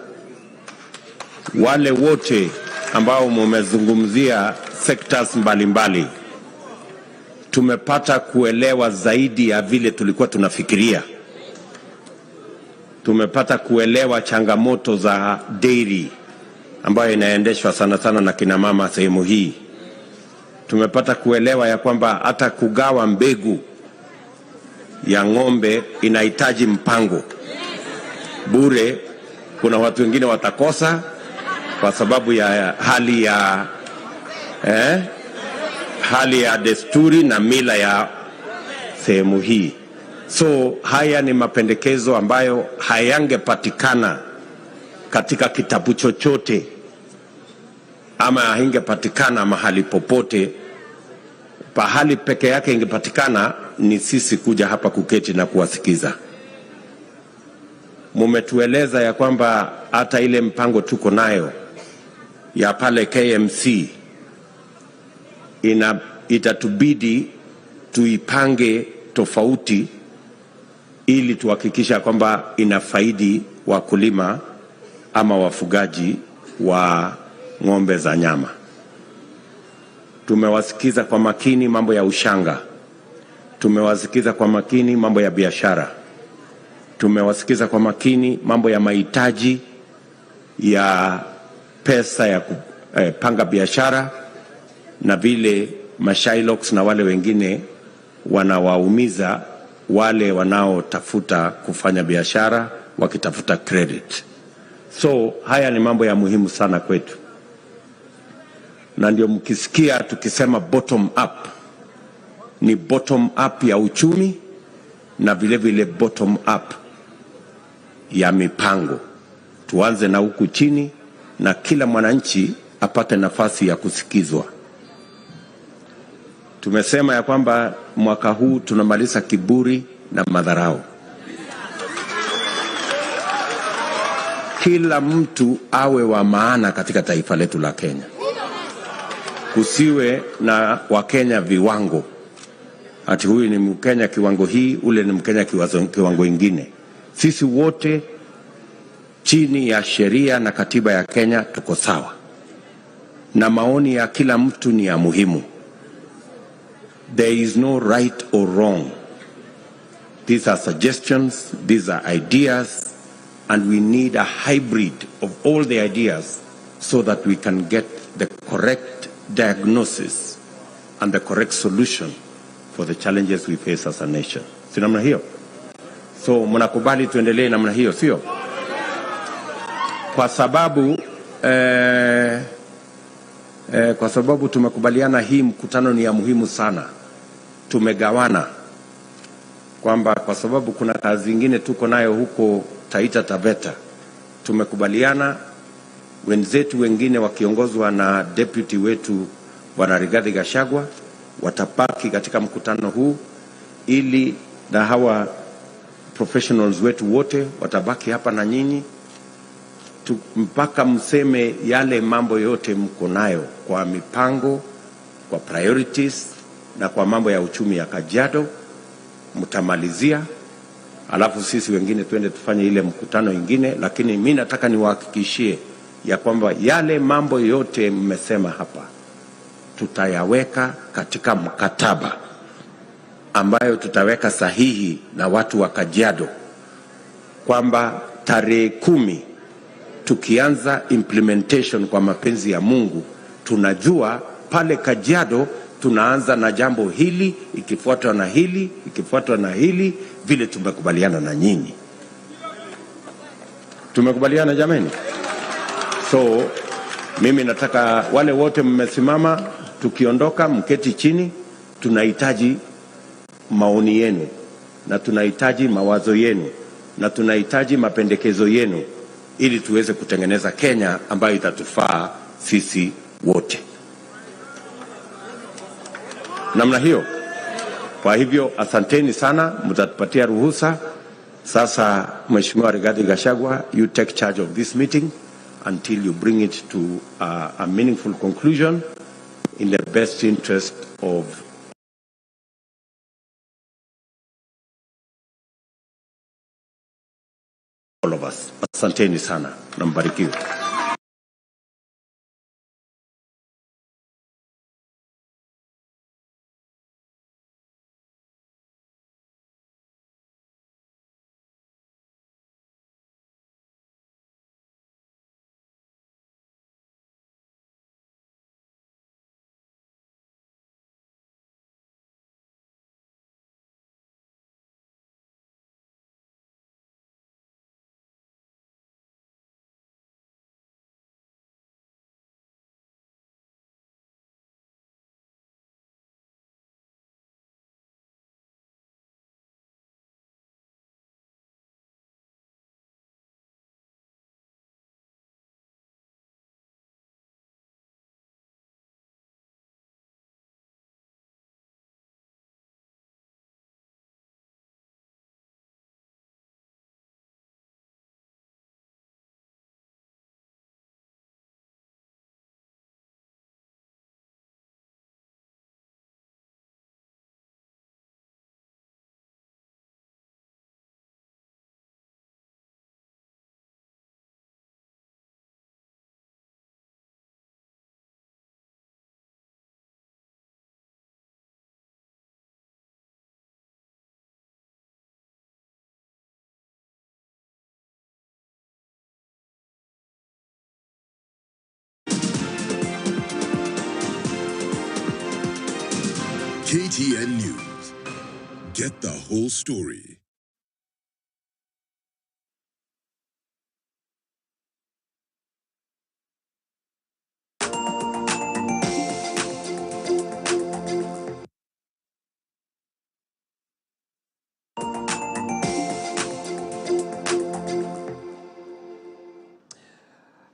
Wale wote ambao mumezungumzia sectors mbalimbali, tumepata kuelewa zaidi ya vile tulikuwa tunafikiria. Tumepata kuelewa changamoto za dairy ambayo inaendeshwa sana na kina mama sehemu hii. Tumepata kuelewa ya kwamba hata kugawa mbegu ya ng'ombe inahitaji mpango. Bure kuna watu wengine watakosa kwa sababu ya hali ya desturi na mila ya sehemu hii. So haya ni mapendekezo ambayo hayangepatikana katika kitabu chochote ama haingepatikana mahali popote. Pahali peke yake ingepatikana ni sisi kuja hapa kuketi na kuwasikiza. Mumetueleza ya kwamba hata ile mpango tuko nayo ya pale KMC itatubidi tuipange tofauti ili tuhakikisha kwamba inafaidi wakulima ama wafugaji wa ng'ombe za nyama. Tumewasikiza kwa makini mambo ya ushanga. Tumewasikiza kwa makini mambo ya biashara. Tumewasikiza kwa makini mambo ya mahitaji ya pesa ya kupanga biashara na vile mashailoks na wale wengine wanawaumiza wale wanaotafuta kufanya biashara wakitafuta credit. So haya ni mambo ya muhimu sana kwetu. Na ndio mkisikia tukisema bottom up, ni bottom up ya uchumi na vile vile bottom up ya mipango. Tuanze na huku chini na kila mwananchi apate nafasi ya kusikizwa. Tumesema ya kwamba mwaka huu tunamaliza kiburi na madharau. Kila mtu awe wa maana katika taifa letu la Kenya. Kusiwe na Wakenya viwango. Ati huyu ni Mkenya kiwango hii, ule ni Mkenya kiwango ingine. Sisi wote chini ya sheria na katiba ya Kenya tuko sawa. Na maoni ya kila mtu ni ya muhimu. There is no right or wrong. These are suggestions, these are ideas, and we need a hybrid of all the ideas so that we can get the correct diagnosis and the correct solution for the challenges we face as a nation. Si namna hiyo? So mnakubali tuendelee namna hiyo, sio? Kwa sababu tumekubaliana hii mkutano ni ya muhimu sana. Tumegawana kwamba kwa sababu kuna kazi zingine tuko nayo huko Taita Taveta. Tumekubaliana wenzetu wengine wakiongozwa na deputy wetu Bwana Rigathi Gachagua watabaki katika mkutano huu, ili na hawa professionals wetu wote watabaki hapa na nyinyi mpaka mseme yale mambo yote mko nayo kwa mipango, kwa priorities na kwa mambo ya uchumi ya Kajiado mtamalizia. Alafu sisi wengine twende tufanye ile mkutano ingine, lakini mimi nataka niwahakikishie ya kwamba yale mambo yote mmesema hapa tutayaweka katika mkataba ambayo tutaweka sahihi na watu wa Kajiado, kwamba tarehe 10 tukianza implementation kwa mapenzi ya Mungu, tunajua pale Kajiado tunaanza na jambo hili, ikifuatwa na hili, ikifuatwa na hili, vile tumekubaliana na nyinyi. Tumekubaliana jameni? So mimi nataka wale wote mmesimama, tukiondoka mketi chini. Tunahitaji maoni yenu na tunahitaji mawazo yenu na tunahitaji mapendekezo yenu ili tuweze kutengeneza Kenya ambayo itatufaa sisi wote. Namna hiyo. Kwa hivyo asanteni sana, mtatupatia ruhusa. Sasa Mheshimiwa Rigathi Gachagua, you take charge of this meeting until you bring it to a meaningful conclusion in the best interest of all of us. Asanteni sana na mbarikiwe. KTN News. Get the whole story.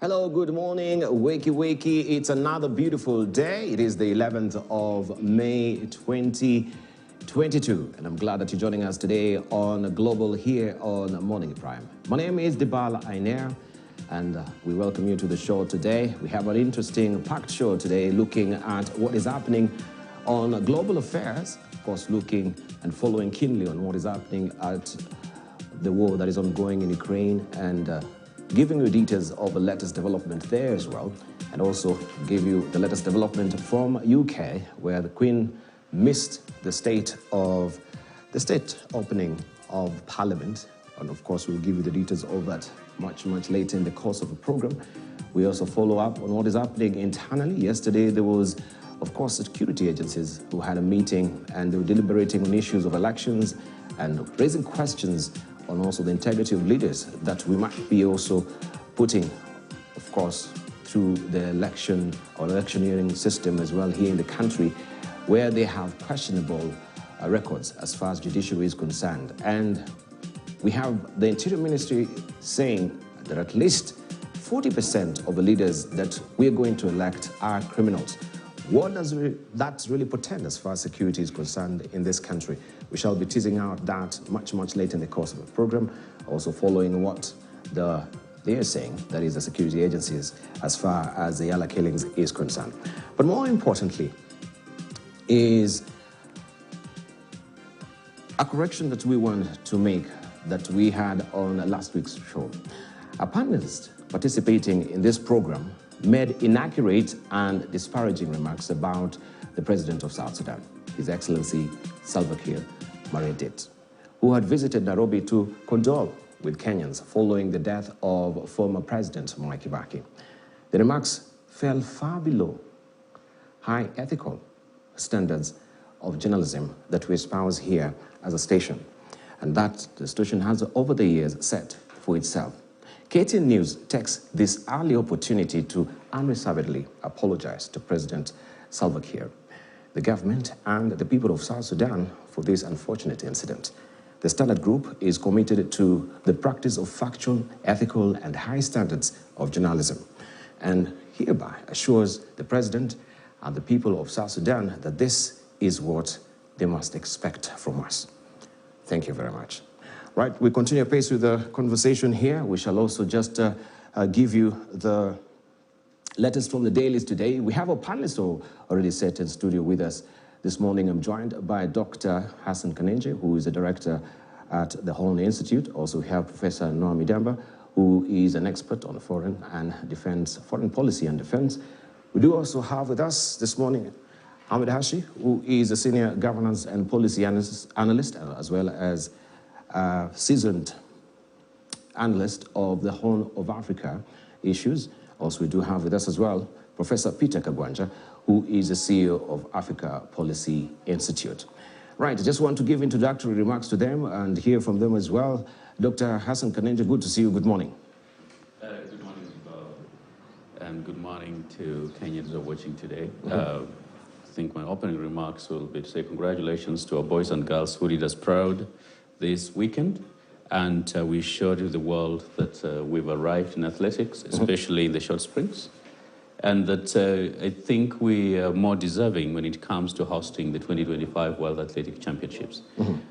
Hello, good morning, wakey wakey. It's another beautiful day. It is the 11th of May 2022, and I'm glad that you're joining us today on Global here on Morning Prime. My name is Dibala Ainer, and we welcome you to the show today. We have an interesting, packed show today looking at what is happening on global affairs, of course, looking and following keenly on what is happening at the war that is ongoing in Ukraine, and giving you details of the latest development there as well, and also give you the latest development from UK, where the Queen missed the state opening of Parliament, and of course we'll give you the details of that much later in the course of the program. We also follow up on what is happening internally. Yesterday there was, of course, security agencies who had a meeting, and they were deliberating on issues of elections and raising questions on also the integrity of leaders that we might be also putting, of course, through the election or electioneering system as well here in the country, where they have questionable records as far as judiciary is concerned. And we have the Interior Ministry saying that at least 40% of the leaders that we're going to elect are criminals. What does that really portend as far as security is concerned in this country? We shall be teasing out that much later in the course of the program, also following what they're saying, that is the security agencies, as far as the Yala killings is concerned. But more importantly is a correction that we want to make that we had on last week's show. A panelist participating in this program made inaccurate and disparaging remarks about the president of South Sudan, His Excellency Salva Kiir Mayardit, who had visited Nairobi to condole with Kenyans following the death of former President Mwai Kibaki. The remarks fell far below high ethical standards of journalism that we espouse here as a station, and that the station has over the years set for itself. KTN News takes this early opportunity to unreservedly apologize to President Salva Kiir, the government, and the people of South Sudan for this unfortunate incident. The Standard Group is committed to the practice of factual, ethical, and high standards of journalism, and hereby assures the President and the people of South Sudan that this is what they must expect from us. Thank you very much. Right, we continue pace with the conversation here. We shall also just give you the latest from the dailies today. We have a panelist already set in studio with us this morning. I'm joined by Dr. Hassan Kanenje, who is the director at the Horn Institute. Also, we have Professor Noah Midamba, who is an expert on foreign policy and defense. We do also have with us this morning Ahmed Hashi, who is a senior governance and policy analyst as well as seasoned analyst of the Horn of Africa issues. Also, we do have with us as well Professor Peter Kagwanja, who is the CEO of Africa Policy Institute. Right, I just want to give introductory remarks to them and hear from them as well. Dr. Hassan Kanenje, good to see you. Good morning. Good morning, and good morning to Kenyans who are watching today. I think my opening remarks will be to say congratulations to our boys and girls who did us proud this weekend, and we showed the world that we've arrived in athletics, especially in the short sprints, and that I think we are more deserving when it comes to hosting the 2025 World Athletic Championships.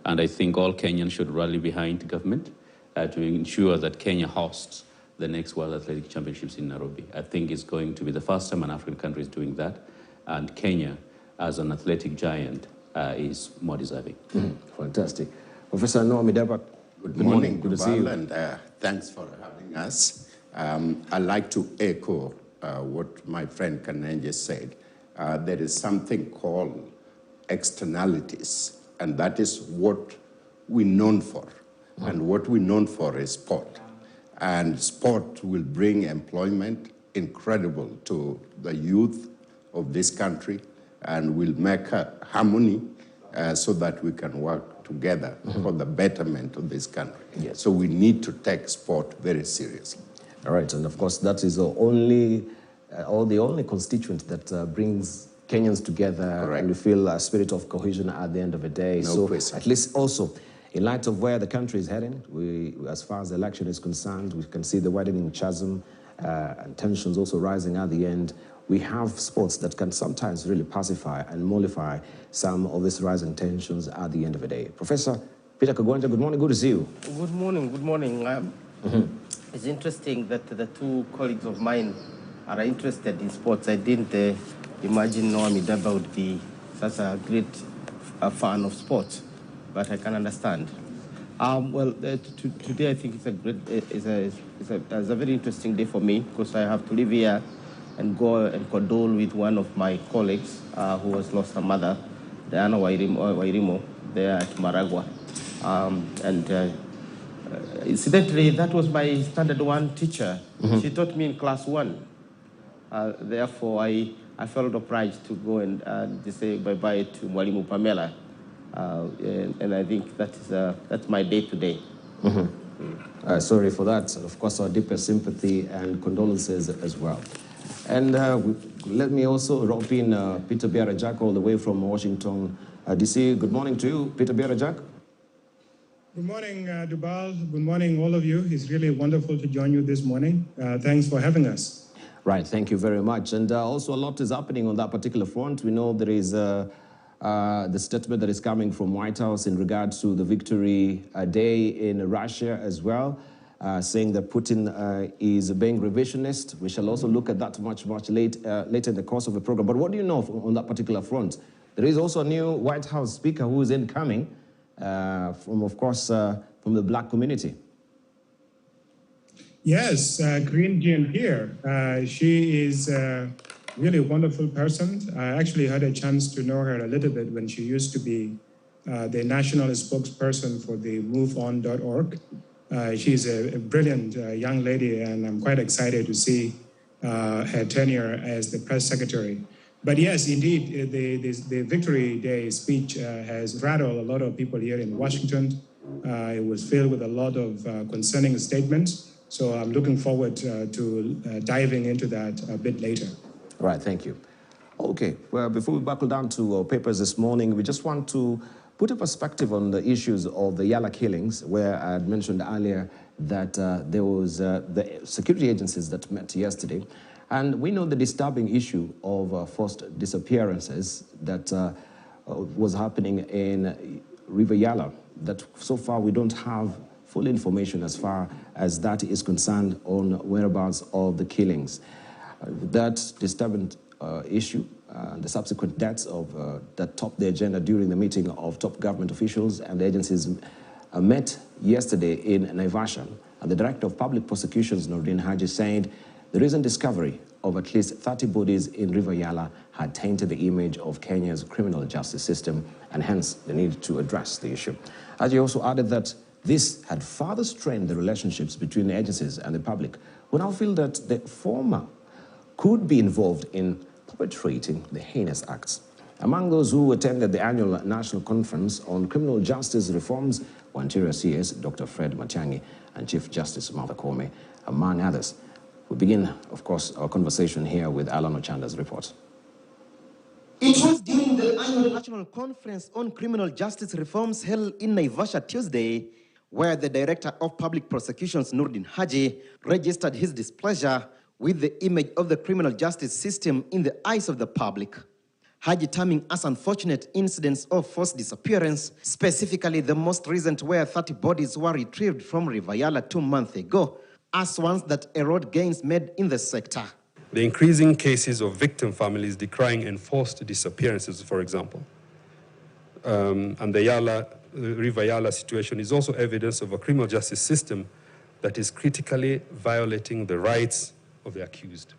And I think all Kenyans should rally behind the government to ensure that Kenya hosts the next World Athletic Championships in Nairobi. I think it's going to be the first time an African country is doing that, and Kenya, as an athletic giant, is more deserving. Fantastic. Professor Noah Midamba, good morning. Good to see you. And thanks for having us. I'd like to echo what my friend Kanenje said. There is something called externalities, and that is what we're known for. And what we're known for is sport. And sport will bring employment incredible to the youth of this country and will make harmony so that we can work together for the betterment of this country. So we need to take sport very seriously. All right, and of course that is the only constituent that brings Kenyans together, and we feel a spirit of cohesion at the end of the day. No question. At least also, in light of where the country is heading, as far as the election is concerned, we can see the widening chasm and tensions also rising at the end. We have sports that can sometimes really pacify and mollify some of these rising tensions at the end of the day. Professor Peter Kagwanja, good morning, good to see you. Good morning, good morning. It's interesting that the two colleagues of mine are interested in sports. I didn't imagine Noam Idaba would be such a great fan of sports, but I can understand. Today I think it's a very interesting day for me because I have to live here and go and condole with one of my colleagues who has lost her mother, Diana Wairimo, there at Maragua. Incidentally, that was my standard 1 teacher. She taught me in class 1. Therefore, I felt obliged to go and say bye-bye to Mwalimu Pamela. And I think that's my day today. Sorry for that. Of course, our deepest sympathy and condolences as well. And let me also rope in Peter Biarajak all the way from Washington, D.C. Good morning to you, Peter Biarajak. Good morning, Dubal. Good morning, all of you. It's really wonderful to join you this morning. Thanks for having us. Right, thank you very much. And also a lot is happening on that particular front. We know there is the statement that is coming from White House in regards to the Victory Day in Russia as well, saying that Putin is being revisionist. We shall also look at that much later in the course of the program. But what do you know on that particular front? There is also a new White House speaker who is incoming from the black community. Yes, Green Jean-Pierre. She is really a wonderful person. I actually had a chance to know her a little bit when she used to be the national spokesperson for the MoveOn.org. She's a brilliant young lady, and I'm quite excited to see her tenure as the press secretary. But yes, indeed, the Victory Day speech has rattled a lot of people here in Washington. It was filled with a lot of concerning statements. So I'm looking forward to diving into that a bit later. All right, thank you. Okay, well, before we buckle down to our papers this morning, we just want to put a perspective on the issues of the Yala killings, where I had mentioned earlier that there was the security agencies that met yesterday. And we know the disturbing issue of forced disappearances that was happening in River Yala, that so far we don't have full information as far as that is concerned on whereabouts of the killings. That disturbing issue, the subsequent deaths of that topped the agenda during the meeting of top government officials and the agencies met yesterday in Naivasha. And the Director of Public Prosecutions, Nordin Haji, said the recent discovery of at least 30 bodies in River Yala had tainted the image of Kenya's criminal justice system, and hence the need to address the issue. Haji also added that this had further strained the relationships between the agencies and the public, who now feel that the former could be involved in perpetrating the heinous acts. Among those who attended the annual National Conference on Criminal Justice Reforms were Interior CS Dr. Fred Matiang'i and Chief Justice Martha Koome, among others. We begin, of course, our conversation here with Alan Ochanda's report. It was during the annual National Conference on Criminal Justice Reforms held in Naivasha Tuesday, where the Director of Public Prosecutions, Nordin Haji, registered his displeasure with the image of the criminal justice system in the eyes of the public. Haji terming as unfortunate incidents of forced disappearance, specifically the most recent where 30 bodies were retrieved from River Yala 2 months ago, as ones that erode gains made in the sector. The increasing cases of victim families decrying enforced disappearances, for example, and the River Yala situation is also evidence of a criminal justice system that is critically violating the rights of the accused.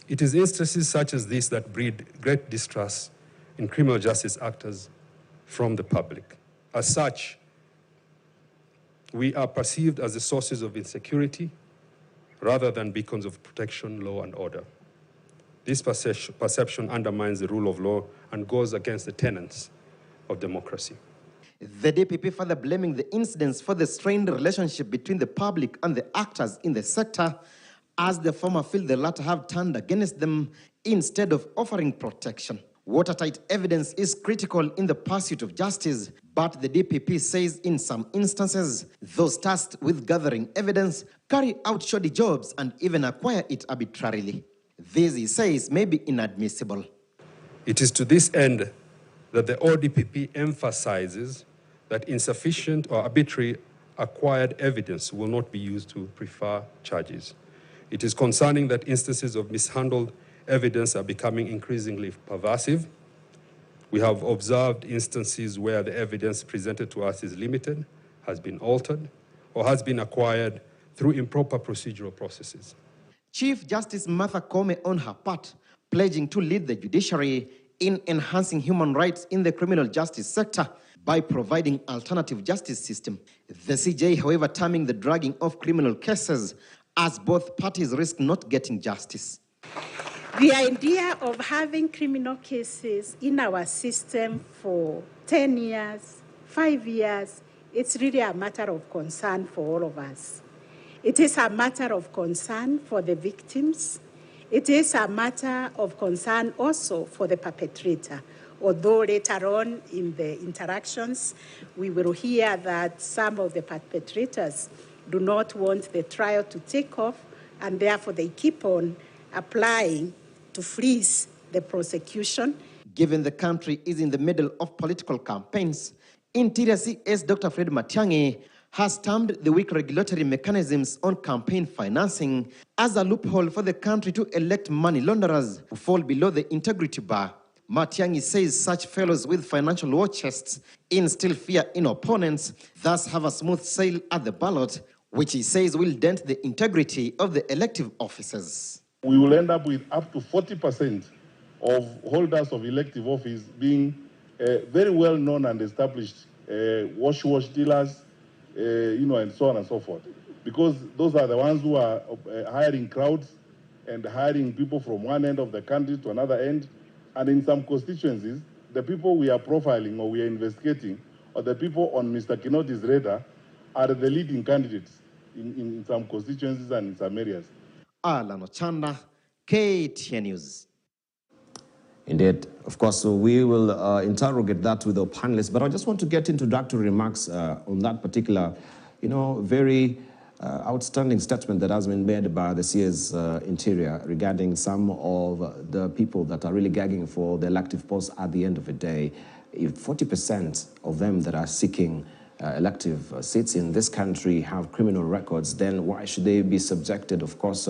It is instances such as this that breed great distrust in criminal justice actors from the public. As such, we are perceived as the sources of insecurity rather than beacons of protection, law, and order. This perception undermines the rule of law and goes against the tenets of democracy. The DPP further blaming the incidents for the strained relationship between the public and the actors in the sector, as the former feel the latter have turned against them instead of offering protection. Watertight evidence is critical in the pursuit of justice, but the DPP says in some instances, those tasked with gathering evidence carry out shoddy jobs and even acquire it arbitrarily. This, he says, may be inadmissible. It is to this end that the ODPP emphasizes that insufficient or arbitrary acquired evidence will not be used to prefer charges. It is concerning that instances of mishandled evidence are becoming increasingly pervasive. We have observed instances where the evidence presented to us is limited, has been altered, or has been acquired through improper procedural processes. Chief Justice Martha Koome, on her part, pledging to lead the judiciary in enhancing human rights in the criminal justice sector by providing alternative justice system. The CJ, however, terming the dragging of criminal cases as both parties risk not getting justice. The idea of having criminal cases in our system for 10 years, 5 years, it's really a matter of concern for all of us. It is a matter of concern for the victims. It is a matter of concern also for the perpetrator, although later on in the interactions, we will hear that some of the perpetrators do not want the trial to take off, and therefore they keep on applying to freeze the prosecution. Given the country is in the middle of political campaigns, Interior CS Dr. Fred Matiang'i has termed the weak regulatory mechanisms on campaign financing as a loophole for the country to elect money launderers who fall below the integrity bar. Matiang'i says such fellows with financial war chests instill fear in opponents, thus have a smooth sail at the ballot, which he says will dent the integrity of the elective offices. We will end up with up to 40% of holders of elective office being very well-known and established wash dealers, and so on and so forth. Because those are the ones who are hiring crowds and hiring people from one end of the country to another end. And in some constituencies, the people we are profiling or we are investigating, or the people on Mr. Kinoti's radar, are the leading candidates in some constituencies and in some areas. Alan Ochanda, KTN News. Indeed. Of course, so we will interrogate that with our panelists, but I just want to get introductory remarks on that particular, very outstanding statement that has been made by the CS Interior regarding some of the people that are really gagging for the elective posts at the end of the day. If 40% of them that are seeking elective seats in this country have criminal records, then why should they be subjected, of course,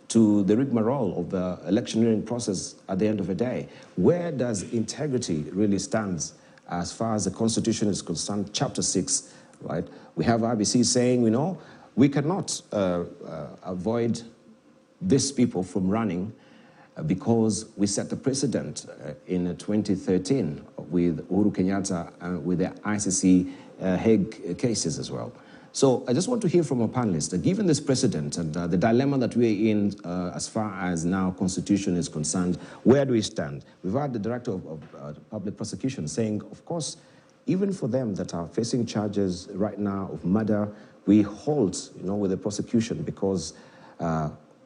to the rigmarole of the electioneering process at the end of the day? Where does integrity really stand as far as the Constitution is concerned? Chapter 6, right? We have RBC saying, we cannot avoid these people from running because we set the precedent in 2013 with Uhuru Kenyatta with the ICC Hague cases as well. So I just want to hear from our panelists, given this precedent and the dilemma that we're in as far as now Constitution is concerned, where do we stand? We've had the Director of Public Prosecution saying, of course, even for them that are facing charges right now of murder, we halt, with the prosecution because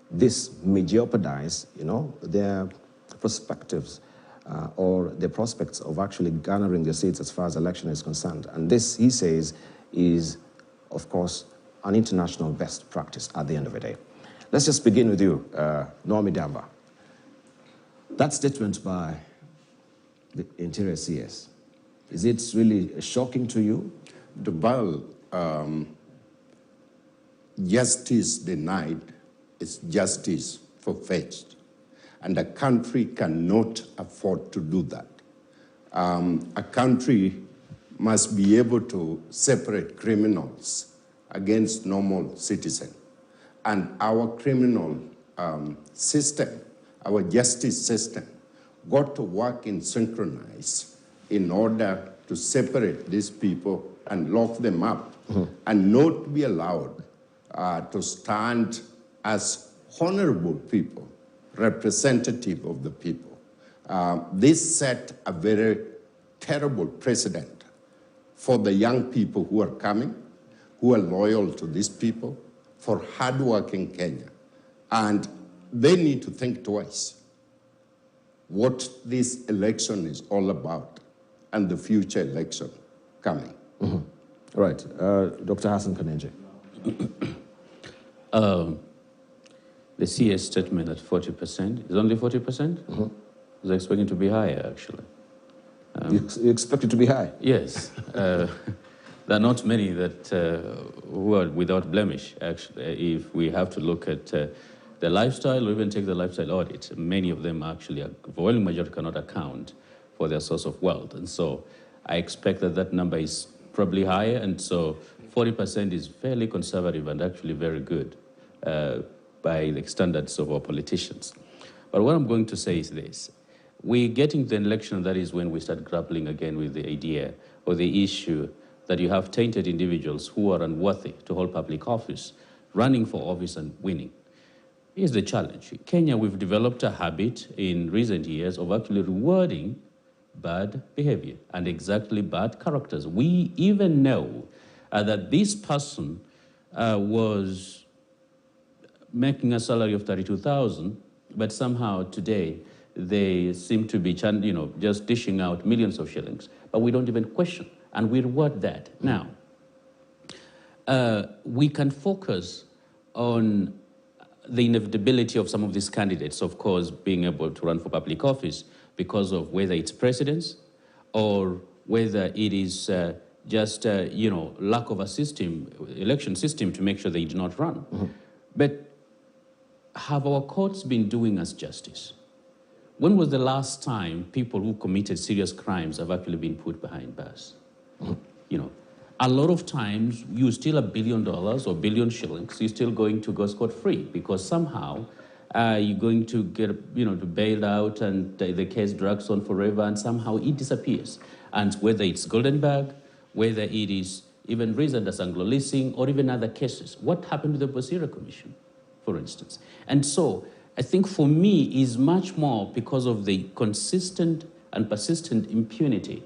this may jeopardize, their perspectives or the prospects of actually garnering the seats as far as election is concerned. And this, he says, is of course, an international best practice at the end of the day. Let's just begin with you, Naomi Damba. That statement by the Interior CS, is it really shocking to you? Well, justice denied is justice forfeited. And a country cannot afford to do that. A country must be able to separate criminals against normal citizens. And our criminal system, our justice system, got to work in synchronize in order to separate these people and lock them up and not be allowed to stand as honorable people, representative of the people. This set a very terrible precedent for the young people who are coming, who are loyal to these people, for hardworking Kenya. And they need to think twice what this election is all about and the future election coming. Right. Dr. Hassan Kanenje. The CS statement at 40% is only 40%? I was expecting to be higher, actually. You expect it to be high? Yes. There are not many that who are without blemish, actually. If we have to look at the lifestyle or even take the lifestyle audit, many of them actually, a overwhelming majority cannot account for their source of wealth. And so I expect that that number is probably higher. And so 40% is fairly conservative and actually very good by the standards of our politicians. But what I'm going to say is this. We get into the election, that is when we start grappling again with the idea or the issue that you have tainted individuals who are unworthy to hold public office, running for office and winning. Here's the challenge. In Kenya, we've developed a habit in recent years of actually rewarding bad behavior and exactly bad characters. We even know that this person was making a salary of 32,000, but somehow today they seem to be, just dishing out millions of shillings. But we don't even question, and we reward that. Now, we can focus on the inevitability of some of these candidates, of course, being able to run for public office because of whether it's precedence or whether it is just, lack of a system, election system to make sure they do not run. But have our courts been doing us justice? When was the last time people who committed serious crimes have actually been put behind bars? A lot of times you steal $1 billion or billion shillings, you're still going to go scot-free because somehow you're going to get, bailed out and the case drags on forever and somehow it disappears. And whether it's Golden Bag, whether it is even reasoned as Anglo-leasing or even other cases, what happened to the Bosira Commission, for instance? And so I think for me is much more because of the consistent and persistent impunity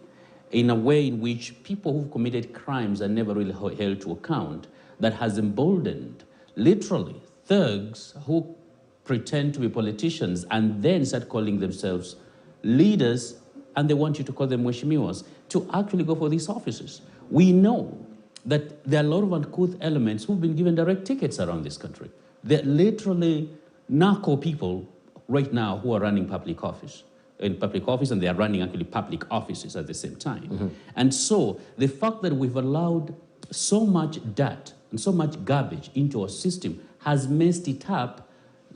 in a way in which people who've committed crimes are never really held to account, that has emboldened, literally, thugs who pretend to be politicians and then start calling themselves leaders, and they want you to call them mheshimiwas, to actually go for these offices. We know that there are a lot of uncouth elements who've been given direct tickets around this country. They're literally narco people right now who are running public office. In public office, and they are running actually public offices at the same time. And so the fact that we've allowed so much dirt and so much garbage into our system has messed it up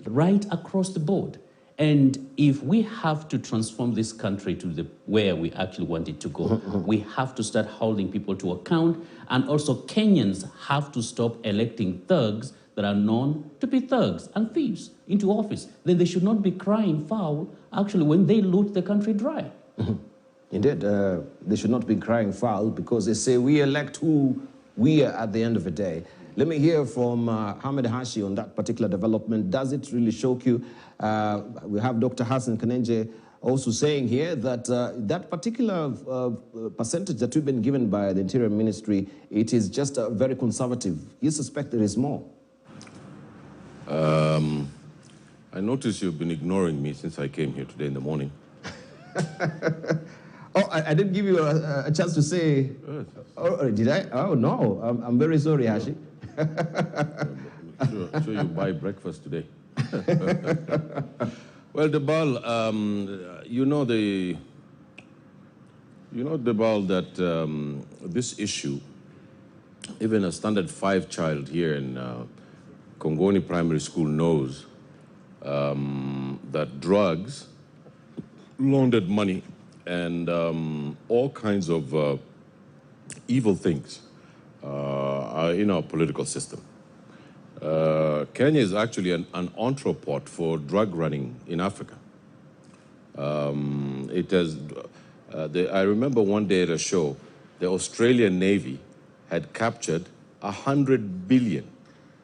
right across the board. And if we have to transform this country to where we actually want it to go, we have to start holding people to account, and also Kenyans have to stop electing thugs that are known to be thugs and thieves into office. Then they should not be crying foul, actually, when they loot the country dry. Indeed, they should not be crying foul because they say we elect who we are at the end of the day. Let me hear from Ahmed Hashi on that particular development. Does it really shock you? We have Dr. Hassan Kanenje also saying here that that particular percentage that we've been given by the Interior Ministry, it is just very conservative. You suspect there is more? I notice you've been ignoring me since I came here today in the morning. Oh, I didn't give you a chance to say. Oh, did I? Oh, no. I'm very sorry, Hashi. I'm sure you buy breakfast today. Well, Debal, you know, Debal, that this issue, even a standard 5 child here in Kongoni Primary School knows that drugs, laundered money, and all kinds of evil things are in our political system. Kenya is actually an entrepot for drug running in Africa. It has. I remember one day at a show, the Australian Navy had captured 100 billion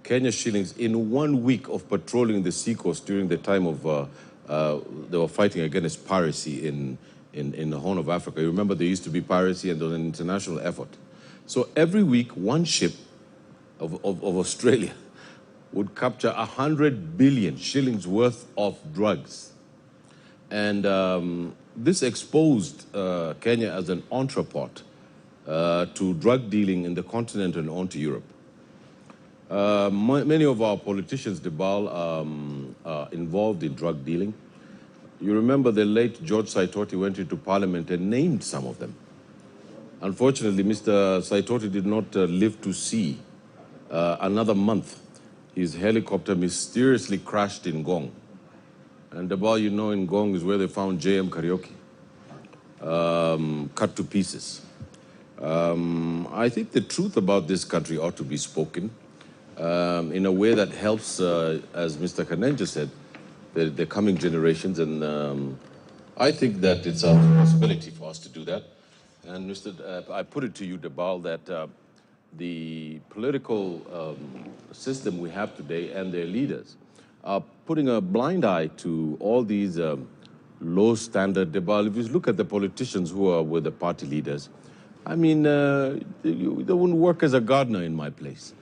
Kenya shillings in 1 week of patrolling the seacoast during the time of they were fighting against piracy in in the Horn of Africa. You remember there used to be piracy and there was an international effort. So every week, one ship of Australia would capture 100 billion shillings worth of drugs. And this exposed Kenya as an entrepot to drug dealing in the continent and onto Europe. Many of our politicians, Debal, are involved in drug dealing. You remember the late George Saitoti went into parliament and named some of them. Unfortunately, Mr. Saitoti did not live to see another month. His helicopter mysteriously crashed in Ngong. And Debal, you know, in Ngong is where they found JM Karaoke, cut to pieces. I think the truth about this country ought to be spoken in a way that helps, as Mr. Kanenja said, the coming generations. And I think that it's a responsibility for us to do that. And I put it to you, Debal, that the political system we have today and their leaders are putting a blind eye to all these low standard Debal. If you look at the politicians who are with the party leaders, I mean, they wouldn't work as a gardener in my place.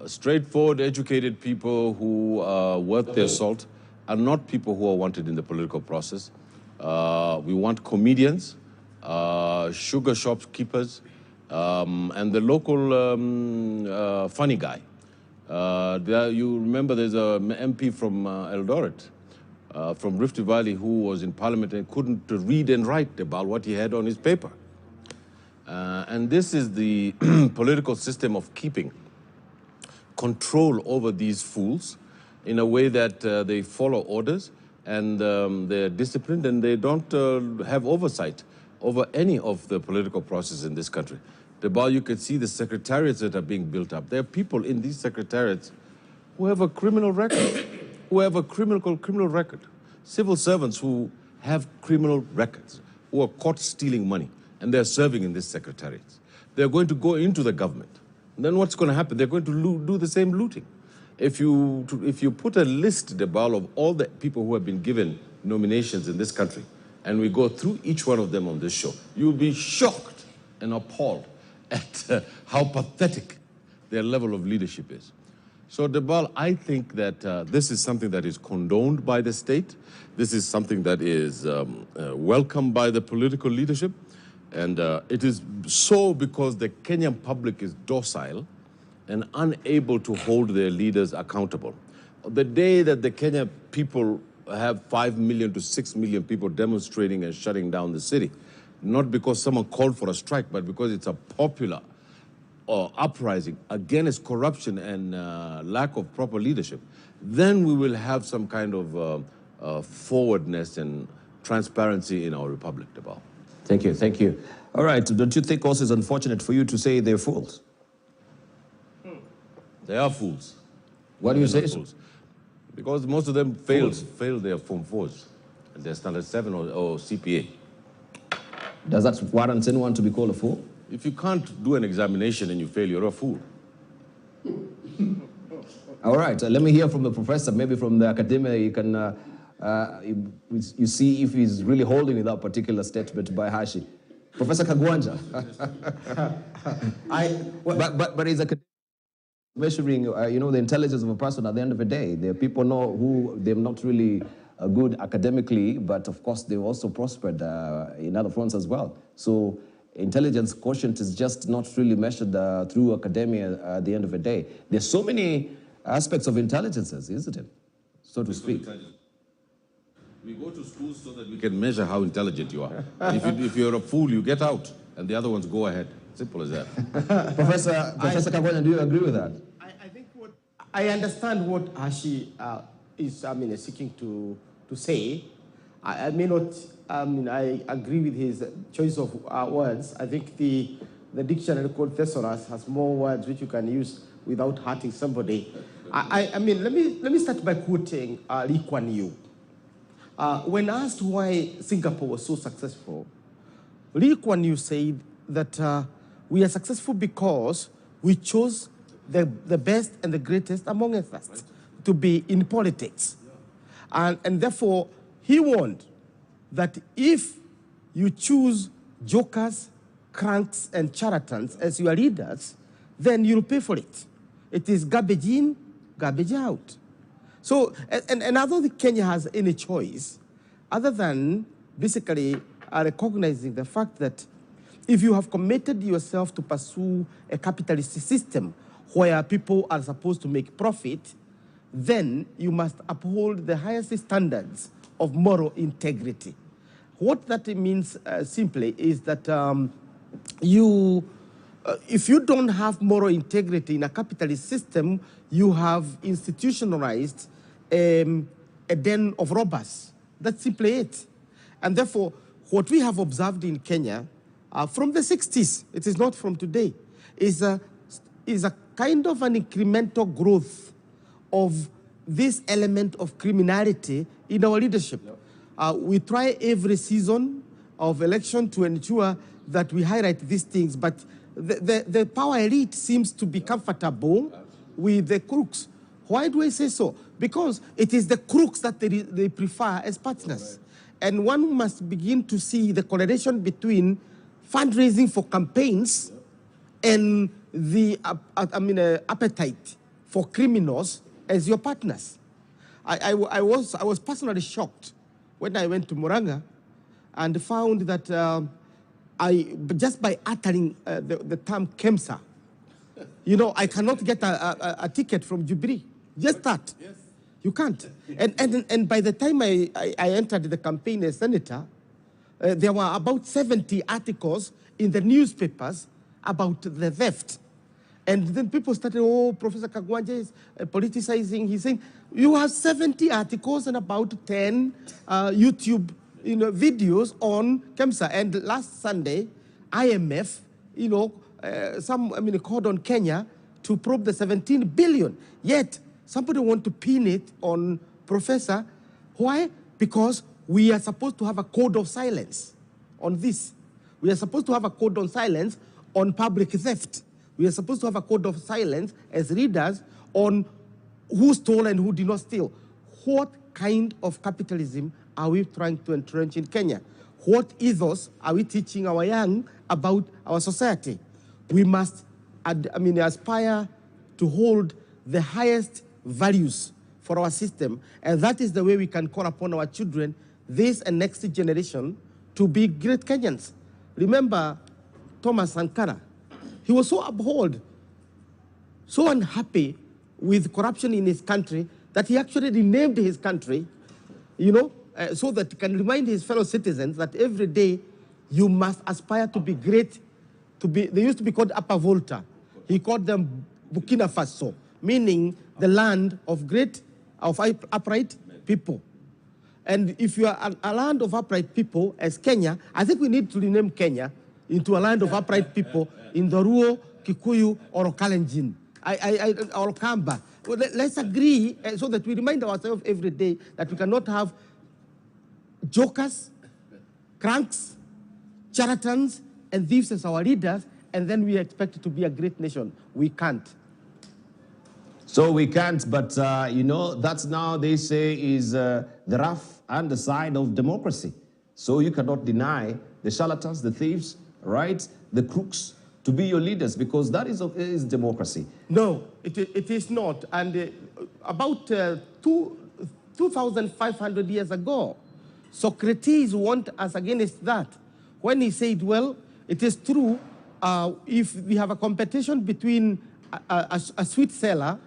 Straightforward, educated people who are worth their salt are not people who are wanted in the political process. We want comedians, sugar shop keepers, and the local funny guy. You remember there's an MP from Eldoret, from Rift Valley, who was in parliament and couldn't read and write about what he had on his paper. And this is the political system of keeping control over these fools in a way that they follow orders and they're disciplined and they don't have oversight over any of the political process in this country. Debal, you can see the secretariats that are being built up. There are people in these secretariats who have a criminal record, criminal record. Civil servants who have criminal records, who are caught stealing money, and they're serving in these secretariats. They're going to go into the government. And then what's going to happen? They're going to do the same looting. If you put a list, Debal, of all the people who have been given nominations in this country, and we go through each one of them on this show, you'll be shocked and appalled at how pathetic their level of leadership is. So, Debal, I think that this is something that is condoned by the state. This is something that is welcomed by the political leadership. And it is so because the Kenyan public is docile and unable to hold their leaders accountable. The day that the Kenyan people have 5 million to 6 million people demonstrating and shutting down the city, not because someone called for a strike, but because it's a popular uprising against corruption and lack of proper leadership, then we will have some kind of forwardness and transparency in our republic, Debal. Thank you, thank you. All right, don't you think also it's unfortunate for you to say they're fools? They are fools. Why do you say so? Fools. Because most of them failed their Form 4s and their Standard 7 or CPA. Does that warrant anyone to be called a fool? If you can't do an examination and you fail, you're a fool. All right, let me hear from the professor, maybe from the academia. You can you see if he's really holding with that particular statement by Hashi. Professor Kagwanja. But he's measuring, the intelligence of a person at the end of the day. There are people who they're not really good academically, but of course they also prospered in other fronts as well. So intelligence quotient is just not really measured through academia at the end of the day. There's so many aspects of intelligences, isn't it? So to speak. We go to schools so that we can measure how intelligent you are. If you're a fool, you get out, and the other ones go ahead. Simple as that. Professor Kagwanya, do you agree with that? I think I understand what Hashi is seeking to say. I may not. I agree with his choice of words. I think the dictionary called thesaurus has more words which you can use without hurting somebody. Let me start by quoting Lee Kuan Yew. When asked why Singapore was so successful, Lee Kuan Yew said that we are successful because we chose the best and the greatest among us to be in politics. And therefore, he warned that if you choose jokers, cranks, and charlatans as your leaders, then you'll pay for it. It is garbage in, garbage out. So, and I don't think Kenya has any choice other than basically recognizing the fact that if you have committed yourself to pursue a capitalist system where people are supposed to make profit, then you must uphold the highest standards of moral integrity. What that means simply is that if you don't have moral integrity in a capitalist system, you have institutionalized a den of robbers. That's simply it. And therefore, what we have observed in Kenya from the 60s, it is not from today, is a kind of an incremental growth of this element of criminality in our leadership. We try every season of election to ensure that we highlight these things, but the power elite seems to be comfortable with the crooks. Why do I say so? Because it is the crooks that they prefer as partners. And one must begin to see the correlation between fundraising for campaigns and the appetite for criminals as your partners. I was personally shocked when I went to Murang'a and found that just by uttering the term KEMSA, I cannot get a ticket from Jubilee. Just that. Yes. You can't. And by the time I entered the campaign as senator, there were about 70 articles in the newspapers about the theft. And then people started, oh, Professor Kagwanja is politicizing. He's saying, you have 70 articles and about 10 YouTube videos on KEMSA. And last Sunday, IMF, called on Kenya to probe the 17 billion. Yet, somebody want to pin it on Professor. Why? Because we are supposed to have a code of silence on this. We are supposed to have a code of silence on public theft. We are supposed to have a code of silence as readers on who stole and who did not steal. What kind of capitalism are we trying to entrench in Kenya? What ethos are we teaching our young about our society? We must aspire to hold the highest values for our system, and that is the way we can call upon our children, this and next generation, to be great Kenyans. Remember Thomas Sankara. He was so abhorred, so unhappy with corruption in his country that he actually renamed his country, so that he can remind his fellow citizens that every day you must aspire to be great. They used to be called Upper Volta. He called them Burkina Faso, meaning the land of upright people. And if you are a land of upright people as Kenya, I think we need to rename Kenya into a land of upright people in the Ruo, Kikuyu, or Kalenjin, or Kamba. Well, let's agree so that we remind ourselves every day that we cannot have jokers, cranks, charlatans, and thieves as our leaders, and then we expect to be a great nation. We can't. So we can't, but that's now they say is the rough underside of democracy. So you cannot deny the charlatans, the thieves, right, the crooks to be your leaders, because that is democracy. No, it is not. And about 2,500 years ago, Socrates warned us against that when he said, well, it is true, if we have a competition between a sweet seller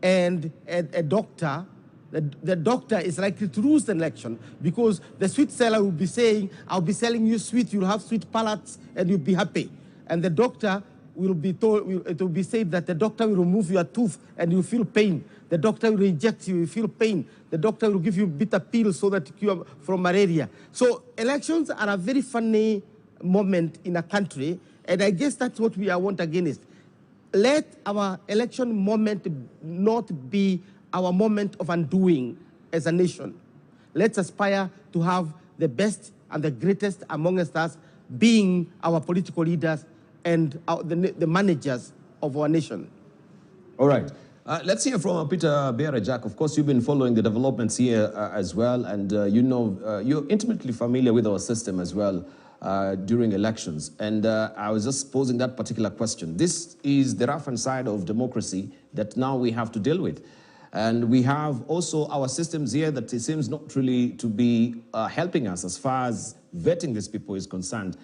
and a doctor, the doctor is likely to lose the election, because the sweet seller will be saying, I'll be selling you sweet, you'll have sweet palates, and you'll be happy. And the doctor will be told, it will be said that the doctor will remove your tooth and you feel pain. The doctor will inject you, you feel pain. The doctor will give you bitter pills so that you cure from malaria. So elections are a very funny moment in a country, and I guess that's what we want against. Let our election moment not be our moment of undoing as a nation. Let's aspire to have the best and the greatest amongst us being our political leaders and the managers of our nation. All right. Let's hear from Peter Biara-Jack. Of course, you've been following the developments here as well, and you're intimately familiar with our system as well during elections. And I was just posing that particular question. This is the rough-hand side of democracy that now we have to deal with. And we have also our systems here that it seems not really to be helping us as far as vetting these people is concerned.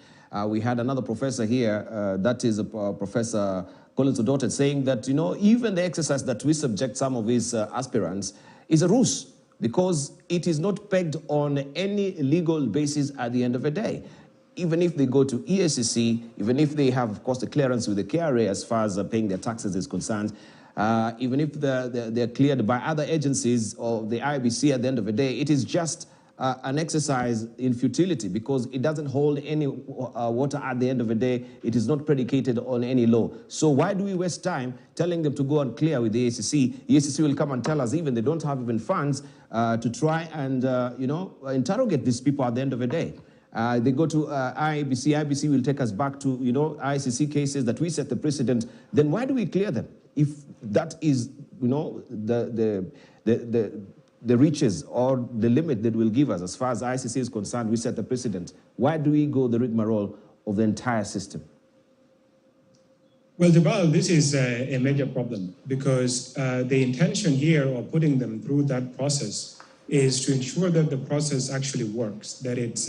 We had another professor here, that is Professor Collins Odote, saying that, even the exercise that we subject some of these aspirants is a ruse because it is not pegged on any legal basis at the end of the day. Even if they go to EACC, even if they have, of course, the clearance with the KRA as far as paying their taxes is concerned, even if they're cleared by other agencies or the IBC at the end of the day, it is just an exercise in futility because it doesn't hold any water at the end of the day. It is not predicated on any law. So why do we waste time telling them to go and clear with the EACC? The EACC will come and tell us even they don't have even funds to try and, interrogate these people at the end of the day. They go to IBC. IBC will take us back to, ICC cases that we set the precedent. Then why do we clear them? If that is, the reaches or the limit that will give us as far as ICC is concerned, we set the precedent. Why do we go the rigmarole of the entire system? Well, Debal, this is a major problem because the intention here of putting them through that process is to ensure that the process actually works, that it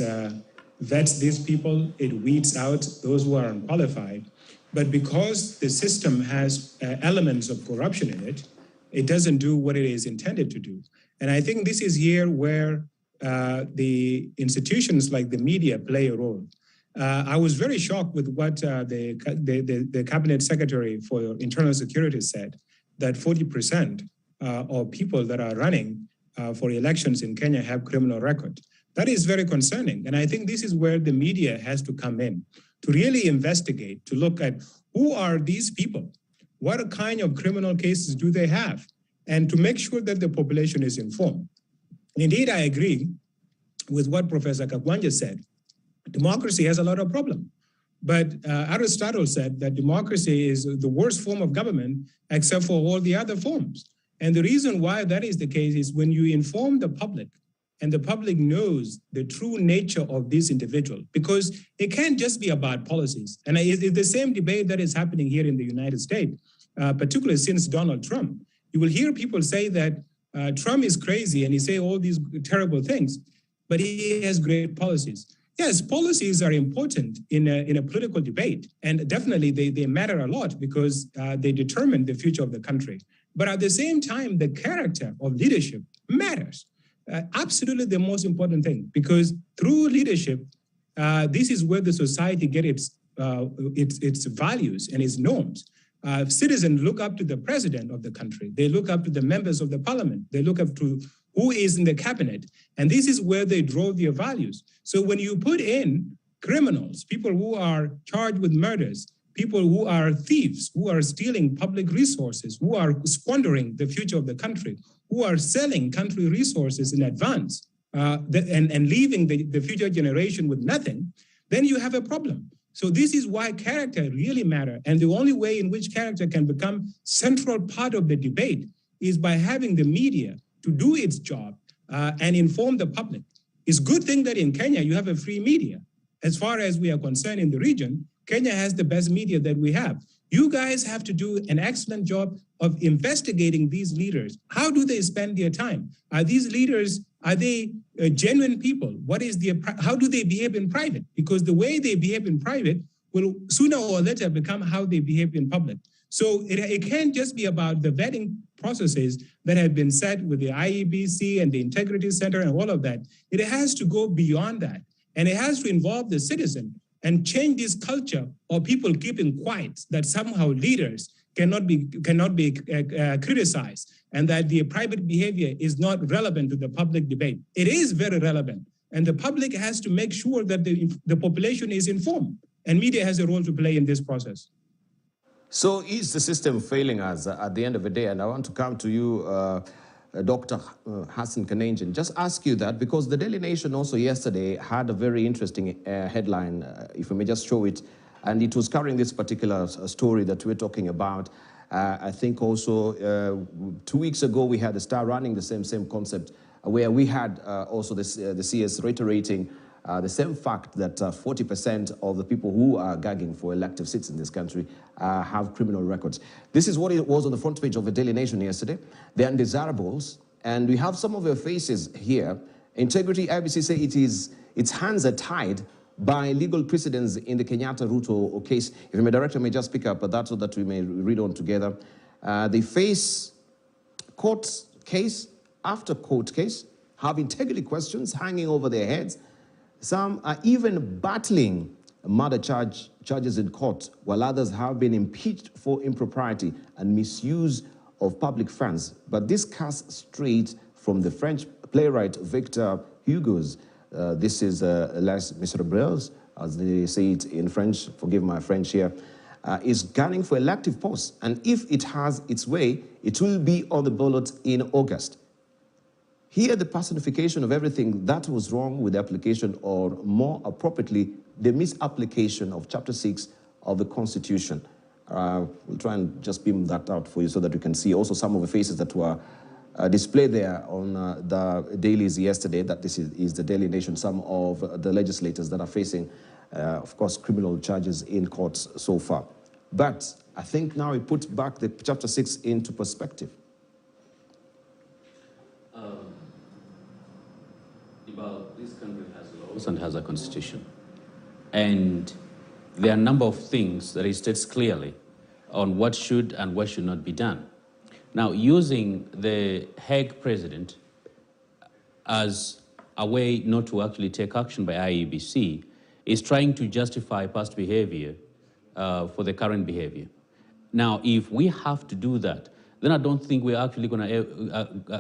vets these people, it weeds out those who are unqualified. But because the system has elements of corruption in it, it doesn't do what it is intended to do. And I think this is here where the institutions like the media play a role. I was very shocked with what the Cabinet Secretary for Internal Security said, that 40% of people that are running for elections in Kenya have criminal record. That is very concerning. And I think this is where the media has to come in to really investigate, to look at who are these people? What kind of criminal cases do they have? And to make sure that the population is informed. Indeed, I agree with what Professor Kakwanja said. Democracy has a lot of problems. But Aristotle said that democracy is the worst form of government except for all the other forms. And the reason why that is the case is when you inform the public and the public knows the true nature of this individual, because it can't just be about policies. And it's the same debate that is happening here in the United States, particularly since Donald Trump. You will hear people say that Trump is crazy and he say all these terrible things, but he has great policies. Yes, policies are important in a political debate, and definitely they matter a lot because they determine the future of the country. But at the same time, the character of leadership matters. Absolutely the most important thing, because through leadership, this is where the society gets its values and its norms. Citizens look up to the president of the country. They look up to the members of the parliament. They look up to who is in the cabinet. And this is where they draw their values. So when you put in criminals, people who are charged with murders, people who are thieves, who are stealing public resources, who are squandering the future of the country, who are selling country resources in advance and leaving the future generation with nothing, then you have a problem. So this is why character really matters. And the only way in which character can become central part of the debate is by having the media to do its job and inform the public. It's a good thing that in Kenya you have a free media. As far as we are concerned in the region, Kenya has the best media that we have. You guys have to do an excellent job of investigating these leaders. How do they spend their time? Are these leaders, are they genuine people? How do they behave in private? Because the way they behave in private will sooner or later become how they behave in public. So it can't just be about the vetting processes that have been set with the IEBC and the Integrity Center and all of that. It has to go beyond that. And it has to involve the citizen and change this culture of people keeping quiet, that somehow leaders cannot be criticized, and that their private behavior is not relevant to the public debate. It is very relevant, and the public has to make sure that the population is informed, and media has a role to play in this process. So is the system failing us at the end of the day? And I want to come to you, Dr. Hassan Kanenjin, just ask you that because the Daily Nation also yesterday had a very interesting headline, if we may just show it, and it was covering this particular story that we're talking about. I think also 2 weeks ago we had the Star running the same concept, where we had also the CS reiterating the same fact that 40% of the people who are gagging for elective seats in this country have criminal records. This is what it was on the front page of the Daily Nation yesterday. The undesirables, and we have some of their faces here. Integrity IBC say its hands are tied by legal precedents in the Kenyatta Ruto case. If my director may just pick up that so that we may read on together. They face court case after court case, have integrity questions hanging over their heads. Some are even battling murder charges in court, while others have been impeached for impropriety and misuse of public funds. But this comes straight from the French playwright Victor Hugo's. This is Les Miserables, as they say it in French, forgive my French here, is gunning for elective posts. And if it has its way, it will be on the ballot in August. Here, the personification of everything that was wrong with the application, or more appropriately, the misapplication of Chapter 6 of the Constitution. We'll try and just beam that out for you so that you can see also some of the faces that were displayed there on the dailies yesterday. That this is the Daily Nation, some of the legislators that are facing, of course, criminal charges in courts so far. But I think now it puts back the Chapter 6 into perspective. This country has laws and has a constitution. And there are a number of things that it states clearly on what should and what should not be done. Now, using the Hague president as a way not to actually take action by IEBC is trying to justify past behavior for the current behavior. Now, if we have to do that, then I don't think we're actually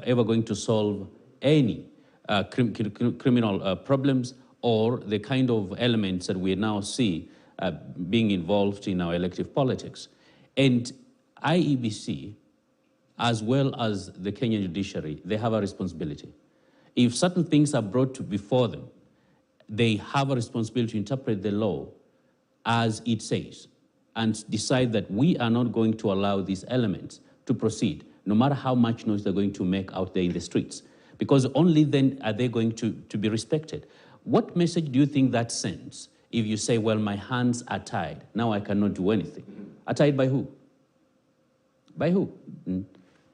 ever going to solve any criminal problems or the kind of elements that we now see being involved in our elective politics. And IEBC, as well as the Kenyan judiciary, they have a responsibility. If certain things are brought before them, they have a responsibility to interpret the law as it says and decide that we are not going to allow these elements to proceed, no matter how much noise they're going to make out there in the streets, because only then are they going to be respected. What message do you think that sends if you say, well, my hands are tied, now I cannot do anything? Are tied by who? By who?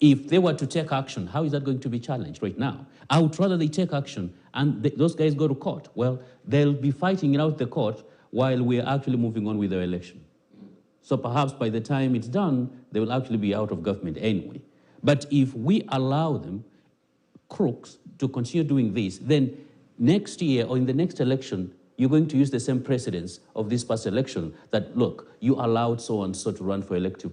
If they were to take action, how is that going to be challenged right now? I would rather they take action and those guys go to court. Well, they'll be fighting it out the court while we're actually moving on with the election. So perhaps by the time it's done, they will actually be out of government anyway. But if we allow them, crooks, to continue doing this, then next year or in the next election, you're going to use the same precedents of this past election that, look, you allowed so-and-so to run for elective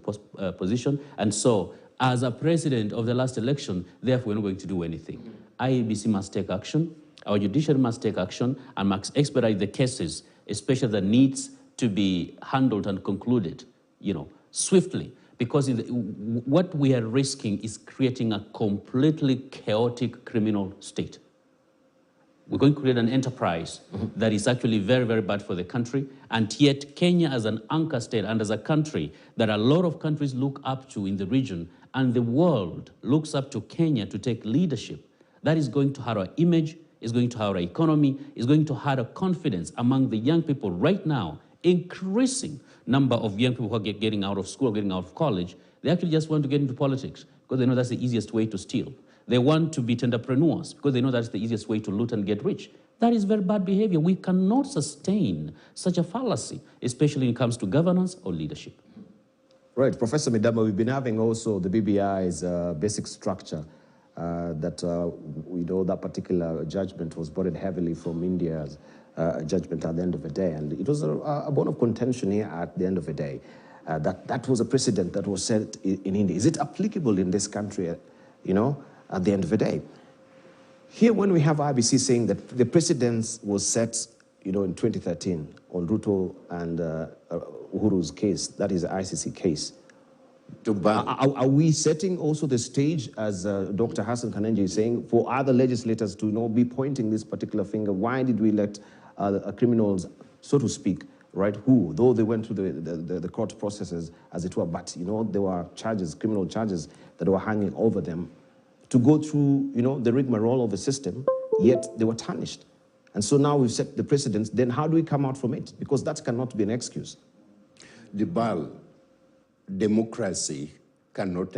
position, and so as a president of the last election, therefore we're not going to do anything. IEBC must take action, our judiciary must take action, and must expedite the cases, especially that needs to be handled and concluded, swiftly. Because what we are risking is creating a completely chaotic criminal state. We're going to create an enterprise that is actually very, very bad for the country. And yet Kenya as an anchor state and as a country that a lot of countries look up to in the region, and the world looks up to Kenya to take leadership, that is going to hurt our image, is going to hurt our economy, is going to hurt our confidence among the young people right now. Increasing number of young people who are getting out of school, getting out of college, they actually just want to get into politics because they know that's the easiest way to steal. They want to be entrepreneurs because they know that's the easiest way to loot and get rich. That is very bad behavior. We cannot sustain such a fallacy, especially when it comes to governance or leadership. Right, Professor Midama, we've been having also the BBI's basic structure that we know that particular judgment was brought in heavily from India's judgment at the end of the day. And it was a bone of contention here at the end of the day. That was a precedent that was set in India. Is it applicable in this country, at the end of the day? Here, when we have IBC saying that the precedent was set, in 2013 on Ruto and Uhuru's case, that is the ICC case. Are we setting also the stage, as Dr. Hassan Kanenje is saying, for other legislators to be pointing this particular finger? Why did we let criminals, so to speak, right, who, though they went through the court processes, as it were, but, you know, there were charges, criminal charges that were hanging over them, to go through, you know, the rigmarole of the system, yet they were tarnished. And so now we've set the precedent. Then how do we come out from it? Because that cannot be an excuse. The democracy cannot